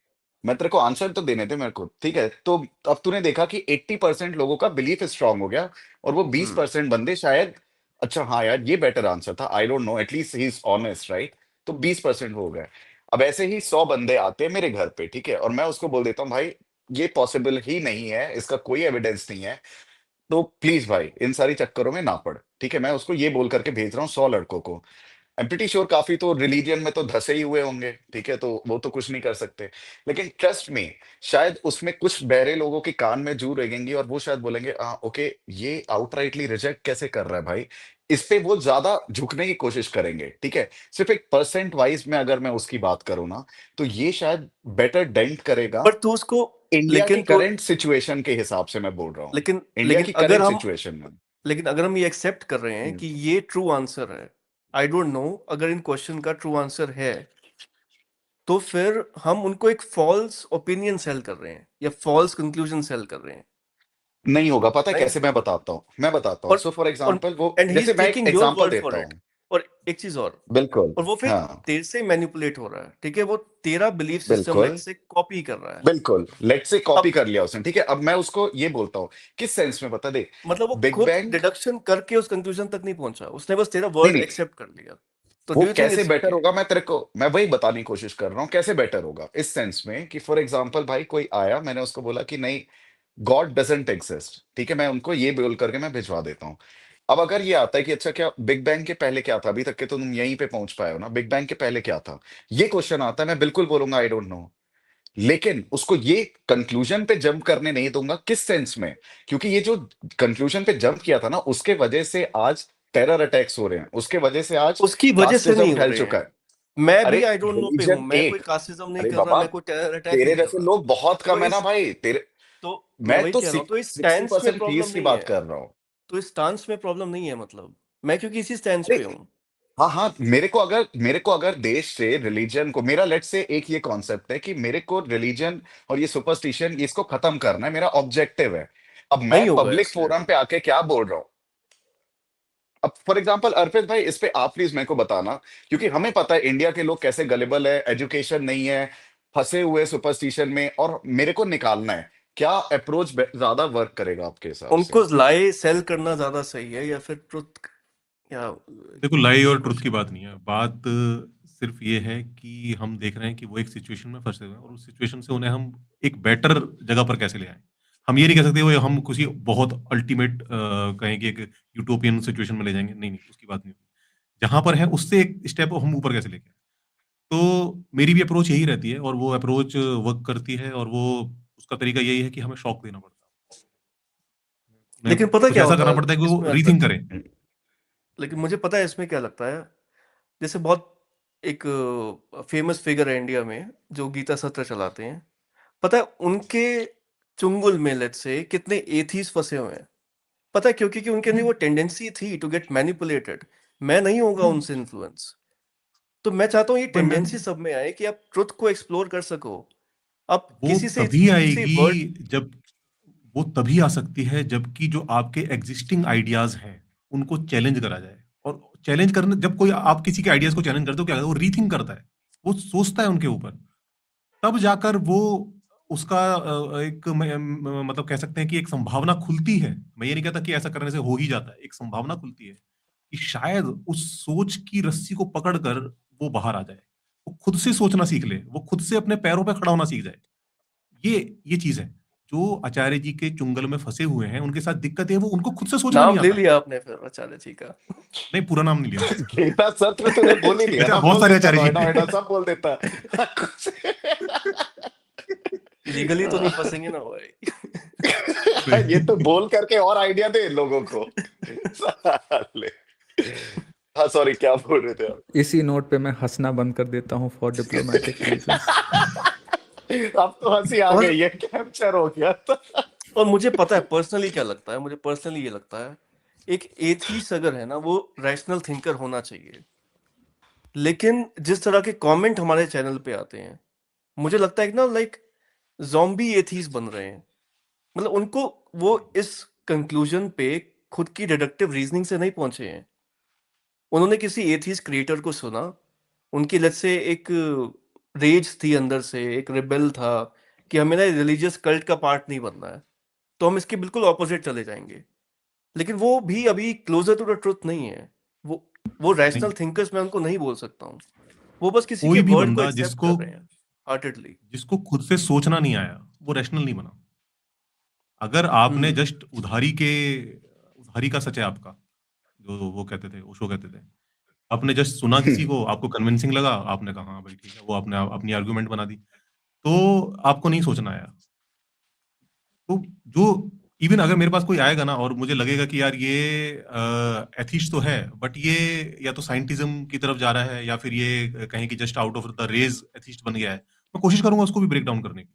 मैं तेरे को आंसर तो देने दे मेरे को, ठीक है। तो अब तूने देखा कि 80% लोगों का बिलीफ स्ट्रांग हो गया, और वो हम्म 20% बंदे शायद, अच्छा हाँ यार ये बेटर आंसर था, आई don't no, at least he is honest, right. तो 20% हो गए। अब ऐसे ही 100 बंदे आते हैं मेरे घर पे, ठीक है, और मैं उसको बोल देता हूँ भाई ये पॉसिबल ही नहीं है, इसका कोई एविडेंस नहीं है, तो प्लीज भाई इन सारी चक्करों में ना पड़, ठीक है। मैं उसको ये बोल करके भेज रहा हूँ 100 लड़कों को। आई एम प्रीटी श्योर काफी तो रिलीजियन में तो धसे ही हुए होंगे, ठीक है, तो वो तो कुछ नहीं कर सकते। लेकिन ट्रस्ट मी, शायद उसमें कुछ बहरे लोगों के कान में जू रहेंगी, और वो शायद बोलेंगे ओके, ये आउटराइटली रिजेक्ट कैसे कर रहा है भाई। इस पे वो ज्यादा झुकने की कोशिश करेंगे, ठीक है। सिर्फ एक परसेंट वाइज में अगर मैं उसकी बात करूँ ना, तो ये शायद बेटर डेंट करेगा। पर तू उसको, इंडिया की लेकिन तो, करंट सिचुएशन के हिसाब से मैं बोल रहा हूँ, लेकिन इंडिया लेकिन की अगर करंट हम सिचुएशन में। लेकिन अगर हम ये एक्सेप्ट कर रहे हैं हम्म। कि ये ट्रू आंसर है, आई डोंट नो, अगर इन क्वेश्चन का ट्रू आंसर है, तो फिर हम उनको एक फॉल्स ओपिनियन सेल कर रहे हैं या फॉल्स कंक्लूजन सेल कर रहे हैं। नहीं होगा, पता है नहीं, कैसे, मैं बताता हूँ, और सो फॉर और एग्जांपल वो, एंड ही जैसे इज मैं एक taking your example word for देता इट। हूँ। और एक चीज बिल्कुल। और वो फिर हाँ। तेरे से मैनिपुलेट हो रहा है, ठीक है, वो तेरा बिलीफ सिस्टम बिल्कुल। लेट से कॉपी कर रहा है। बिल्कुल, लेट से कॉपी अब कर लिया उसने, ठीक है। अब मैं उसको ये बोलता हूँ, किस सेंस में बता दे। मतलब वो बिग खुद बैंग, डिडक्शन करके उस कंक्लूजन तक नहीं पहुंचा, उसने बस तेरा नहीं वर्ड नहीं, एक्सेप्ट कर लिया। तो वो डू यू थिंक कैसे इट्स बेटर ओके? होगा, मैं तेरे को, मैं वही बताने की कोशिश कर रहा हूँ कैसे बेटर होगा, इस सेंस में कि फॉर एग्जांपल भाई कोई आया, मैंने उसको बोला कि नहीं, गॉड डजंट एग्जिस्ट, ठीक है, मैं उनको ये बोल करके मैं भिजवा देता हूँ। अब अगर ये आता है कि अच्छा क्या बिग बैंग के पहले क्या था, अभी तक के तो तुम यहीं पे पहुंच पाए हो ना, बिग बैंग के पहले क्या था, ये क्वेश्चन आता है, मैं बिल्कुल बोलूंगा आई डोंट नो। लेकिन उसको ये कंक्लूजन पे जंप करने नहीं दूंगा, किस सेंस में, क्योंकि ये जो कंक्लूजन पे जंप किया था ना, उसके वजह से आज टेरर अटैक्स हो रहे हैं, उसके वजह से आज उसकी वजह से कास्टिज्म नहीं हो फैल रहे चुका हैं। है। मैं अरे भी आई डोंट नो पे हूँ, रिलीजन मैं कोई एक, कास्टिज्म नहीं अरे कर रहा, बाबा मैं कोई टेरर अटैक तेरे नहीं कर जैसे रहा। लोग बहुत तो कम है ना इस भाई, तेरे तो मैं मैं वही तो कह रहा हूँ, तो इस सिक्सटी स्टैंस में परसेंट प्रॉब्लम पीस की नहीं बात है, कर रहा हूँ। तो इस स्टांस में प्रॉब्लम नहीं है, मतलब मैं क्योंकि इसी स्टैंस पे अरे हूँ। हाँ हाँ, मेरे को अगर देश से रिलीजन को, मेरा लेट से एक ये कॉन्सेप्ट है कि मेरे को रिलीजन और ये सुपरस्टिशन इसको खत्म करना है, मेरा ऑब्जेक्टिव है। अब मैं नहीं होगा पब्लिक ऐसे। फोरम पे आके क्या बोल रहा हूँ? अब फॉर एग्जांपल अर्पित भाई, इस पे आप प्लीज मेरे को बताना, क्योंकि हमें पता है इंडिया के लोग कैसे गलेबल है, एजुकेशन नहीं है, फंसे हुए सुपरस्टिशन में, और मेरे को निकालना है। क्या अप्रोच ज्यादा वर्क करेगा आपके हिसाब से? उनको लाई सेल करना ज्यादा सही है या फिर ट्रुथ, या देखो, लाई और ट्रुथ क्वेश्चन? की बात नहीं है, बात सिर्फ ये है कि हम देख रहे हैं कि वो एक सिचुएशन में फंसे हुए हैं, और उस सिचुएशन से उन्हें हम एक बेटर जगह पर कैसे ले आए। हम ये नहीं कह सकते वो हम किसी बहुत अल्टीमेट कहें कि एक यूटोपियन सिचुएशन में ले जाएंगे, नहीं नहीं, उसकी बात नहीं होती। जहां पर है उससे एक स्टेप हम ऊपर कैसे लेके आए। तो मेरी भी अप्रोच यही रहती है, और वो अप्रोच वर्क करती है, और वो उसका तरीका यही है कि हमें शॉक देना पड़ता है, उन्हें लेकिन पता कुछ क्या ऐसा होता करना है पड़ता है कि वो इसमें रीथिंक अर्पित, करें। लेकिन मुझे पता है इसमें क्या लगता है। जैसे बहुत एक फेमस फिगर है इंडिया में जो गीता सत्र चलाते हैं, पता है उनके चुंगल में लेट्स से कितने एथीस फंसे हुए हैं। पता है क्यों? क्योंकि उनके अंदर वो टेंडेंसी थी टू गेट मैनिपुलेटेड। मैं नहीं होगा उनसे इन्फ्लुएंस। तो मैं चाहता हूँ ये पर मैं टेंडेंसी सब में आए कि आप ट्रुथ को एक्सप्लोर कर सको। आप वो किसी से तभी किसी वर्ड, आएगी जब वो तभी आ सकती है जबकि जो आपके एग्जिस्टिंग आइडियाज हैं उनको चैलेंज करा जाए। और चैलेंज करने, जब कोई आप किसी के आइडियाज को चैलेंज करते हो, क्या करता है? वो रीथिंक करता है, वो सोचता है उनके ऊपर, तब जाकर वो उसका एक मतलब कह सकते हैं कि एक संभावना खुलती है। मैं ये नहीं कहता कि ऐसा करने से हो ही जाता है, एक संभावना खुलती है कि शायद उस सोच की रस्सी को पकड़कर वो बाहर आ जाए, वो खुद से सोचना सीख ले, वो खुद से अपने पैरों पे खड़ा होना सीख जाए। ये चीज है जो आचार्य जी के चुंगल में फंसे हुए हैं, उनके साथ दिक्कत है, वो उनको खुद से सोचना नहीं नाम ले आता। लिया आपने फिर आचार्य जी का। नहीं, पूरा नाम नहीं लिया। गीता सत्र तूने बोल ही दिया अच्छा, ना, बहुत बोल सारे देता, आचार्य जी नोएडा हैं। नोएडा सब बोल देता। लीगली तो नहीं फंसेंगे ना भाई। ये तो बोल करके और आइडिया दे लोगों को। साले। हाँ सॉरी, क्या बोल रहे थे आप? इसी नोट पे मैं हंसना बंद कर देता हूँ फॉर डिप्लोमेटिक रीजंस। अब तो हंसी आ और गई, ये कैप्चर हो गया था। और मुझे पता है पर्सनली क्या लगता है, मुझे पर्सनली ये लगता है एक एथीस्ट अगर है ना वो रैशनल थिंकर होना चाहिए। लेकिन जिस तरह के कमेंट हमारे चैनल पे आते हैं, मुझे लगता है कि ना लाइक ज़ॉम्बी एथीस्ट बन रहे हैं। मतलब उनको वो इस कंक्लूजन पे खुद की डिडक्टिव रीजनिंग से नहीं पहुंचे हैं। उन्होंने किसी एथीस्ट क्रिएटर को सुना, उनकी लेट्स से एक रेज थी अंदर से, एक रिबेल था कि हमें ना रिलीजियस कल्ट का पार्ट नहीं बनना है, तो हम इसके बिल्कुल ऑपोजिट चले जाएंगे। लेकिन वो भी अभी क्लोजर टू द ट्रुथ नहीं है। वो नहीं, रैशनल थिंकर्स मैं उनको नहीं बोल सकता हूँ। वो बस किसी के कोई भी वर्ड को बंदा एक्सेप्ट जिसको कर रहे हैं हार्टेडली। जिसको खुद से सोचना नहीं आया, वो रैशनल नहीं बना। अगर आपने हम्म। जस्ट उधारी का सच है आपका, जो वो कहते थे, ओशो कहते थे, आपने जस्ट सुना किसी को, आपको कन्विंसिंग लगा, आपने कहा हाँ भाई ठीक है, वो आपने अपनी आर्गुमेंट बना दी, तो आपको नहीं सोचना आया। तो जो इवन अगर मेरे पास कोई आएगा ना और मुझे लगेगा कि यार ये एथिस्ट तो है, बट ये या तो साइंटिज्म की तरफ जा रहा है, या फिर ये कहें कि just out of the rage atheist बन गया है, मैं कोशिश करूंगा उसको भी ब्रेक डाउन करने की।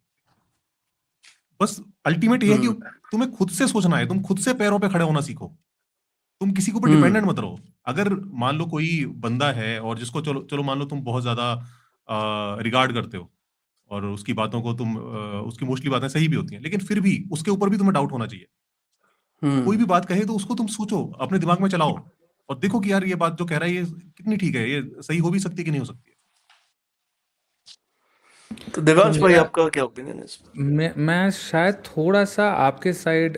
बस अल्टीमेट ये है कि हम्म। तुम्हें खुद से सोचना है, तुम खुद से पैरों पे खड़े होना सीखो, तुम किसी के ऊपर हम्म। डिपेंडेंट मत रहो। अगर मान लो कोई बंदा है और जिसको चलो चलो मान लो तुम बहुत ज्यादा रिगार्ड करते हो, और उसकी बातों को तुम उसकी मोस्टली बातें सही भी होती हैं, लेकिन फिर भी उसके ऊपर भी तुम्हें डाउट होना चाहिए। कोई हम्म। भी बात कहे तो उसको तुम सोचो, अपने दिमाग में चलाओ, और देखो कि यार ये बात जो कह रहा है ये कितनी ठीक है, ये सही हो भी सकती है कि नहीं हो सकती है। तो तो देवांश भाई मेरा आपका क्या ओपिनियन है इस पे? मैं शायद थोड़ा सा आपके साइड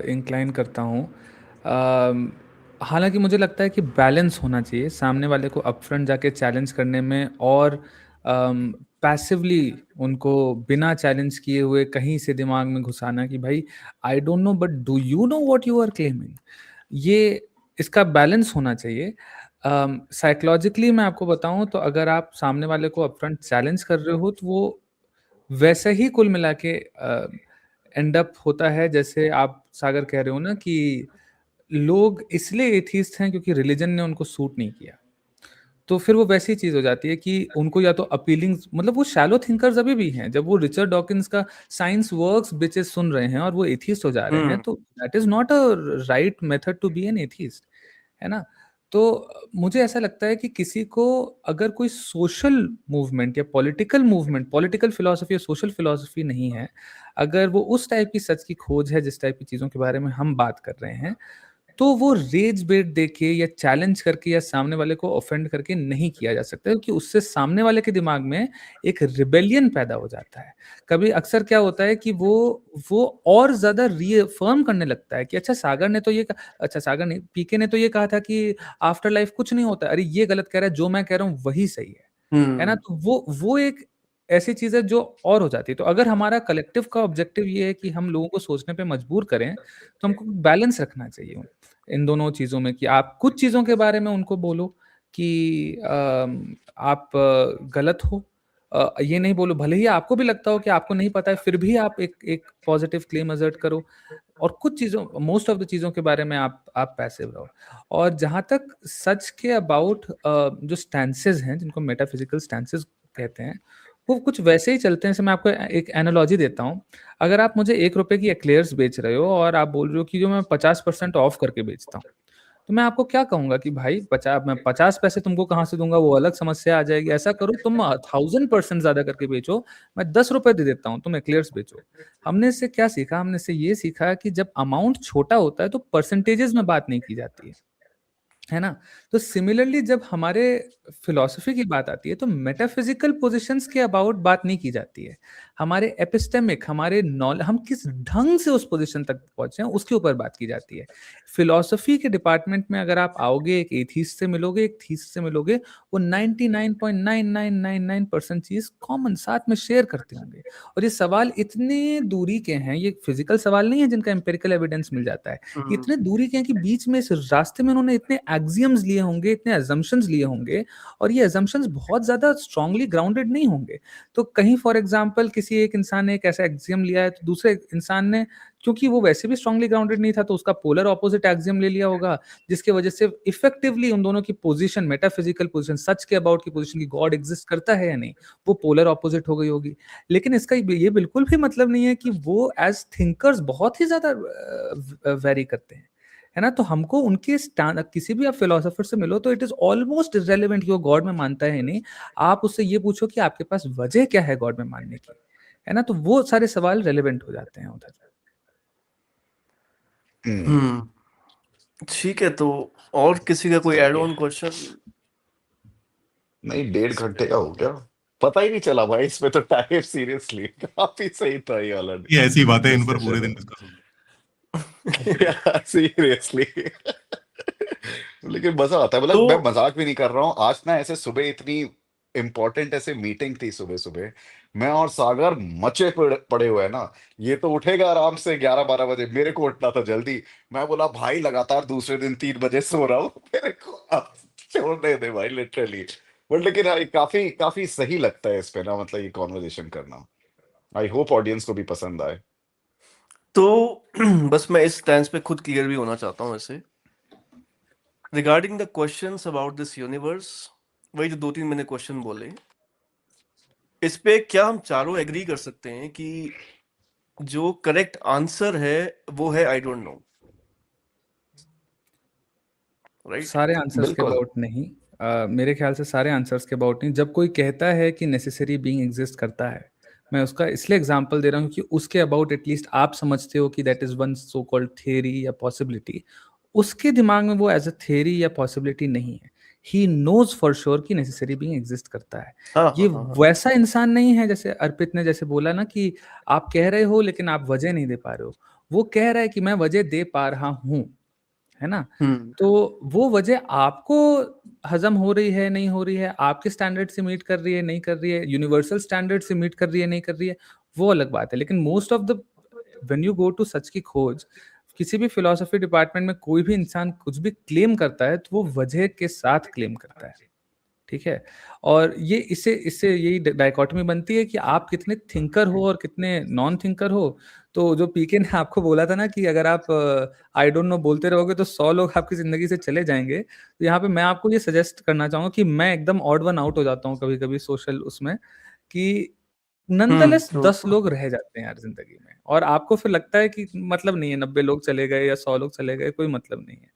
इंक्लाइन करता हूँ। हालांकि मुझे लगता है कि बैलेंस होना चाहिए सामने वाले को अपफ्रंट जाके चैलेंज करने में, और पैसिवली उनको बिना चैलेंज किए हुए कहीं से दिमाग में घुसाना कि भाई I don't know but do you know what you are claiming. ये इसका बैलेंस होना चाहिए। साइकोलॉजिकली मैं आपको बताऊं तो अगर आप सामने वाले को अपफ्रंट चैलेंज कर रहे हो तो वो वैसे ही कुल मिला के एंड अप होता है जैसे आप सागर कह रहे हो ना कि लोग इसलिए एथीस्ट हैं क्योंकि रिलीजन ने उनको सूट नहीं किया, तो फिर वो वैसी चीज हो जाती है कि उनको या तो अपीलिंग, मतलब वो शैलो थिंकर्स अभी भी हैं। जब वो रिचर्ड डॉकिंस का साइंस वर्क्स बिचेस सुन रहे हैं और वो एथीस्ट हो जा रहे हैं, तो that is not a right method to be an atheist, है ना। तो मुझे ऐसा लगता है कि किसी को अगर कोई सोशल मूवमेंट या पॉलिटिकल मूवमेंट, पॉलिटिकल फिलॉसफी या सोशल फिलॉसफी नहीं है, अगर वो उस टाइप की सच की खोज है जिस टाइप की चीज़ों के बारे में हम बात कर रहे हैं, तो वो रेज बेट देके या चैलेंज करके या सामने वाले को ऑफेंड करके नहीं किया जा सकता, क्योंकि उससे सामने वाले के दिमाग में एक रिबेलियन पैदा हो जाता है। कभी अक्सर क्या होता है कि वो और ज्यादा रीअफर्म करने लगता है कि अच्छा सागर ने तो ये अच्छा सागर नहीं, पीके ने तो ये कहा था कि आफ्टर लाइफ कुछ नहीं होता, अरे ये गलत कह रहा है, जो मैं कह रहा हूँ वही सही है ना। तो वो एक ऐसी चीज है जो और हो जाती है। तो अगर हमारा कलेक्टिव का ऑब्जेक्टिव ये है कि हम लोगों को सोचने पे मजबूर करें, तो हमको बैलेंस रखना चाहिए इन दोनों चीजों में, कि आप कुछ चीजों के बारे में उनको बोलो कि आप गलत हो, ये नहीं बोलो, भले ही आपको भी लगता हो कि आपको नहीं पता है, फिर भी आप एक पॉजिटिव क्लेम असर्ट करो। और कुछ चीजों, मोस्ट ऑफ द चीजों के बारे में आप पैसिव रहो। और जहां तक सच के अबाउट जो स्टैंसेस हैं, जिनको मेटाफिजिकल स्टैंसेस कहते हैं, वो कुछ वैसे ही चलते हैं। जैसे मैं आपको एक एनालॉजी देता हूँ। अगर आप मुझे 1 रुपए की एक्लेयर्स बेच रहे हो और आप बोल रहे हो कि जो मैं 50% ऑफ करके बेचता हूँ, तो मैं आपको क्या कहूंगा कि भाई मैं 50 पैसे तुमको कहाँ से दूंगा, वो अलग समस्या आ जाएगी। ऐसा करो, तुम 1000% ज्यादा करके बेचो, मैं 10 रुपए दे देता हूँ, तुम एक्लेयर्स बेचो। हमने इससे क्या सीखा? हमने इससे ये सीखा कि जब अमाउंट छोटा होता है तो परसेंटेजेस में बात नहीं की जाती है ना। तो सिमिलरली जब हमारे फिलॉसफी की बात आती है, तो मेटाफिजिकल पोजीशंस के अबाउट बात नहीं की जाती है। हमारे एपिस्टेमिक, हमारे नॉलेज, हम किस ढंग से उस पोजीशन तक पहुंचे हैं, उसके ऊपर बात की जाती है। फिलॉसफी के डिपार्टमेंट में अगर आप आओगे, एक एथीस्ट से मिलोगे, एक थीस्ट से मिलोगे, वो 99.9999% चीज कॉमन साथ में शेयर करते होंगे। और ये सवाल इतने दूरी के हैं, ये फिजिकल सवाल नहीं है जिनका एम्पिरिकल एविडेंस मिल जाता है। ये इतने दूरी के हैं कि बीच में इस रास्ते में उन्होंने इतने एक्सियम्स लिए होंगे, इतने अजम्पशंस लिए होंगे, और ये अजम्पशंस बहुत ज्यादा स्ट्रांगली ग्राउंडेड नहीं होंगे। तो कहीं फॉर एग्जांपल किसी एक इंसान ने एक ऐसा एक्सियम लिया है, तो दूसरे इंसान ने, क्योंकि वो वैसे भी स्ट्रांगली ग्राउंडेड नहीं था, तो उसका पोलर ऑपोजिट एक्सियम ले लिया होगा, जिसके वजह से इफेक्टिवली उन दोनों की पोजीशन, मेटाफिजिकल पोजीशन, सच के अबाउट की पोजीशन, की गॉड एग्जिस्ट करता है या नहीं, वो पोलर ऑपोजिट हो गई होगी। लेकिन इसका ये बिल्कुल भी मतलब नहीं है कि वो एज थिंकर्स बहुत ही ज्यादा वेरी करते हैं, है ना। तो हमको उनके किसी भी आप फिलोसोफर से मिलो, तो इट इज ऑलमोस्ट इररेलेवेंट कि वो गॉड में मानता है नहीं। आप उससे ये पूछो कि आपके पास वजह क्या है गॉड में मानने की, है ना। तो वो सारे सवाल रेलेवेंट हो जाते हैं उधर। ठीक है, तो और किसी का कोई एड ऑन क्वेश्चन? नहीं, 1.5 घंटे का हो गया, पता ही नहीं चला भाई इसमें तो टाइम। सीरियसली काफी सही था ये वाला ये ऐसी बातें इन पर पूरे दिन डिस्कस होगी। सीरियसली। लेकिन मजा आता है, मतलब मैं मजाक भी नहीं कर रहा हूँ। आज ना ऐसे सुबह इतनी इंपॉर्टेंट ऐसे मीटिंग थी सुबह सुबह, मैं और सागर मचे पड़े हुए हैं ना। ये तो उठेगा आराम से 11-12 बजे, मेरे को उठना था जल्दी। मैं बोला भाई लगातार दूसरे दिन 3 बजे सो रहा हूँ, मेरे को अब छोड़ने दे भाई, लिटरली। बट लेकिन हाँ, काफी काफी सही लगता है इस पे ना, मतलब ये कॉन्वर्जेशन करना। आई होप ऑडियंस को भी पसंद आए। तो बस मैं इस स्टैंस पे खुद क्लियर भी होना चाहता हूँ ऐसे, regarding the questions about this universe, वही जो 2-3 मैंने क्वेश्चन बोले, इस पे क्या हम चारों एग्री कर सकते हैं कि जो करेक्ट आंसर है वो है आई डोंट नो, राइट? सारे आंसर्स के बिल्कुल। अबाउट नहीं, मेरे ख्याल से सारे आंसर्स के अबाउट नहीं। जब कोई कहता है कि नेसेसरी बीइंग एग्जिस्ट करता है, मैं उसका इसलिए एग्जांपल दे रहा हूँ कि उसके अबाउट एटलीस्ट आप समझते हो कि that is one so called theory या पॉसिबिलिटी। उसके दिमाग में वो एज अ थियरी या पॉसिबिलिटी नहीं है। ही नोज फॉर श्योर कि नेसेसरी बीइंग एग्जिस्ट करता है। हाँ ये हाँ हाँ वैसा इंसान नहीं है जैसे अर्पित ने जैसे बोला ना कि आप कह रहे हो लेकिन आप वजह नहीं दे पा रहे हो। वो कह रहा है कि मैं वजह दे पा रहा हूँ, है ना। तो वो वजह आपको हजम हो रही है नहीं हो रही है, आपके स्टैंडर्ड से मीट कर रही है नहीं कर रही है, यूनिवर्सल स्टैंडर्ड से मीट कर रही है नहीं कर रही है, वो अलग बात है। लेकिन most of the when you go to सच की खोज, किसी भी फिलोसफी डिपार्टमेंट में कोई भी इंसान कुछ भी क्लेम करता है तो वो वजह के साथ क्लेम करता है, ठीक है? और ये इससे इससे यही डायकोटमी बनती है कि आप कितने थिंकर हो और कितने नॉन थिंकर हो। तो जो पीके ने आपको बोला था ना कि अगर आप आई डोंट नो बोलते रहोगे तो 100 लोग आपकी ज़िंदगी से चले जाएँगे। तो यहाँ पे मैं आपको ये सजेस्ट करना चाहूँगा कि मैं एकदम ऑड वन आउट हो जाता हूँ कभी-कभी सोशल उसमें, कि नॉनदलेस ट्रू 10 लोग रह जाते हैं यार ज़िंदगी में, और आपको फिर लगता है कि मतलब नहीं है, 90 लोग चले गए या 100 लोग चले गए, कोई मतलब नहीं है।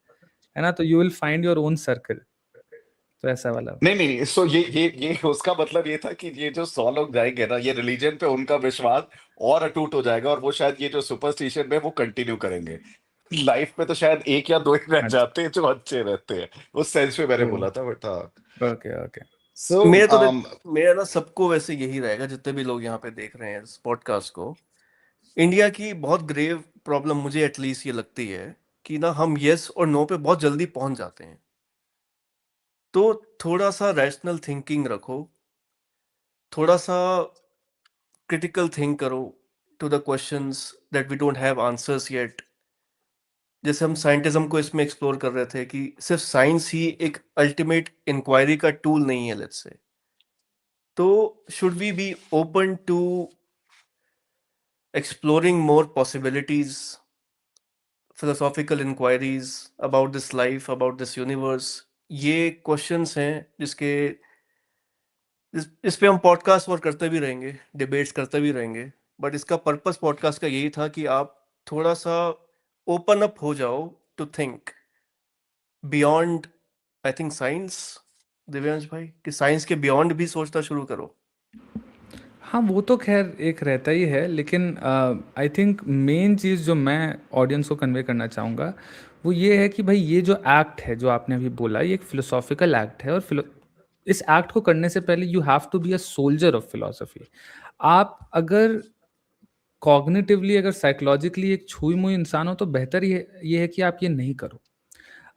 है ना? तो you will find your own circle. तो ऐसा वाला। नहीं नहीं नहीं, सो ये उसका मतलब ये था कि ये जो 100 लोग जाएंगे ना, ये रिलीजन पे उनका विश्वास और अटूट हो जाएगा, और वो शायद ये जो सुपरस्टिशन में वो कंटिन्यू करेंगे। लाइफ में तो शायद एक या दो ही रह अच्छा। जाते हैं जो अच्छे रहते हैं, उस सेंस में मैंने ओह! बोला था, बट हाँ। Okay, okay. सो मेरा तो मेरा ना सबको वैसे यही रहेगा, जितने भी लोग यहाँ पे देख रहे हैं इस पॉडकास्ट को। इंडिया की बहुत ग्रेव प्रॉब्लम मुझे एटलीस्ट ये लगती है कि ना हम यस और नो पे बहुत जल्दी पहुंच जाते हैं। तो थोड़ा सा रैशनल थिंकिंग रखो, थोड़ा सा क्रिटिकल थिंक करो to the questions that we don't have answers yet. जैसे हम साइंटिज्म को इसमें एक्सप्लोर कर रहे थे कि सिर्फ साइंस ही एक अल्टीमेट इंक्वायरी का टूल नहीं है, लेट्स से। तो should we be open to exploring more possibilities, philosophical inquiries about this life, about this universe? ये क्वेश्चंस हैं इस पे हम पॉडकास्ट और करते भी रहेंगे, डिबेट्स करते भी रहेंगे। बट इसका पर्पस पॉडकास्ट का यही था कि आप थोड़ा सा ओपन अप हो जाओ to think beyond, I think science, Divyansh भाई, कि साइंस के बियॉन्ड भी सोचना शुरू करो। हाँ, वो तो ख़ैर एक रहता ही है, लेकिन आई थिंक मेन चीज़ जो मैं ऑडियंस को कन्वे करना चाहूँगा, वो ये है कि भाई ये जो एक्ट है, जो आपने अभी बोला, ये एक फ़िलोसॉफ़िकल एक्ट है, और इस एक्ट को करने से पहले you have to be a soldier of philosophy. आप अगर कॉग्निटिवली, अगर साइकोलॉजिकली एक छुई-मुई इंसान हो, तो बेहतर ये है कि आप ये नहीं करो।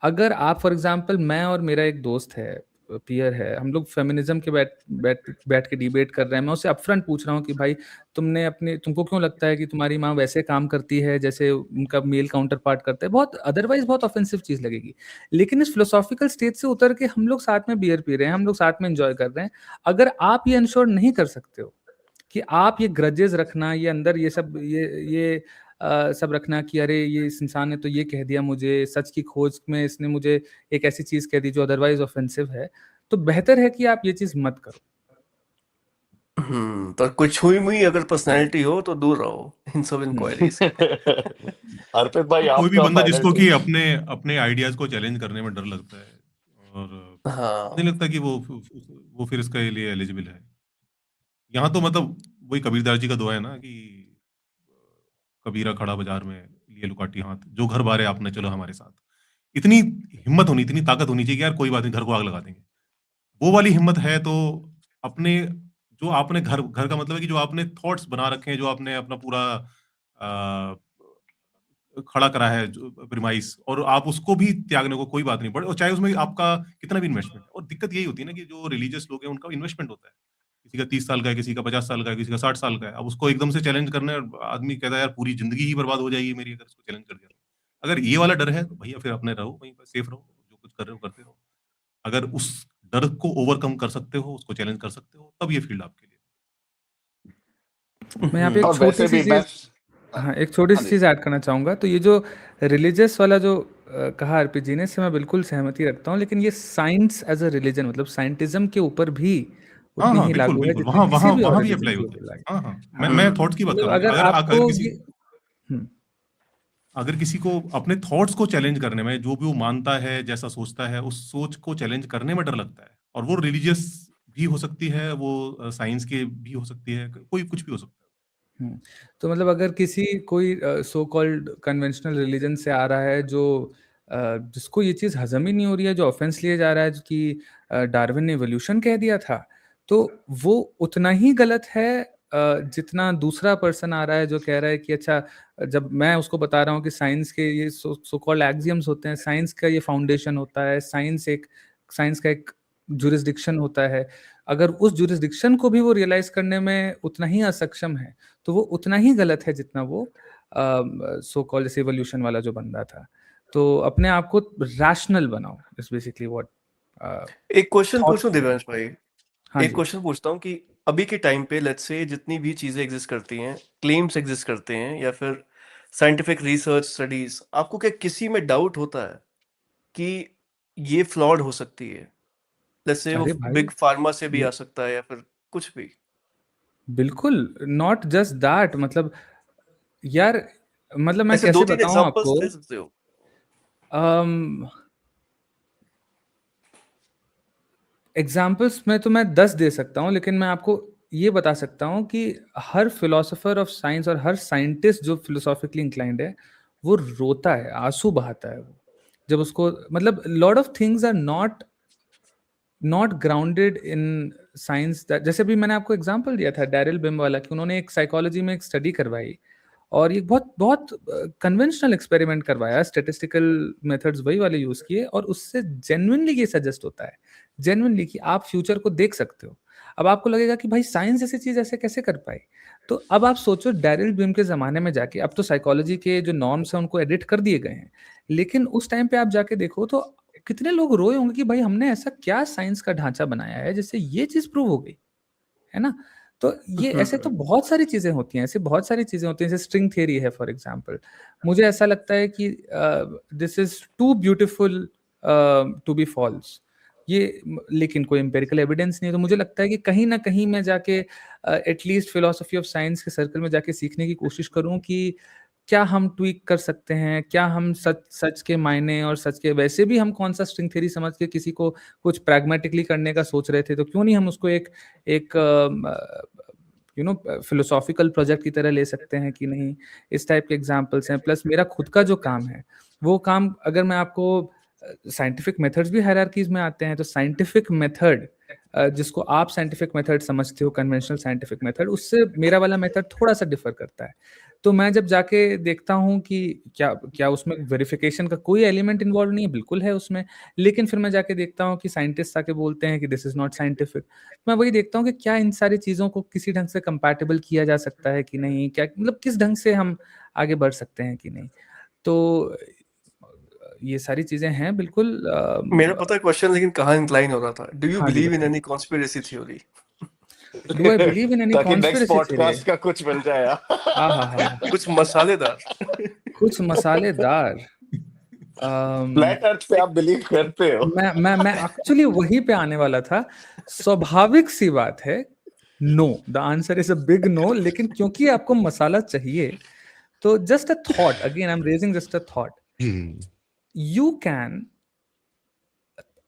अगर आप फॉर एग्जांपल, मैं और मेरा एक दोस्त है, पीयर है, हम लोग फेमिनिज्म के बैठ बैठ बैठ के डिबेट कर रहे हैं। मैं उससे अपफ्रंट पूछ रहा हूँ कि भाई, तुमको क्यों लगता है कि तुम्हारी माँ वैसे काम करती है जैसे उनका मेल काउंटर पार्ट करता है? बहुत अदरवाइज बहुत ऑफेंसिव चीज़ लगेगी। लेकिन इस फिलोसॉफिकल स्टेज से उतर के हम लोग साथ में बियर पी रहे हैं, हम लोग साथ में एंजॉय कर रहे हैं। अगर आप ये इंश्योर नहीं कर सकते हो कि आप ये ग्रजेस रखना, ये अंदर ये सब रखना कि अरे ये इस इंसान ने तो ये कह दिया मुझे, सच की खोज में इसने मुझे एक ऐसी चीज़ कह दी जो अदरवाइज़ ऑफेंसिव है, तो बेहतर है कि आप ये चीज़ मत करो। पर कोई छुई मुई अगर पर्सनैलिटी हो तो दूर रहो इन सब हुँ। इंक्वायरीज से। अर्पित भाई, कोई भी आपका बंदा फाइनल जिसको कि टेक। अपने अपने आइडियाज को चैलेंज करने में डर लगता है, और नहीं हाँ, लगता कि वो फिर इसके लिए एलिजिबल है। यहाँ तो मतलब वही कबीरदास जी का दुआ है ना कि कबीरा खड़ा बाजार में लिए लुकाटी हाथ, जो घर बारे आपने चलो हमारे साथ। इतनी हिम्मत होनी, इतनी ताकत होनी चाहिए कि यार कोई बात नहीं, घर को आग लगा देंगे। वो वाली हिम्मत है तो अपने, जो आपने घर घर का मतलब है कि जो आपने थॉट्स बना रखे हैं, जो आपने अपना पूरा अ, खड़ा करा है जो प्रिमाइस, और आप उसको भी त्यागने को कोई बात नहीं पड़े, और चाहे उसमें आपका कितना भी इन्वेस्टमेंट है। और दिक्कत यही होती है ना कि जो रिलीजियस लोग हैं उनका इन्वेस्टमेंट होता है। किसी का 30 साल का है, किसी का 50 साल का है, किसी का 60 साल का है। अब उसको एकदम से चैलेंज करने, आदमी कहता है यार पूरी ज़िंदगी ही बर्बाद हो जाएगी मेरी अगर इसको चैलेंज कर दिया तो। अगर ये वाला डर है तो भैया फिर अपने रहो, वहीं पर सेफ रहो, जो कुछ कर रहे हो करते रहो। अगर उस डर को ओवरकम कर सकते हो, उसको चैलेंज कर सकते हो, तब ये फील्ड आपके लिए। मैं यहाँ पे एक और वैसे छोटी-सी भी मैं, चीज़ हाँ, एक छोटी-सी हाँ जी। चीज़ ऐड करना चाहूँगा। तो ये जो रिलीजियस वाला जो कहा अर्पित जी ने, इससे मैं बिल्कुल सहमति रखता हूँ, लेकिन ये साइंस एज़ अ रिलिजन, मतलब साइंटिज़्म के ऊपर भी हाँ, उतनी हाँ, ही बिल्कुल, लागू है बिल्कुल। जितनी वहाँ किसी वहाँ भी और वहाँ भी रिलिजन अप्लाई के होता ऊपर है। लागू हाँ, हाँ। मैं हम्म, थॉट्स की बात कर मतलब रहा हूँ कि अगर अगर आपको किसी, ये हुँ। अगर किसी को अपने थॉट्स को चैलेंज करने में, जो भी वो मानता है, जैसा सोचता है, उस सोच को चैलेंज करने में डर लगता है, और वो रिलीजियस भी हो सकती है, वो साइंस की भी हो सकती है, कोई कुछ भी हो सकता है। हुँ। तो मतलब अगर किसी कोई सो कॉल्ड कन्वेंशनल रिलीजन से आ रहा है जो जिसको ये चीज़ हज़म ही नहीं हो रही है, जो ऑफेंस लिए जा रहा है कि डार्विन ने इवोल्यूशन कह दिया था, तो वो उतना ही गलत है जितना दूसरा पर्सन आ रहा है जो कह रहा है कि अच्छा, जब मैं उसको बता रहा हूँ कि साइंस के ये सो कॉल्ड एक्सियम्स होते हैं, साइंस का ये फाउंडेशन होता है, साइंस का एक ज्यूरिसडिक्शन होता है। अगर उस ज्यूरिसडिक्शन को भी वो रियलाइज़ करने में उतना ही असक्षम है, तो वो उतना ही गलत है जितना वो सो कॉल्ड जैसे इवोल्यूशन वाला जो बंदा था। तो अपने आप को रैशनल बनाओ, इज़ बेसिकली व्हाट एक क्वेश्चन थॉट। पूछूं दिव्यांश भाई, हाँ एक जी। क्वेश्चन पूछता हूँ कि अभी के टाइम पे लेट्स से जितनी भी चीजें एग्जिस्ट करती हैं, क्लेम्स एग्जिस्ट करते हैं या फिर साइंटिफिक रिसर्च स्टडीज, आपको क्या किसी में डाउट होता है कि ये फ्लॉड हो सकती है? लेट्स से वो अरे भाई, बिग फार्मा से भी ये आ सकता है या फिर कुछ भी। बिल्कुल नॉट जस्ट दैट, मतलब यार, मतलब मैं ऐसे दो कैसे तीन बताऊं एग्जांपल्स आपको। दे सकते हो? एग्जाम्पल्स में तो मैं 10 दे सकता हूँ, लेकिन मैं आपको ये बता सकता हूँ कि हर फिलोसोफर ऑफ साइंस और हर साइंटिस्ट जो फिलोसॉफिकली इंक्लाइंड है, वो रोता है, आंसू बहाता है वो, जब उसको, मतलब lot of things are not grounded in science. जैसे भी मैंने आपको एग्जांपल दिया था डैरिल बिम वाला, कि उन्होंने एक साइकोलॉजी में एक स्टडी करवाई, और ये बहुत बहुत कन्वेंशनल एक्सपेरिमेंट करवाया, स्टेटिस्टिकल मेथड्स वही वाले यूज किए, और उससे जेन्युइनली ये सजेस्ट होता है, जेन्युइनली, कि आप फ्यूचर को देख सकते हो। अब आपको लगेगा कि भाई साइंस ऐसी चीज ऐसे कैसे कर पाई। तो अब आप सोचो डैरिल बिम के जमाने में जाके, अब तो साइकोलॉजी के जो नॉर्म्स हैं उनको एडिट कर दिए गए हैं, लेकिन उस टाइम पे आप जाके देखो तो कितने लोग रोए होंगे कि भाई हमने ऐसा क्या साइंस का ढांचा बनाया है जिससे ये चीज प्रूव हो गई, है ना। तो ये ऐसे तो बहुत सारी चीजें होती हैं, ऐसे बहुत सारी चीजें होती हैं, जैसे स्ट्रिंग थ्योरी है फॉर एग्जांपल। मुझे ऐसा लगता है कि this is too beautiful to be false, ये लेकिन कोई एम्पिरिकल एविडेंस नहीं है। तो मुझे लगता है कि कहीं ना कहीं मैं जाके एटलीस्ट फिलोसफी ऑफ साइंस के सर्कल में जाके सीखने की कोशिश करूं कि क्या हम ट्वीक कर सकते हैं, क्या हम सच सच के मायने और सच के, वैसे भी हम कौन सा स्ट्रिंग थ्योरी समझ के किसी को कुछ प्रैग्मेटिकली करने का सोच रहे थे, तो क्यों नहीं हम उसको एक एक फिलोसॉफिकल प्रोजेक्ट की तरह ले सकते हैं कि नहीं। इस टाइप के एग्जांपल्स हैं। प्लस मेरा खुद का जो काम है, वो काम अगर मैं आपको, साइंटिफिक मेथड्स भी हायरार्कीज में आते हैं, तो साइंटिफिक मेथड जिसको आप साइंटिफिक मेथड समझते हो, कन्वेंशनल साइंटिफिक मेथड, उससे मेरा वाला मेथड थोड़ा सा डिफर करता है। तो मैं जब जाके देखता हूँ कि क्या क्या उसमें वेरिफिकेशन का कोई एलिमेंट इन्वॉल्व नहीं है, बिल्कुल है उसमें, लेकिन फिर मैं जाके देखता हूँ कि साइंटिस्ट आके बोलते हैं कि दिस इज नॉट साइंटिफिक। मैं वही देखता हूँ कि क्या इन सारी चीज़ों को किसी ढंग से कंपैटिबल किया जा सकता है कि नहीं, क्या मतलब किस ढंग से हम आगे बढ़ सकते हैं कि नहीं। तो ये सारी चीज़ें हैं बिल्कुल। मेरा पता है क्वेश्चन, लेकिन कहाँ इंक्लाइन हो रहा था, डू यू हाँ जी बिलीव इन बताइए। Any conspiracy theory? Do I believe in any ताकि नेक्स्ट कॉन्स्पिरेसी थ्योरी? पॉडकास्ट का कुछ मिल जाए आ हा हा। कुछ मसालेदार। कुछ मसालेदार। अम, फ्लैट अर्थ पे आप बिलीव करते हो? मैं एक्चुअली वहीं पे आने वाला था। स्वाभाविक सी बात है, no, the answer is a big no, लेकिन क्योंकि आपको मसाला चाहिए, तो just a thought, again I am raising just a thought, you can,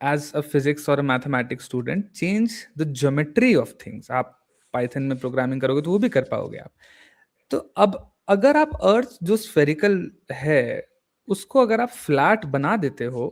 as a physics or a mathematics student, change the geometry of things. आप Python में programming करोगे तो वो भी कर पाओगे आप। तो अब अगर आप अर्थ जो स्फेरिकल है उसको अगर आप फ्लैट बना देते हो,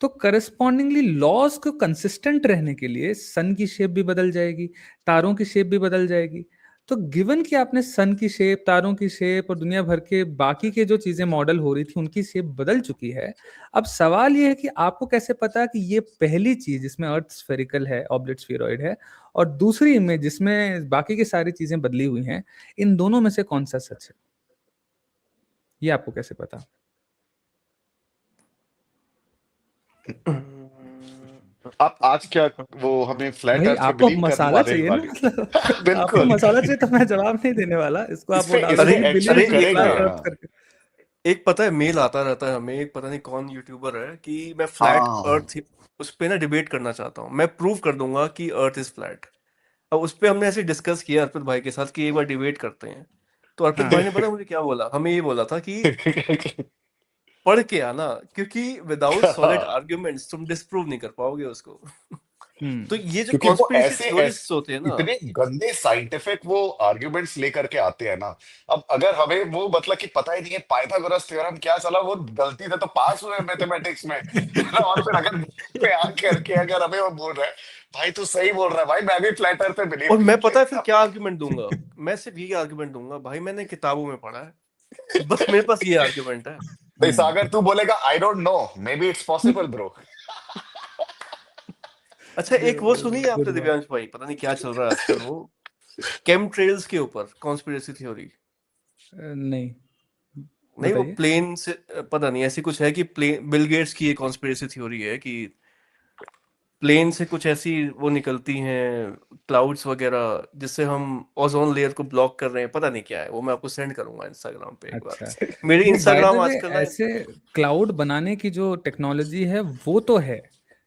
तो करस्पॉन्डिंगली लॉज को कंसिस्टेंट रहने के लिए सन की शेप भी बदल जाएगी, तारों की शेप भी बदल जाएगी। तो गिवन कि आपने सन की शेप, तारों की शेप और दुनिया भर के बाकी के जो चीजें मॉडल हो रही थी उनकी शेप बदल चुकी है। अब सवाल ये है कि आपको कैसे पता कि ये पहली चीज जिसमें अर्थ स्फेरिकल है, ऑब्लिट स्फीरॉइड है, और दूसरी इमेज जिसमें बाकी की सारी चीजें बदली हुई हैं, इन दोनों में से कौन सा सच है, ये आपको कैसे पता। आप आज क्या, वो हमें फ्लैट भाई अर्थ पे आपको बिलीव करने मसाला वाले चाहिए ना, वाली? मतलब आपको बिल्कुल। मसाला चाहिए, तो मैं जवाब नहीं देने वाला इसको। आप इस वो पे डाल इस दो पे कि बिलीव एक्शन अरे इन द करेंगे फ्लैट ना। अर्थ करके। एक पता है मेल आता रहता है हमें, एक पता नहीं कौन यूट्यूबर है कि मैं फ्लैट हाँ। अर्थ उस पे ना डिबेट करना चाहता हूँ, मैं प्रूव कर दूंगा कि अर्थ इज फ्लैट। अब उस पे हमने ऐसे डिस्कस किया अर्पित भाई के साथ कि एक बार डिबेट करते हैं। तो अर्पित हाँ। भाई ने पता है मुझे क्या बोला, हमें ये बोला था कि पढ़ के आना, क्योंकि विदाउट सॉलिड आर्ग्यूमेंट्स तुम डिस्प्रूव नहीं कर पाओगे उसको। तो ये जो क्योंकि वो कॉन्स्पिरेसी ऐसे थ्योरिस्ट्स होते हैं ना, इतने गंदे साइंटिफिक वो आर्ग्यूमेंट्स लेकर के आते हैं ना। अब अगर हमें वो मतलब कि पता ही नहीं है पाइथागोरस थ्योरम क्या चला, वो गलती से तो पास हुए मैथमेटिक्स में और फिर अगर पे आकर के अगर हमें वो बोल रहा है भाई तू सही बोल रहा है भाई, मैं भी फ्लैट अर्थ पे बिलीव और मैं करती पता है फिर हूँ। क्या आर्ग्यूमेंट दूंगा, मैं सिर्फ ये आर्ग्यूमेंट दूंगा, भाई मैंने किताबों में पढ़ा है, बस मेरे पास ये आर्ग्यूमेंट है। तो सागर तू बोलेगा आई don't no, may be it's possible bro. अच्छा, एक वो सुनी है गुड आपने बात। दिव्यांश भाई, पता नहीं क्या चल रहा है आजकल, वो केम ट्रेल्स के ऊपर कॉन्स्पिरेसी थ्योरी? नहीं, नहीं, वो बताइए। प्लेन से पता नहीं ऐसी कुछ है कि प्लेन बिल गेट्स की एक कॉन्स्पिरेसी थ्योरी है कि प्लेन से कुछ ऐसी वो निकलती हैं क्लाउड्स वगैरह, जिससे हम ओजोन लेयर को ब्लॉक कर रहे हैं, पता नहीं क्या है वो, मैं आपको सेंड करूंगा इंस्टाग्राम पे एक बार। अच्छा मेरी नहीं, बाय द इंस्टाग्राम वे आजकल ना ऐसे क्लाउड बनाने की जो टेक्नोलॉजी है वो तो है,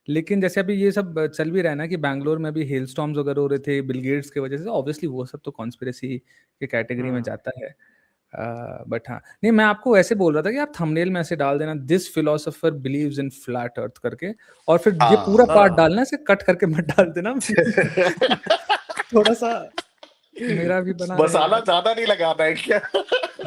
लेकिन जैसे अभी ये सब चल भी रहा है ना कि बैंगलोर में भी हेल स्टॉर्म्स वगैरह हो रहे थे बिल गेट्स की वजह से, ऑब्वियसली वो सब तो कॉन्स्पिरेसी के कैटेगरी में जाता है। बट हाँ, नहीं मैं आपको ऐसे बोल रहा था कि आप थंबनेल में ऐसे डाल देना this philosopher believes in flat अर्थ करके, और फिर ये पूरा हाँ पार्ट हाँ डालना, इसे कट करके मत डाल देना थोड़ा सा मेरा भी बना मसाला रहेगा। ज्यादा नहीं लगाना है क्या?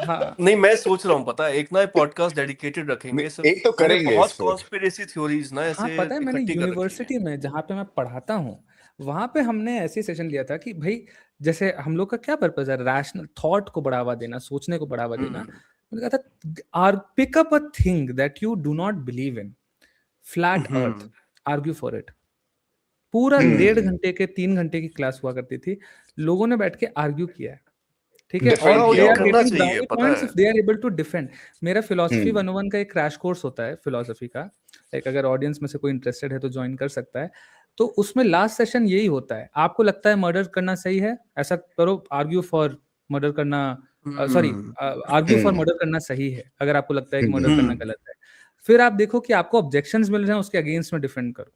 हाँ नहीं, मैं सोच रहा हूँ, पता है, एक ना पॉडकास्ट डेडिकेटेड रखेंगे नहीं, सिर्फ। एक तो मैंने करेंगे बहुत इस पे। कॉन्स्पिरेसी थ्योरीज ना हाँ ऐसे पता है, मैंने इकट्ठी कर रखी हैं। यूनिवर्सिटी में जहाँ पे मैं पढ़ाता हूँ वहाँ पे हमने ऐसी सेशन लिया था कि भाई जैसे हम लोग का क्या पर्पस है, रैशनल थॉट को बढ़ावा देना, सोचने को बढ़ावा देना। मैंने कहा था or pick up a thing that you do not believe in, flat earth, argue for it. पूरा 1.5 घंटे के 3 घंटे की क्लास हुआ करती थी, लोगों ने बैठ के आर्ग्यू किया है, ठीक है, डिफेंड हाँ, और और दे किया ये आर होगा। करना गेटिंग चाहिए, ब्राउनी पता पॉइंट्स है। If they are able to defend. मेरा फिलोसफी हम्म 101 का एक क्रैश कोर्स होता है फिलोसफी का, लाइक अगर ऑडियंस में से कोई इंटरेस्टेड है तो ज्वाइन कर सकता है। तो उसमें लास्ट सेशन यही होता है, आपको लगता है मर्डर करना सही है, ऐसा करो, आर्ग्यू फॉर मर्डर करना, sorry hmm argue for hmm murder करना सही है, अगर आपको लगता है कि मर्डर करना हम्म गलत है। फिर आप देखो कि आपको ऑब्जेक्शंस मिल रहे हैं, उसके अगेंस्ट में डिफेंड करो।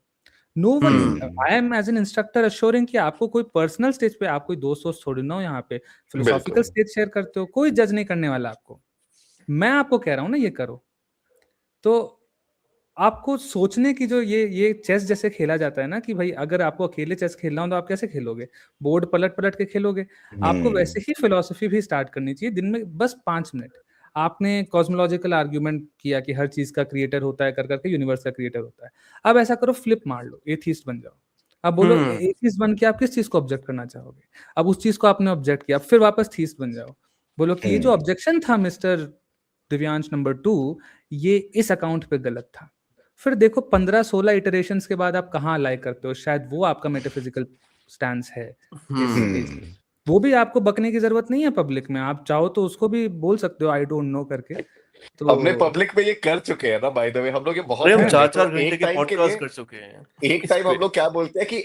No one, hmm I am as an instructor assuring कि आपको कोई पर्सनल स्टेज पे, आप कोई दोस्त वोस्त थोड़ी ना हो यहाँ पे, फिलोसॉफिकल बिल्कुल स्टेज शेयर करते हो, कोई जज नहीं करने वाला आपको। मैं आपको कह रहा हूँ ना ये करो, तो आपको सोचने की जो ये चेस जैसे खेला जाता है ना कि भाई अगर आपको अकेले चेस खेलना हो तो आप कैसे खेलोगे, बोर्ड पलट पलट के खेलोगे। आपको वैसे ही फिलोसफी भी स्टार्ट करनी चाहिए, दिन में बस 5 मिनट। आपने कॉस्मोलॉजिकल आर्ग्यूमेंट किया कि हर चीज का क्रिएटर होता है कर करके, यूनिवर्स का क्रिएटर होता है। अब ऐसा करो, फ्लिप मार लो, एथीस्ट बन जाओ। अब बोलो हम्म एथीस्ट बन के आप किस चीज को ऑब्जेक्ट करना चाहोगे। अब उस चीज को आपने ऑब्जेक्ट किया, फिर वापस थीस्ट बन जाओ, बोलो कि ये जो हम्म ऑब्जेक्शन था मिस्टर दिव्यांश नंबर 2, ये इस अकाउंट पे गलत था। फिर देखो 15-16 इटरेशंस के बाद आप कहाँ अलाइ करते हो, शायद वो आपका मेटाफिजिकल स्टैंस है इस स्टेज पे। हम्म वो भी आपको बकने की जरूरत नहीं है पब्लिक में, आप चाहो तो उसको भी बोल सकते हो आई डोंट नो करके। हमने तो पब्लिक में ये कर चुके हैं ना, बाय द वे हम लोग ये अरे बहुत हम कर लिए। तो 4-4 घंटे एक के टाइम के पॉडकास्ट लिए, कर चुके हैं एक इस टाइम पे। हम लोग क्या बोलते हैं कि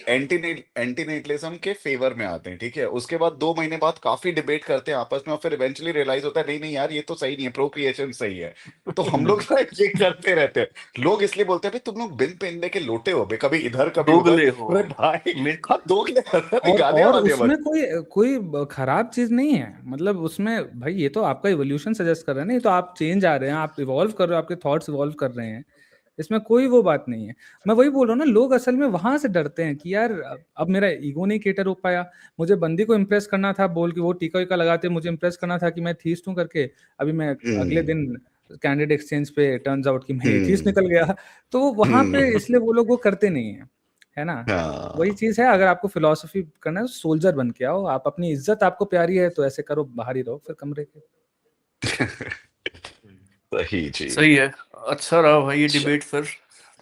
एंटीनेटलिज्म के फेवर में आते हैं, ठीक है, उसके बाद 2 महीने बाद काफी डिबेट करते हैं आपस में, और फिर इवेंचुअली रियलाइज होता है नहीं नहीं यार ये तो सही नहीं है, प्रोक्रिएशन सही है। तो हम लोग ना ये करते रहते हैं। लोग इसलिए बोलते हैं भाई तुम लोग बिन पेंदे के लोटे हो बे, कभी इधर कभी उधर। दोगले हो अरे भाई मेरे हाँ, दोगले गाने और वाले उसमें मत। कोई कोई खराब चीज नहीं है, मतलब उसमें भाई ये तो आपका इवोल्यूशन सजेस्ट कर रहा है ना, ये तो आप चेंज आ रहे हैं, आप इवॉल्व कर रहे हो, आपके थॉट्स इवॉल्व कर रहे हैं, इसमें कोई वो बात नहीं है। मैं वही बोल रहा हूँ ना, लोग असल में वहां से डरते हैं कि यार अब मेरा ईगो नहीं केटर हो पाया, मुझे बंदी को इम्प्रेस करना था बोल के, वो टीका वीका लगाते मुझे इम्प्रेस करना था कि मैं थीस्ट हूँ करके, अभी मैं अगले हम्म दिन कैंडिडेट एक्सचेंज पे टर्न्स आउट कि मैं एथीस्ट हम्म निकल गया। तो वहां पे हम्म इसलिए वो लोग वो करते नहीं है ना। वही हाँ चीज है, अगर आपको फिलोसफी करना है तो सोल्जर बन के आओ, आप अपनी इज्जत आपको प्यारी है तो ऐसे करो, बाहर ही रहो फिर कमरे के। सही जी। सही है। अच्छा रहा भाई ये अच्छा डिबेट फिर।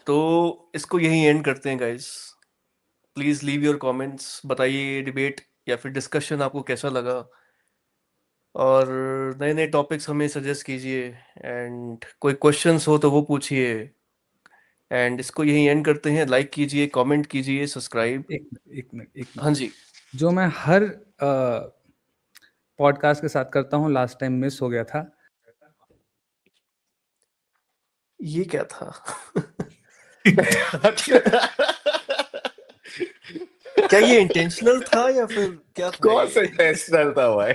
तो इसको यहीं एंड करते हैं guys. Please leave your comments, बताइए ये डिबेट या फिर डिस्कशन आपको कैसा लगा, और नए नए टॉपिक्स हमें सजेस्ट कीजिए, एंड कोई क्वेश्चंस हो तो वो पूछिए। एंड इसको यहीं एंड करते हैं। लाइक कीजिए, कमेंट कीजिए, सब्सक्राइब। एक मिनट हाँ जी। जो मैं हर पॉडकास्ट के साथ करता हूँ, लास्ट टाइम मिस हो गया था। ये क्या था? क्या ये इंटेंशनल था या फिर क्या था कौन सा ये? इंटेंशनल था भाई?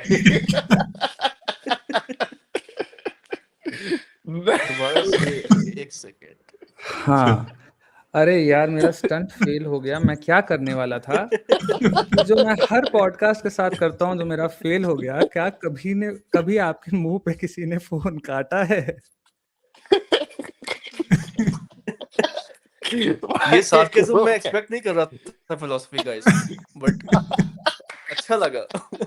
दोबारा से एक सेकेंड। हाँ, अरे यार मेरा स्टंट फेल हो गया, मैं क्या करने वाला था कि जो मैं हर पॉडकास्ट के साथ करता हूँ जो मेरा फेल हो गया, क्या कभी आपके मुंह पे किसी ने फोन काटा है? ये सार्केज्म मैं एक्सपेक्ट नहीं कर रहा था फिलोसफी गाइस, बट अच्छा लगा। तो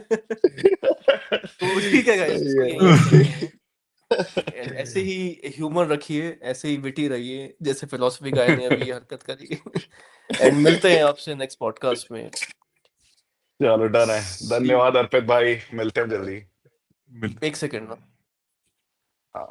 ठीक है गाइस, इसको यहीं एंड करते हैं। एंड ऐसे ही ह्यूमर रखिए, ऐसे ही विटी रहिए जैसे फिलोसफी गाय ने अभी ये हरकत करी। एंड मिलते हैं आपसे नेक्स्ट पॉडकास्ट में। चलो डन है। See you. धन्यवाद अर्पित भाई, मिलते हैं जल्दी। एक सेकेंड ना। हाँ